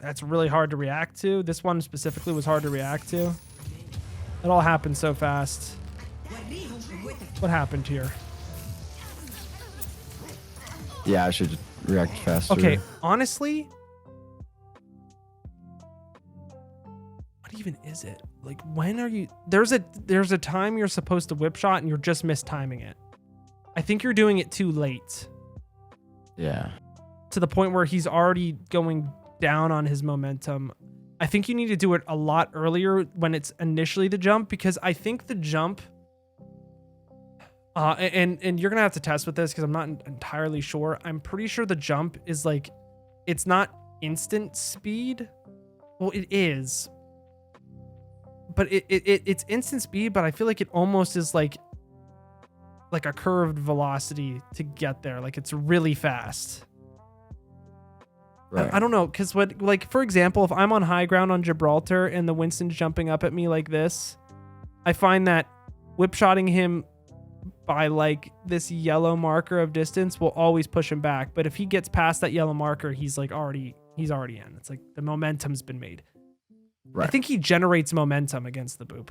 That's really hard to react to. This one specifically was hard to react to. It all happened so fast. What happened here? Yeah, I should react faster. Okay, honestly, what even is it? Like, when are you... There's a time you're supposed to whip shot and you're just mistiming it. I think you're doing it too late. Yeah. To the point where he's already going down on his momentum. I think you need to do it a lot earlier when it's initially the jump, because I think the jump... and you're going to have to test with this because I'm not entirely sure. I'm pretty sure the jump is like... It's not instant speed. Well, it is. But it's instant speed, but I feel like it almost is like a curved velocity to get there. Like, it's really fast. Right. I don't know, because what, like, for example, if I'm on high ground on Gibraltar and the Winston's jumping up at me like this, I find that whip shotting him by like this yellow marker of distance will always push him back. But if he gets past that yellow marker, he's already in. It's like the momentum's been made. Right. I think he generates momentum against the boop.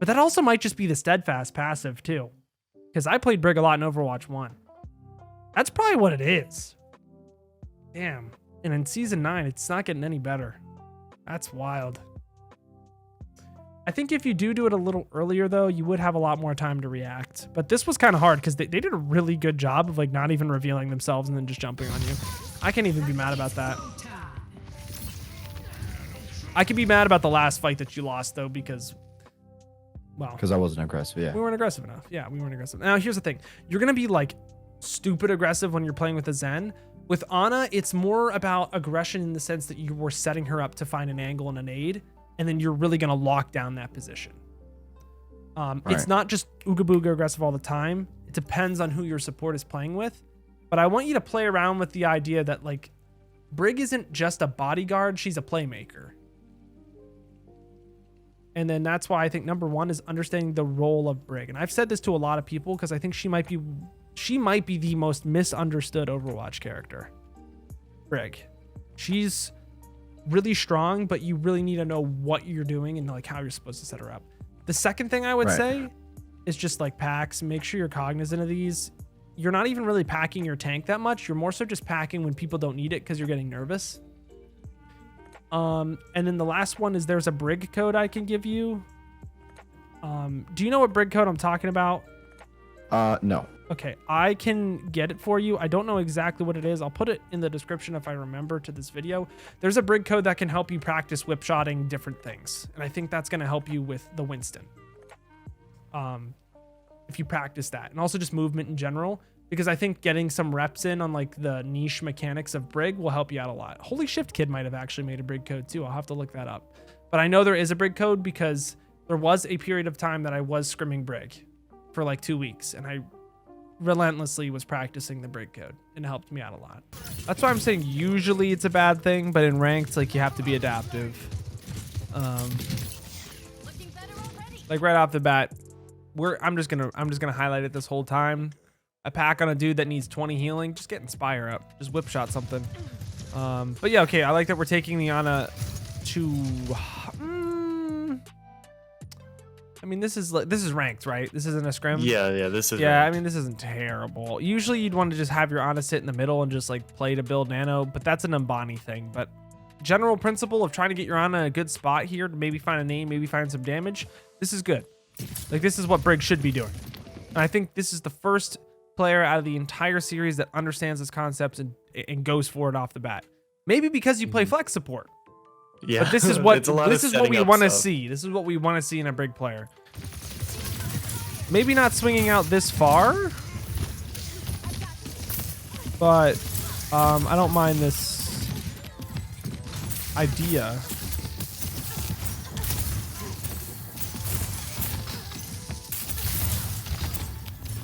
But that also might just be the steadfast passive too. Because I played Brig a lot in Overwatch 1. That's probably what it is. Damn. And in Season 9, it's not getting any better. That's wild. I think if you do it a little earlier, though, you would have a lot more time to react. But this was kind of hard because they did a really good job of like not even revealing themselves and then just jumping on you. I can't even be mad about that. I could be mad about the last fight that you lost though, because, well, Because I wasn't aggressive. Yeah. we weren't aggressive enough. Yeah, we weren't aggressive. Now here's the thing: you're gonna be like stupid aggressive when you're playing with a Zen. With Ana, it's more about aggression in the sense that you were setting her up to find an angle and a nade, and then you're really gonna lock down that position. It's not just ooga booga aggressive all the time. It depends on who your support is playing with. But I want you to play around with the idea that like Brig isn't just a bodyguard, she's a playmaker. And then that's why I think number one is understanding the role of Brig. And I've said this to a lot of people because I think she might be the most misunderstood Overwatch character. Brig. She's really strong, but you really need to know what you're doing and like how you're supposed to set her up. The second thing I would say is just like packs. Make sure you're cognizant of these. You're not even really packing your tank that much. You're more so just packing when people don't need it because you're getting nervous. And then the last one is there's a Brig code I can give you. Do you know what Brig code I'm talking about? No. Okay, I can get it for you. I don't know exactly what it is. I'll put it in the description if I remember to this video. There's a Brig code that can help you practice whip shotting different things. And I think that's going to help you with the Winston. If you practice that. And also just movement in general. Because I think getting some reps in on like the niche mechanics of Brig will help you out a lot. Holy Shift Kid might have actually made a Brig code too. I'll have to look that up. But I know there is a Brig code because there was a period of time that I was scrimming Brig for like 2 weeks. And I relentlessly was practicing the Brig code and it helped me out a lot. That's why I'm saying usually it's a bad thing, but in ranked, like you have to be adaptive. Like right off the bat, I'm just gonna highlight it this whole time. A pack on a dude that needs 20 healing, just get Inspire up, just whip shot something. But yeah, okay, I like that we're taking the Ana to. I mean, this is ranked, right? This isn't a scrim. Yeah, this is. Yeah, ranked. I mean, this isn't terrible. Usually, you'd want to just have your Ana sit in the middle and just like play to build nano, but that's an Umbani thing. But general principle of trying to get your Ana in a good spot here to maybe find a name, maybe find some damage. This is good. Like this is what Brig should be doing. And I think this is the first player out of the entire series that understands this concept and goes for it off the bat. Maybe because you play flex support. Yeah, but this is what we want to stuff. see. This is what we want to see in a Brig player. Maybe not swinging out this far, but I don't mind this idea.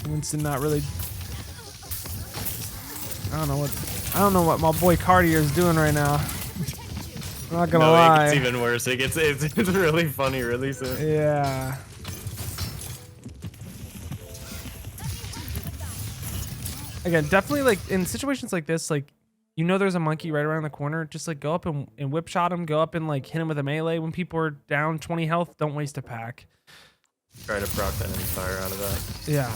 Winston not really. I don't know what my boy Cartier is doing right now. I'm not gonna lie. It's even worse. It's really funny really soon. Yeah. Again, definitely like in situations like this, like you know there's a monkey right around the corner, just like go up and whip shot him, go up and like hit him with a melee. When people are down 20 health, don't waste a pack. Try to proc that Inspire out of that. Yeah.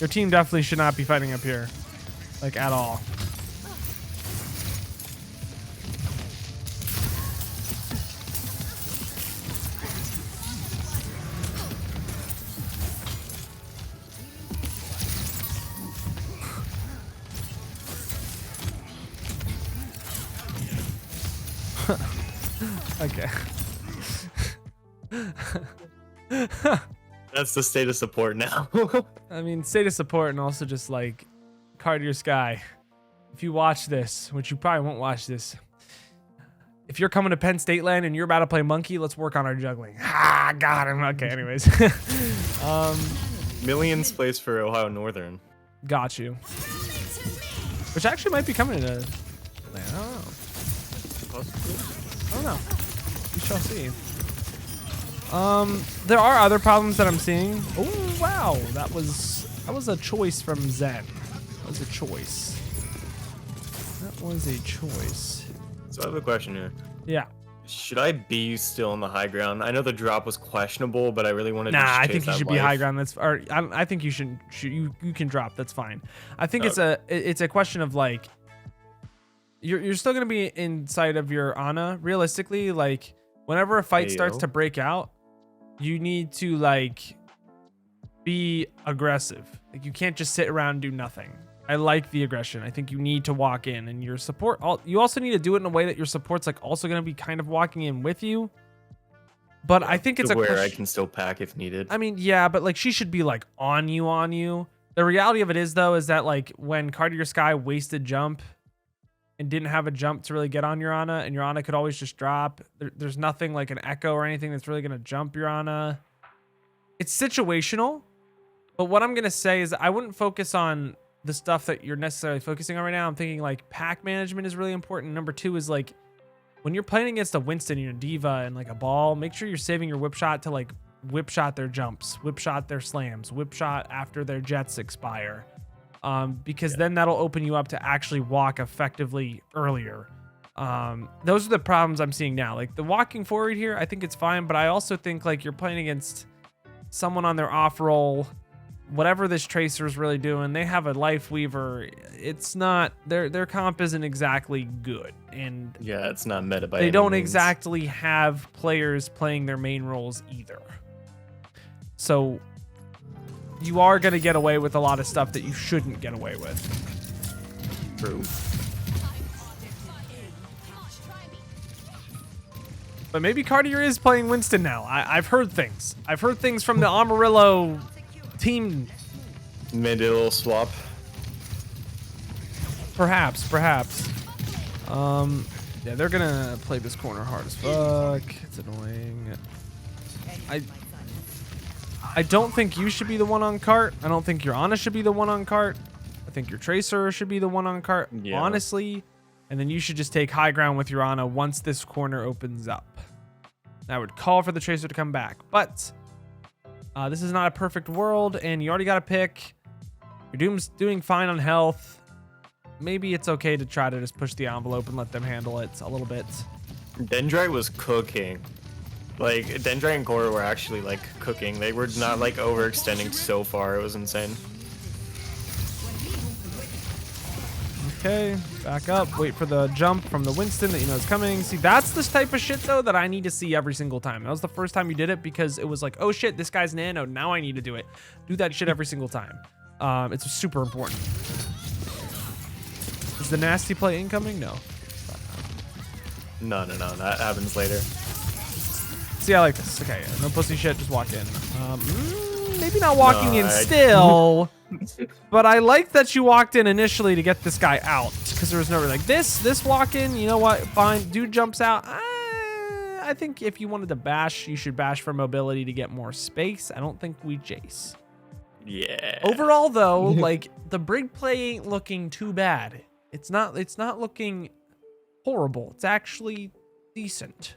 Your team definitely should not be fighting up here. Like, at all. Okay. That's the state of support now. I mean, state of support and also just like Cartier Sky. If you watch this, which you probably won't watch this, if you're coming to Penn State land and you're about to play monkey, let's work on our juggling. Ah, got him. Okay, anyways. Millions placed for Ohio Northern. Got you. Which actually might be coming to Atlanta. I don't know. We shall see. There are other problems that I'm seeing. Oh wow, that was a choice from Zen. That was a choice. That was a choice. So I have a question here. Yeah. Should I be still on the high ground? I know the drop was questionable, but I really wanted to Nah, just I chase think you that should be life. high ground. I think you should. You can drop. That's fine. I think it's a question of like. You're still gonna be inside of your Ana. Realistically, like whenever a fight starts to break out, you need to like be aggressive. Like you can't just sit around and do nothing. I like the aggression. I think you need to walk in, and your support. You also need to do it in a way that your support's like also going to be kind of walking in with you. But I think it's where I can still pack if needed. I mean, yeah, but like she should be like on you. The reality of it is though, is that like when Cartier Sky wasted jump and didn't have a jump to really get on Urana, and Urana could always just drop. There's nothing like an echo or anything that's really going to jump Urana. It's situational, but what I'm going to say is I wouldn't focus on the stuff that you're necessarily focusing on right now. I'm thinking like pack management is really important. Number 2 is like when you're playing against a Winston, you're a diva and like a ball, make sure you're saving your whip shot to like whip shot their jumps, whip shot their slams, whip shot after their jets expire. Because then that'll open you up to actually walk effectively earlier. Those are the problems I'm seeing now. Like the walking forward here, I think it's fine, but I also think like you're playing against someone on their off roll, whatever this tracer is really doing. They have a life weaver. It's not their comp isn't exactly good, and yeah, it's not meta by they any don't means. exactly have players playing their main roles either. So you are going to get away with a lot of stuff that you shouldn't get away with. True. But maybe Cartier is playing Winston now. I've heard things. I've heard things from the Amarillo team. Maybe a little swap. Perhaps. Yeah, they're gonna play this corner hard as fuck. It's annoying. I don't think you should be the one on cart. I don't think your Ana should be the one on cart. I think your Tracer should be the one on cart, honestly. And then you should just take high ground with your Ana once this corner opens up. I would call for the Tracer to come back, but this is not a perfect world, and you already got a pick. Your Doom's doing fine on health. Maybe it's okay to try to just push the envelope and let them handle it a little bit. Dendrite was cooking. Like, Dendrite and Core were actually, like, cooking. They were not, like, overextending so far. It was insane. Okay, back up. Wait for the jump from the Winston that you know is coming. See, that's the type of shit, though, that I need to see every single time. That was the first time you did it because it was like, oh, shit, this guy's nano. Now I need to do it. Do that shit every single time. It's super important. Is the nasty play incoming? No. No. That happens later. See, I like this. Okay, no pussy shit. Just walk in. Maybe not walking in still, but I like that you walked in initially to get this guy out because there was no like this walk in. You know what? Fine. Dude jumps out. I think if you wanted to bash, you should bash for mobility to get more space. I don't think we Jace. Yeah. Overall, though, like the Brig play ain't looking too bad. It's not looking horrible. It's actually decent.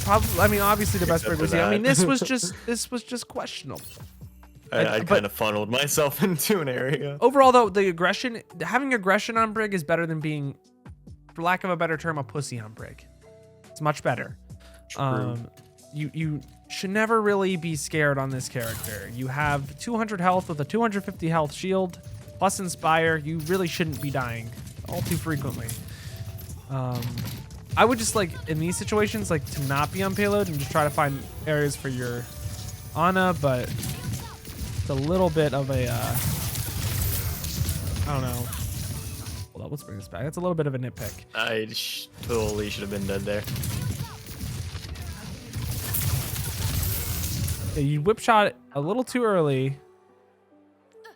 Probably, I mean, obviously the best Brig was here. I mean, this was just questionable. I kind of funneled myself into an area. Overall, though, having aggression on Brig is better than being, for lack of a better term, a pussy on Brig. It's much better. True. You should never really be scared on this character. You have 200 health with a 250 health shield, plus Inspire. You really shouldn't be dying all too frequently. I would just like in these situations like to not be on payload and just try to find areas for your Ana, but it's a little bit of a I don't know. Hold on, let's bring this back. That's a little bit of a nitpick. I totally should have been dead there. Yeah, you whip shot it a little too early,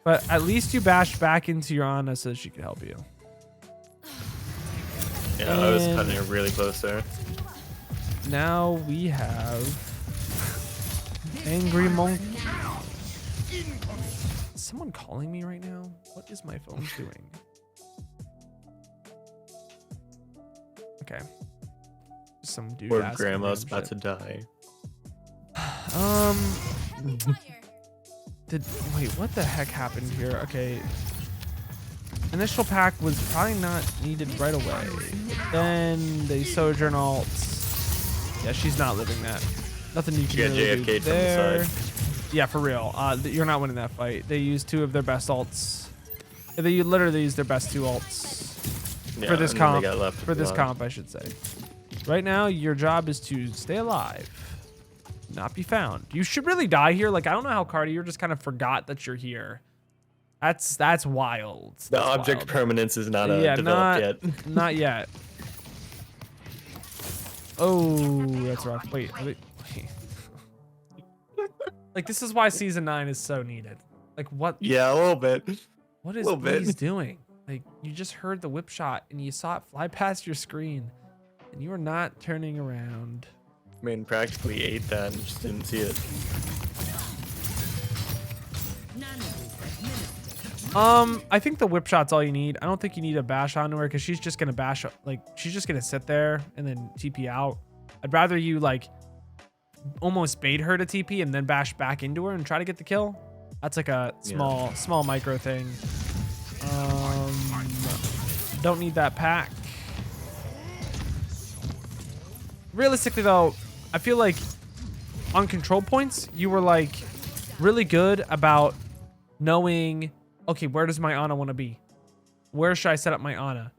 but at least you bashed back into your Ana so she could help you. Yeah, I was cutting it really close there. Now we have Angry Monkey. Is someone calling me right now? What is my phone doing? Okay. Some dude. Poor asking grandma's random about shit. to die. Wait, what the heck happened here? Okay. Initial pack was probably not needed right away. Then they sojourn ults. Yeah, she's not living that. Nothing you can really do JFK'd there. from the side. Yeah, for real. You're not winning that fight. They used 2 of their best ults. They literally used their best 2 ults for this comp. For this comp, I should say. Right now, your job is to stay alive, not be found. You should really die here. Like, I don't know how Cartier just kind of forgot that you're here. That's wild. The That's object wild. permanence is not developed yet. Not yet. Oh, that's rough. Wait. Like, this is why season 9 is so needed. Like, what? Yeah, a little bit. What is bit. Blaze doing? Like, you just heard the whip shot and you saw it fly past your screen, and you are not turning around. I mean, practically ate that and just didn't see it. I think the whip shot's all you need. I don't think you need a bash onto her because she's just gonna bash, like, she's just gonna sit there and then TP out. I'd rather you like almost bait her to TP and then bash back into her and try to get the kill. That's like a small micro thing. Don't need that pack. Realistically though, I feel like on control points, you were like really good about knowing, okay, where does my Ana want to be? Where should I set up my Ana?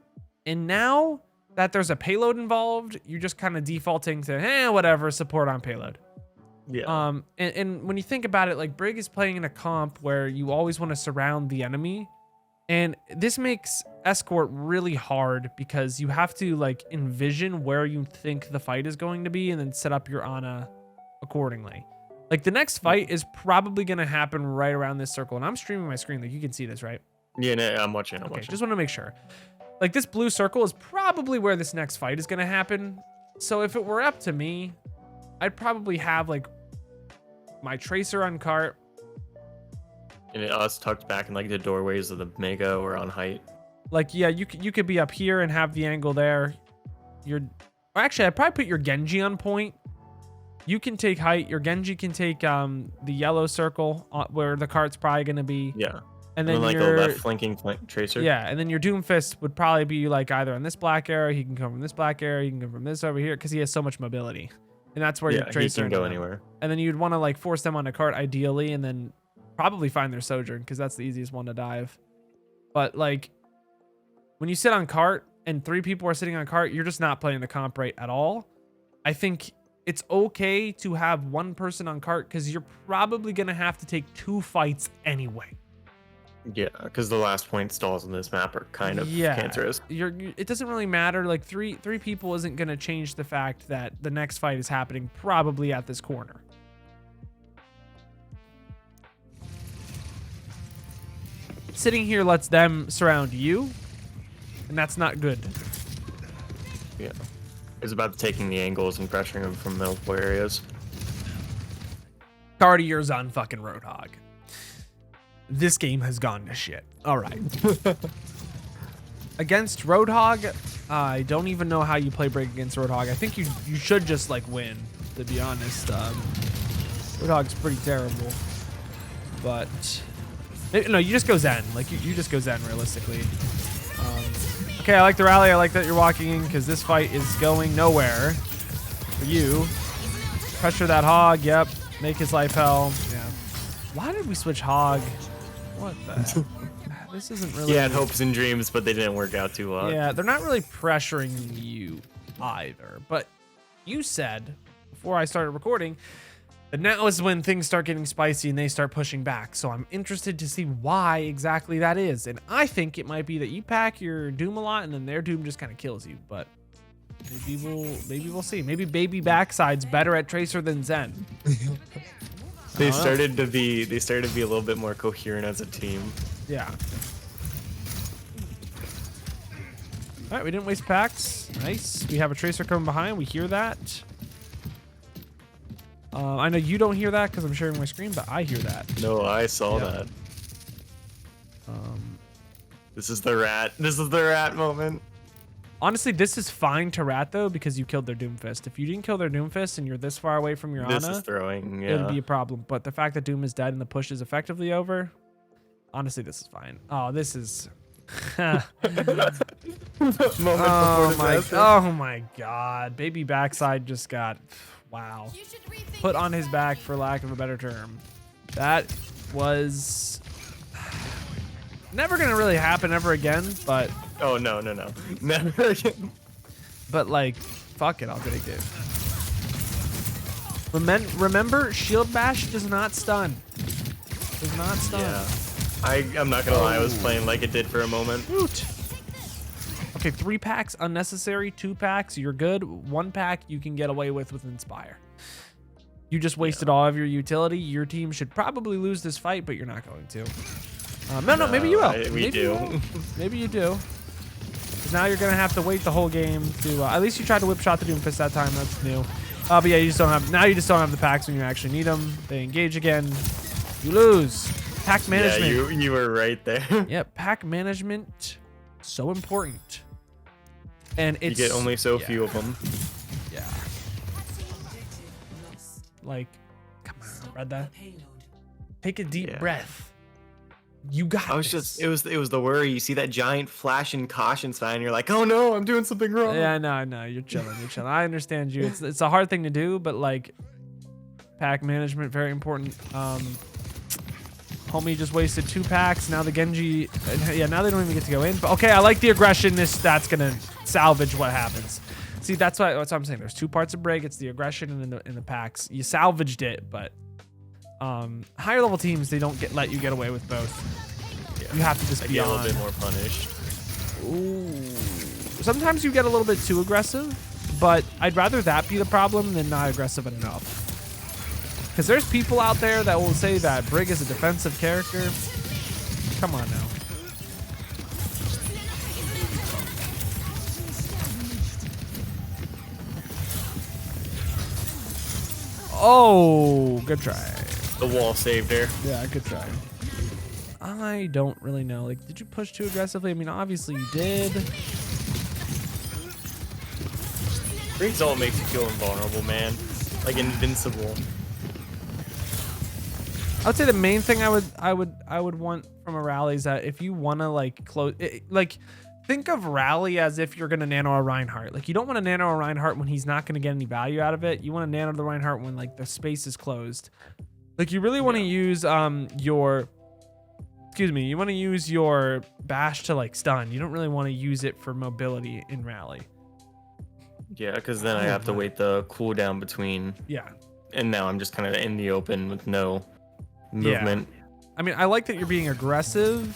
And now that there's a payload involved, you're just kind of defaulting to, whatever, support on payload. Yeah. And when you think about it, like, Brig is playing in a comp where you always want to surround the enemy. And this makes escort really hard because you have to like envision where you think the fight is going to be and then set up your Ana accordingly. Like, the next fight is probably going to happen right around this circle. And I'm streaming my screen. Like, you can see this, right? Yeah, no, I'm watching. Okay, just want to make sure. Like, this blue circle is probably where this next fight is going to happen. So if it were up to me, I'd probably have like my Tracer on cart. And us tucked back in like the doorways of the Mega or on height. Like, yeah, you could be up here and have the angle there. Actually, I'd probably put your Genji on point. You can take height. Your Genji can take the yellow circle where the cart's probably going to be. Yeah. And then like your a left flanking Tracer. Yeah, and then your Doomfist would probably be like either on this black arrow. He can come from this black arrow. He can come from this over here because he has so much mobility. And that's where your Tracer he can go anywhere. And then you'd want to like force them on a cart ideally, and then probably find their Sojourn because that's the easiest one to dive. But like when you sit on cart and 3 people are sitting on cart, you're just not playing the comp right at all. I think it's okay to have 1 person on cart because you're probably going to have to take 2 fights anyway. Yeah, because the last point stalls in this map are kind of cancerous. It doesn't really matter. Like three people isn't going to change the fact that the next fight is happening probably at this corner. Sitting here lets them surround you, and that's not good. Yeah, it's about taking the angles and pressuring them from multiple areas. Cartier's on fucking Roadhog. This game has gone to shit. All right. Against Roadhog, I don't even know how you play Brig against Roadhog. I think you should just like win, to be honest. Roadhog's pretty terrible. But no, you just go Zen. Like you just go Zen realistically. Okay, I like the rally. I like that you're walking in because this fight is going nowhere for you. Pressure that Hog. Yep. Make his life hell. Yeah. Why did we switch Hog? What the? This isn't really. Yeah, hopes and dreams, but they didn't work out too well. Yeah, they're not really pressuring you either. But you said before I started recording that now is when things start getting spicy and they start pushing back. So I'm interested to see why exactly that is. And I think it might be that you pack your Doom a lot and then their Doom just kind of kills you. But maybe we'll see. Maybe Baby Backside's better at Tracer than Zen. They started to be a little bit more coherent as a team. Yeah. All right, we didn't waste packs. Nice. We have a Tracer coming behind. We hear that. I know you don't hear that because I'm sharing my screen, but I hear that. No, I saw that. This is the rat. This is the rat moment. Honestly, this is fine to rat though because you killed their Doomfist. If you didn't kill their Doomfist and you're this far away from your This Ana, is throwing. it would be a problem. But the fact that Doom is dead and the push is effectively over, honestly, this is fine. Oh, this is. Oh my god, Baby Backside just got put on his back, for lack of a better term. That was never gonna really happen ever again, but oh no, never again. But like, fuck it, I'll take it. Remember, Shield Bash does not stun. Does not stun. Yeah. I'm not gonna lie, I was playing like it did for a moment. Shoot. Okay, 3 packs unnecessary. 2 packs you're good. 1 pack you can get away with Inspire. You just wasted all of your utility. Your team should probably lose this fight, but you're not going to. No, maybe you will. We do. Maybe you do. Because now you're gonna have to wait the whole game to. At least you tried to whip shot the Doomfist that time. That's new. But yeah, you just don't have. Now you just don't have the packs when you actually need them. They engage again. You lose. Pack management. Yeah, you were right there. Yeah, pack management, so important. And it's you get only so few of them. Yeah. Like, come on, read that. Take a deep breath. You got this. It was the worry. You see that giant flash and caution sign, and you're like, oh no, I'm doing something wrong. Yeah, no, you're chilling. I understand you. It's a hard thing to do, but like, pack management, very important. Homie just wasted 2 packs. Now the Genji, yeah, now they don't even get to go in. But okay, I like the aggression. That's gonna salvage what happens. See, that's what I'm saying. There's 2 parts of Brig. It's the aggression and in the packs. You salvaged it, but higher level teams, they don't let you get away with both. Yeah. You have to just be get on. a little bit more punished. Ooh. Sometimes you get a little bit too aggressive, but I'd rather that be the problem than not aggressive enough. Because there's people out there that will say that Brig is a defensive character. Come on now. Oh, good try. The wall saved her. Yeah, good try. I don't really know. Like, did you push too aggressively? I mean, obviously you did. Brig's ult makes you feel invulnerable, man. Like invincible. I would say the main thing I would want from a rally is that if you want to like close, like think of rally as if you're gonna nano a Reinhardt. Like you don't want to nano a Reinhardt when he's not gonna get any value out of it. You want to nano the Reinhardt when like the space is closed. Like you really want to use you want to use your bash to like stun. You don't really want to use it for mobility in rally. Yeah, because then I have to wait the cooldown between. Yeah. And now I'm just kind of in the open with no movement. Yeah. I mean, I like that you're being aggressive.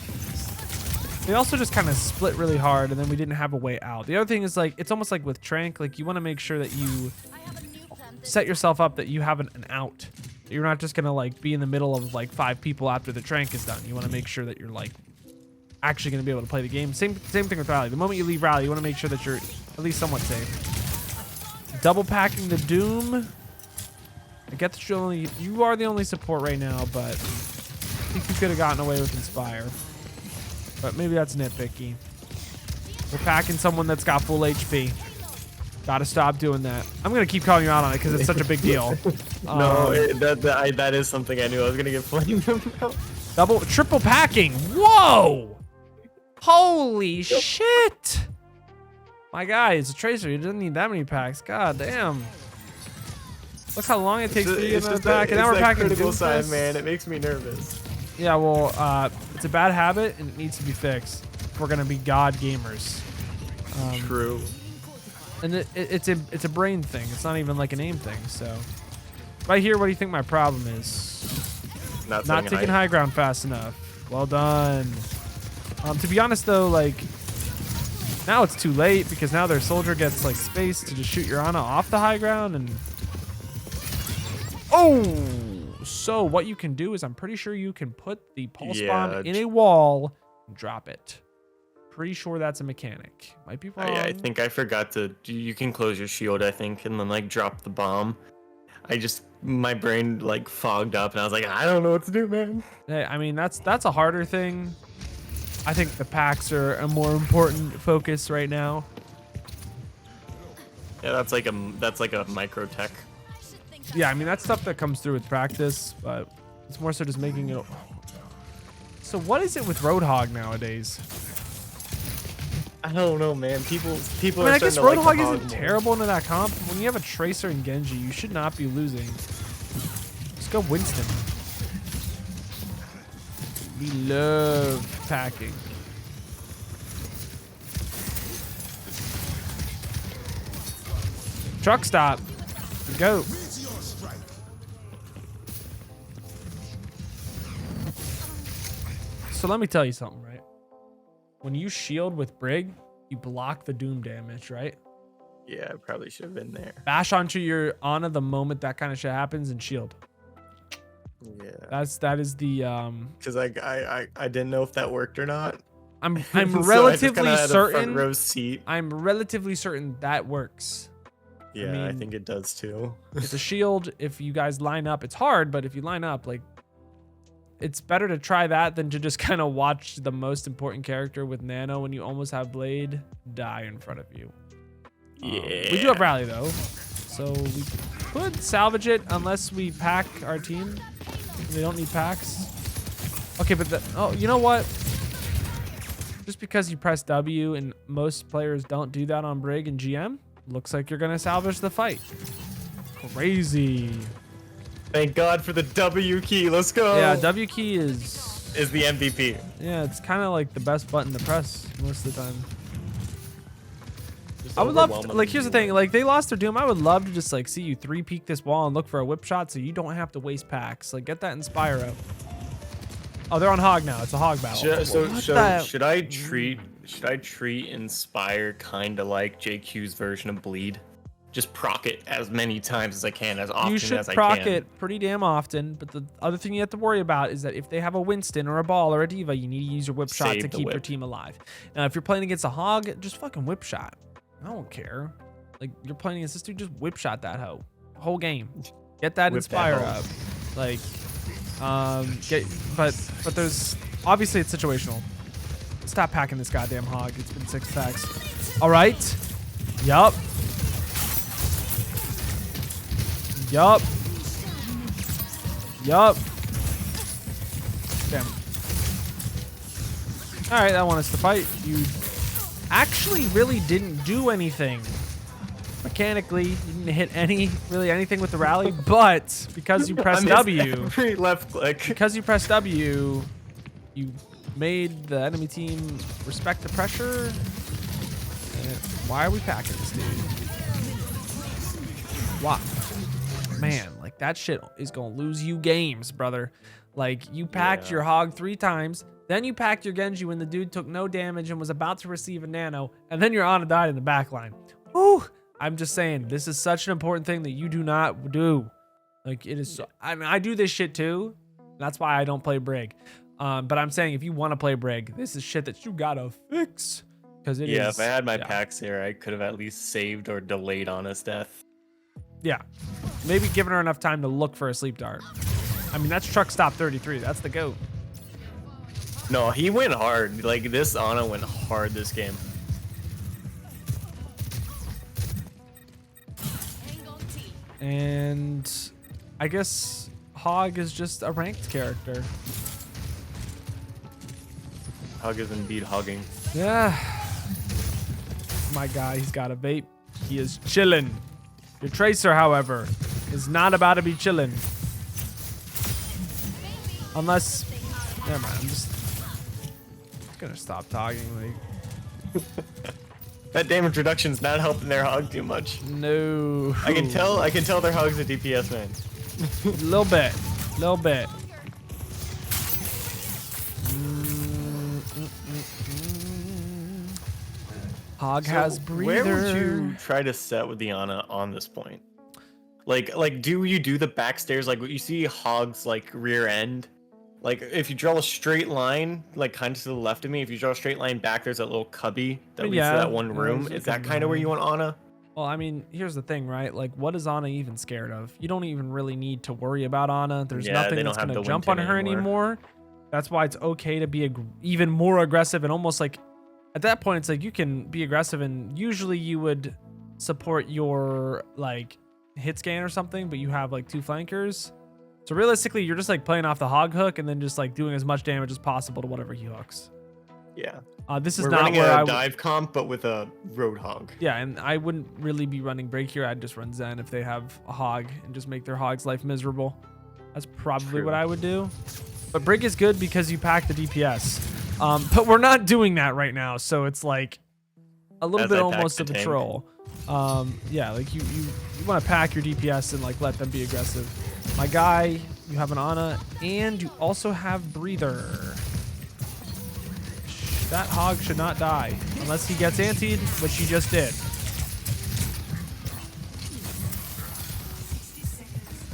They also just kind of split really hard, and then we didn't have a way out. The other thing is like, it's almost like with Trank, like you want to make sure that you set yourself up that you have an out. You're not just gonna like be in the middle of like 5 people after the Trank is done. You want to make sure that you're like actually gonna be able to play the game. Same thing with rally. The moment you leave rally, you want to make sure that you're at least somewhat safe. Double packing the Doom. I get that you are the only support right now, but I think you could have gotten away with Inspire. But maybe that's nitpicky. We're packing someone that's got full HP. Gotta stop doing that. I'm gonna keep calling you out on it because it's such a big deal. That is something I knew I was gonna get flamed about. Triple packing. Whoa! Holy shit! My guy, it's a tracer. He doesn't need that many packs. God damn. Look how long it takes to get in pack, and now we're packing critical Doomfist. side, man. It makes me nervous. Yeah, well, it's a bad habit, and it needs to be fixed if we're gonna be god gamers. True. And it's a brain thing. It's not even like a name thing. So, right here, what do you think my problem is? Not taking high ground fast enough. Well done. To be honest, though, like now it's too late because now their soldier gets like space to just shoot your Ana off the high ground and. Oh, so what you can do is I'm pretty sure you can put the pulse bomb in a wall and drop it. Pretty sure that's a mechanic. Might be wrong. I think I forgot to. You can close your shield, I think, and then like drop the bomb. My brain like fogged up, and I was like, I don't know what to do, man. Hey, I mean that's a harder thing. I think the packs are a more important focus right now. Yeah, that's like a micro tech. Yeah, I mean that's stuff that comes through with practice, but it's more so just making it. So what is it with Roadhog nowadays? I don't know, man. People I mean, are I guess starting to like Roadhog the hog isn't more. terrible into that comp. When you have a Tracer and Genji, you should not be losing. Just go Winston. We love packing. Truck stop. Go. So let me tell you something, right? When you shield with Brig, you block the doom damage, right? Yeah, I probably should have been there. Bash onto your Ana the moment that kind of shit happens and shield. Yeah. That is the Because I didn't know if that worked or not. I'm So I just relatively kinda had a front certain. row seat. I'm relatively certain that works. Yeah, I mean, think it does too. It's a shield. If you guys line up, it's hard, but if you line up, like, it's better to try that than to just kind of watch the most important character with Nano when you almost have Blade die in front of you. Yeah. We do have Rally though, so we could salvage it unless we pack our team. We don't need packs. Okay, but oh, you know what? Just because you press W and most players don't do that on Brig and GM, looks like you're gonna salvage the fight. Crazy. Thank God for the W key. Let's go. Yeah, W key is the MVP. Yeah, it's kind of like the best button to press most of the time. Just I would love to, overwhelming like, here's the thing, like, they lost their Doom. I would love to just, like, see you 3-peek this wall and look for a whip shot so you don't have to waste packs. Like, get that Inspire out. Oh, they're on Hog now. It's a Hog battle. Should I treat Inspire kind of like JQ's version of Bleed? Just proc it as many times as I can, as often You as should I can. proc it pretty damn often, but the other thing you have to worry about is that if they have a Winston or a Ball or a Diva, you need to use your whip shot Save to the keep your whip. team alive. Now, if you're playing against a Hog, just fucking whip shot. I don't care. Like, you're playing against this dude, just whip shot that hoe. Whole game. Get that Whip Inspire that hoe. up. Like, but there's, obviously it's situational. Stop packing this goddamn Hog. It's been 6 packs. All right. Yup. Yup. Yup. Damn. All right, that won us the fight. You actually really didn't do anything. Mechanically, you didn't hit anything with the rally, but because you pressed W, Every left click. because you pressed W, you made the enemy team respect the pressure. And why are we packing this dude? Why? Man, like, that shit is gonna lose you games, brother. Like, you packed your Hog 3 times, then you packed your Genji when the dude took no damage and was about to receive a nano, and then your Ana died in the backline. Whew. I'm just saying, this is such an important thing that you do not do. Like, it is so, I mean, I do this shit too. That's why I don't play Brig. But I'm saying, if you want to play Brig, this is shit that you gotta fix. Because it is. Yeah, if I had my packs here, I could have at least saved or delayed Ana's death. Yeah. Maybe giving her enough time to look for a sleep dart. I mean, that's truck stop 33. That's the GOAT. No, he went hard. Like, this Ana went hard this game. And I guess Hog is just a ranked character. Hug is indeed hugging. Yeah. My guy, he's got a vape. He is chilling. Your Tracer, however, is not about to be chilling. Unless, never mind. I'm just gonna stop talking. Like, That damage reduction's not helping their hug too much. no. I can tell their hug's a DPS man. A little bit. Hog has breather. Where would you try to set with the Ana on this point? Like, do you do the back stairs? Like, you see Hog's, like, rear end? Like, if you draw a straight line, like, kind of to the left of me, if you draw a straight line back, there's that little cubby that leads to that one room. Is that kind of where you want Ana? Well, I mean, here's the thing, right? Like, what is Ana even scared of? You don't even really need to worry about Ana. There's nothing that's going to jump on her anymore. That's why it's okay to be even more aggressive, and almost like, at that point, it's like you can be aggressive, and usually you would support your, like, hit scan or something, but you have, like, 2 flankers. So realistically, you're just, like, playing off the Hog hook and then just, like, doing as much damage as possible to whatever he hooks. Yeah. This is We're not running where a dive comp, but with a road hog. Yeah, and I wouldn't really be running Break here. I'd just run Zen if they have a Hog and just make their Hog's life miserable. That's probably what I would do. But Brig is good because you pack the DPS. But we're not doing that right now, so it's like a little bit almost of a troll. Yeah, like you want to pack your DPS and, like, let them be aggressive. My guy, you have an Ana, and you also have breather. That hog should not die. Unless he gets antied, which he just did.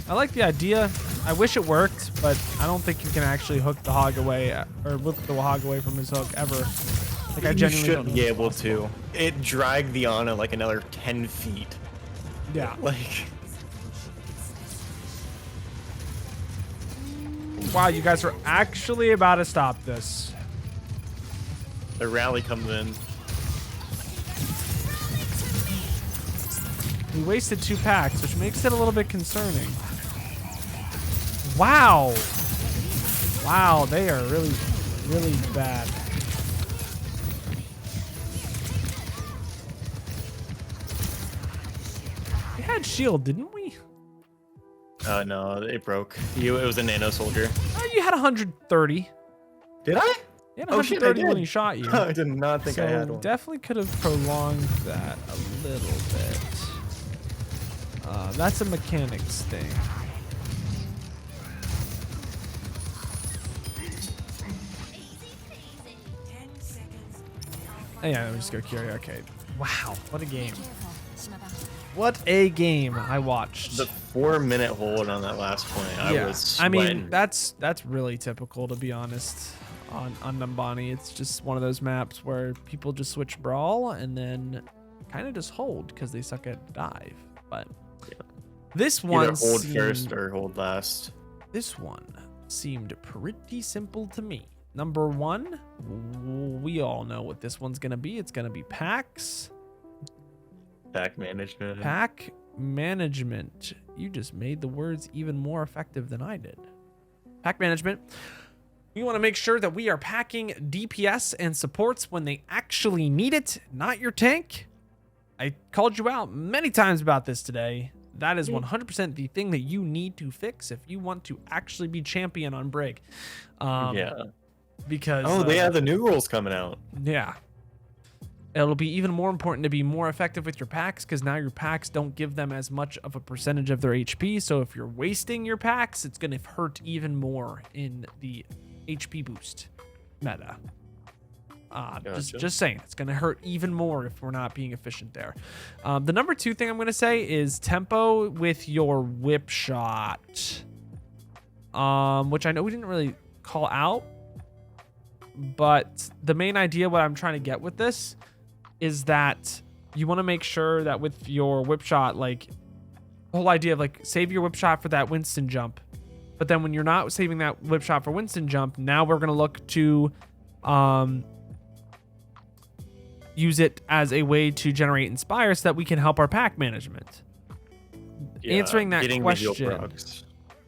I like the idea. I wish it worked, but I don't think you can actually hook the hog away or whip the hog away from his hook ever. Like I genuinely should don't know be if it's able possible. to. It dragged the Ana like another 10 feet. Yeah. Like. Wow, you guys are actually about to stop this. The rally comes in. We wasted 2 packs, which makes it a little bit concerning. Wow. Wow, they are really, really bad. We had shield, didn't we? No, it broke. It was a nano soldier. Oh, you had 130. Did I? You had Oh, shit, 130 I when did. he shot you. I did not think so I had one. Definitely could have prolonged that a little bit. That's a mechanics thing. Oh, yeah, let me just go Curie Arcade. Wow, what a game. What a game I watched. The 4-minute hold on that last point, I was sweating. I mean, that's really typical, to be honest, on Numbani. It's just one of those maps where people just switch brawl and then kind of just hold because they suck at dive. But this one either hold first or hold last. This one seemed pretty simple to me. Number 1, we all know what this one's gonna be. It's gonna be packs. Pack management. Pack management. You just made the words even more effective than I did. Pack management. We want to make sure that we are packing DPS and supports when they actually need it, not your tank. I called you out many times about this today. That is 100% the thing that you need to fix if you want to actually be champion on Brig. Yeah. Because they have the new rules coming out. Yeah. It'll be even more important to be more effective with your packs because now your packs don't give them as much of a percentage of their HP. So if you're wasting your packs, it's going to hurt even more in the HP boost meta. Gotcha. Just saying, it's going to hurt even more if we're not being efficient there. The number 2 thing I'm going to say is tempo with your whip shot, which I know we didn't really call out. But the main idea, what I'm trying to get with this, is that you want to make sure that with your whip shot, like the whole idea of like save your whip shot for that Winston jump. But then when you're not saving that whip shot for Winston jump, now we're going to look to use it as a way to generate inspire so that we can help our pack management. Yeah, Answering that question.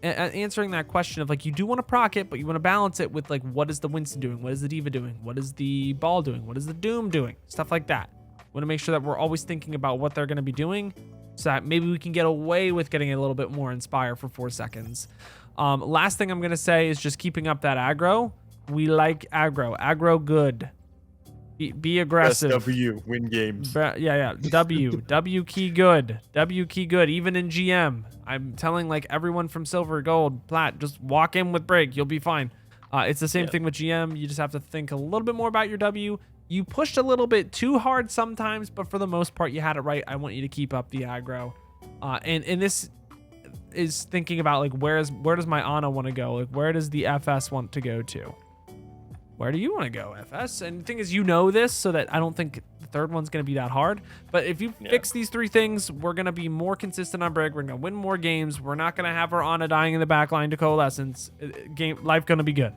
Answering that question of like, you do want to proc it, but you want to balance it with like, what is the Winston doing? What is the Diva doing? What is the Ball doing? What is the Doom doing? Stuff like that. Want to make sure that we're always thinking about what they're going to be doing so that maybe we can get away with getting a little bit more inspire for 4 seconds. Last thing I'm going to say is just keeping up that aggro. We like aggro. Aggro good. Be aggressive. W, win games. Yeah. W key good. W key good. Even in GM, I'm telling like everyone from silver, gold, plat, just walk in with Brig. You'll be fine. It's the same thing with GM. You just have to think a little bit more about your W. You pushed a little bit too hard sometimes, but for the most part, you had it right. I want you to keep up the aggro. And this is thinking about like where does my Ana want to go? Like where does the FS want to go to? Where do you want to go, FS? And the thing is, you know this, so that I don't think the third one's going to be that hard. But if you fix these 3 things, we're going to be more consistent on Brig. We're going to win more games. We're not going to have our Ana dying in the back line to Coalescence. Life going to be good.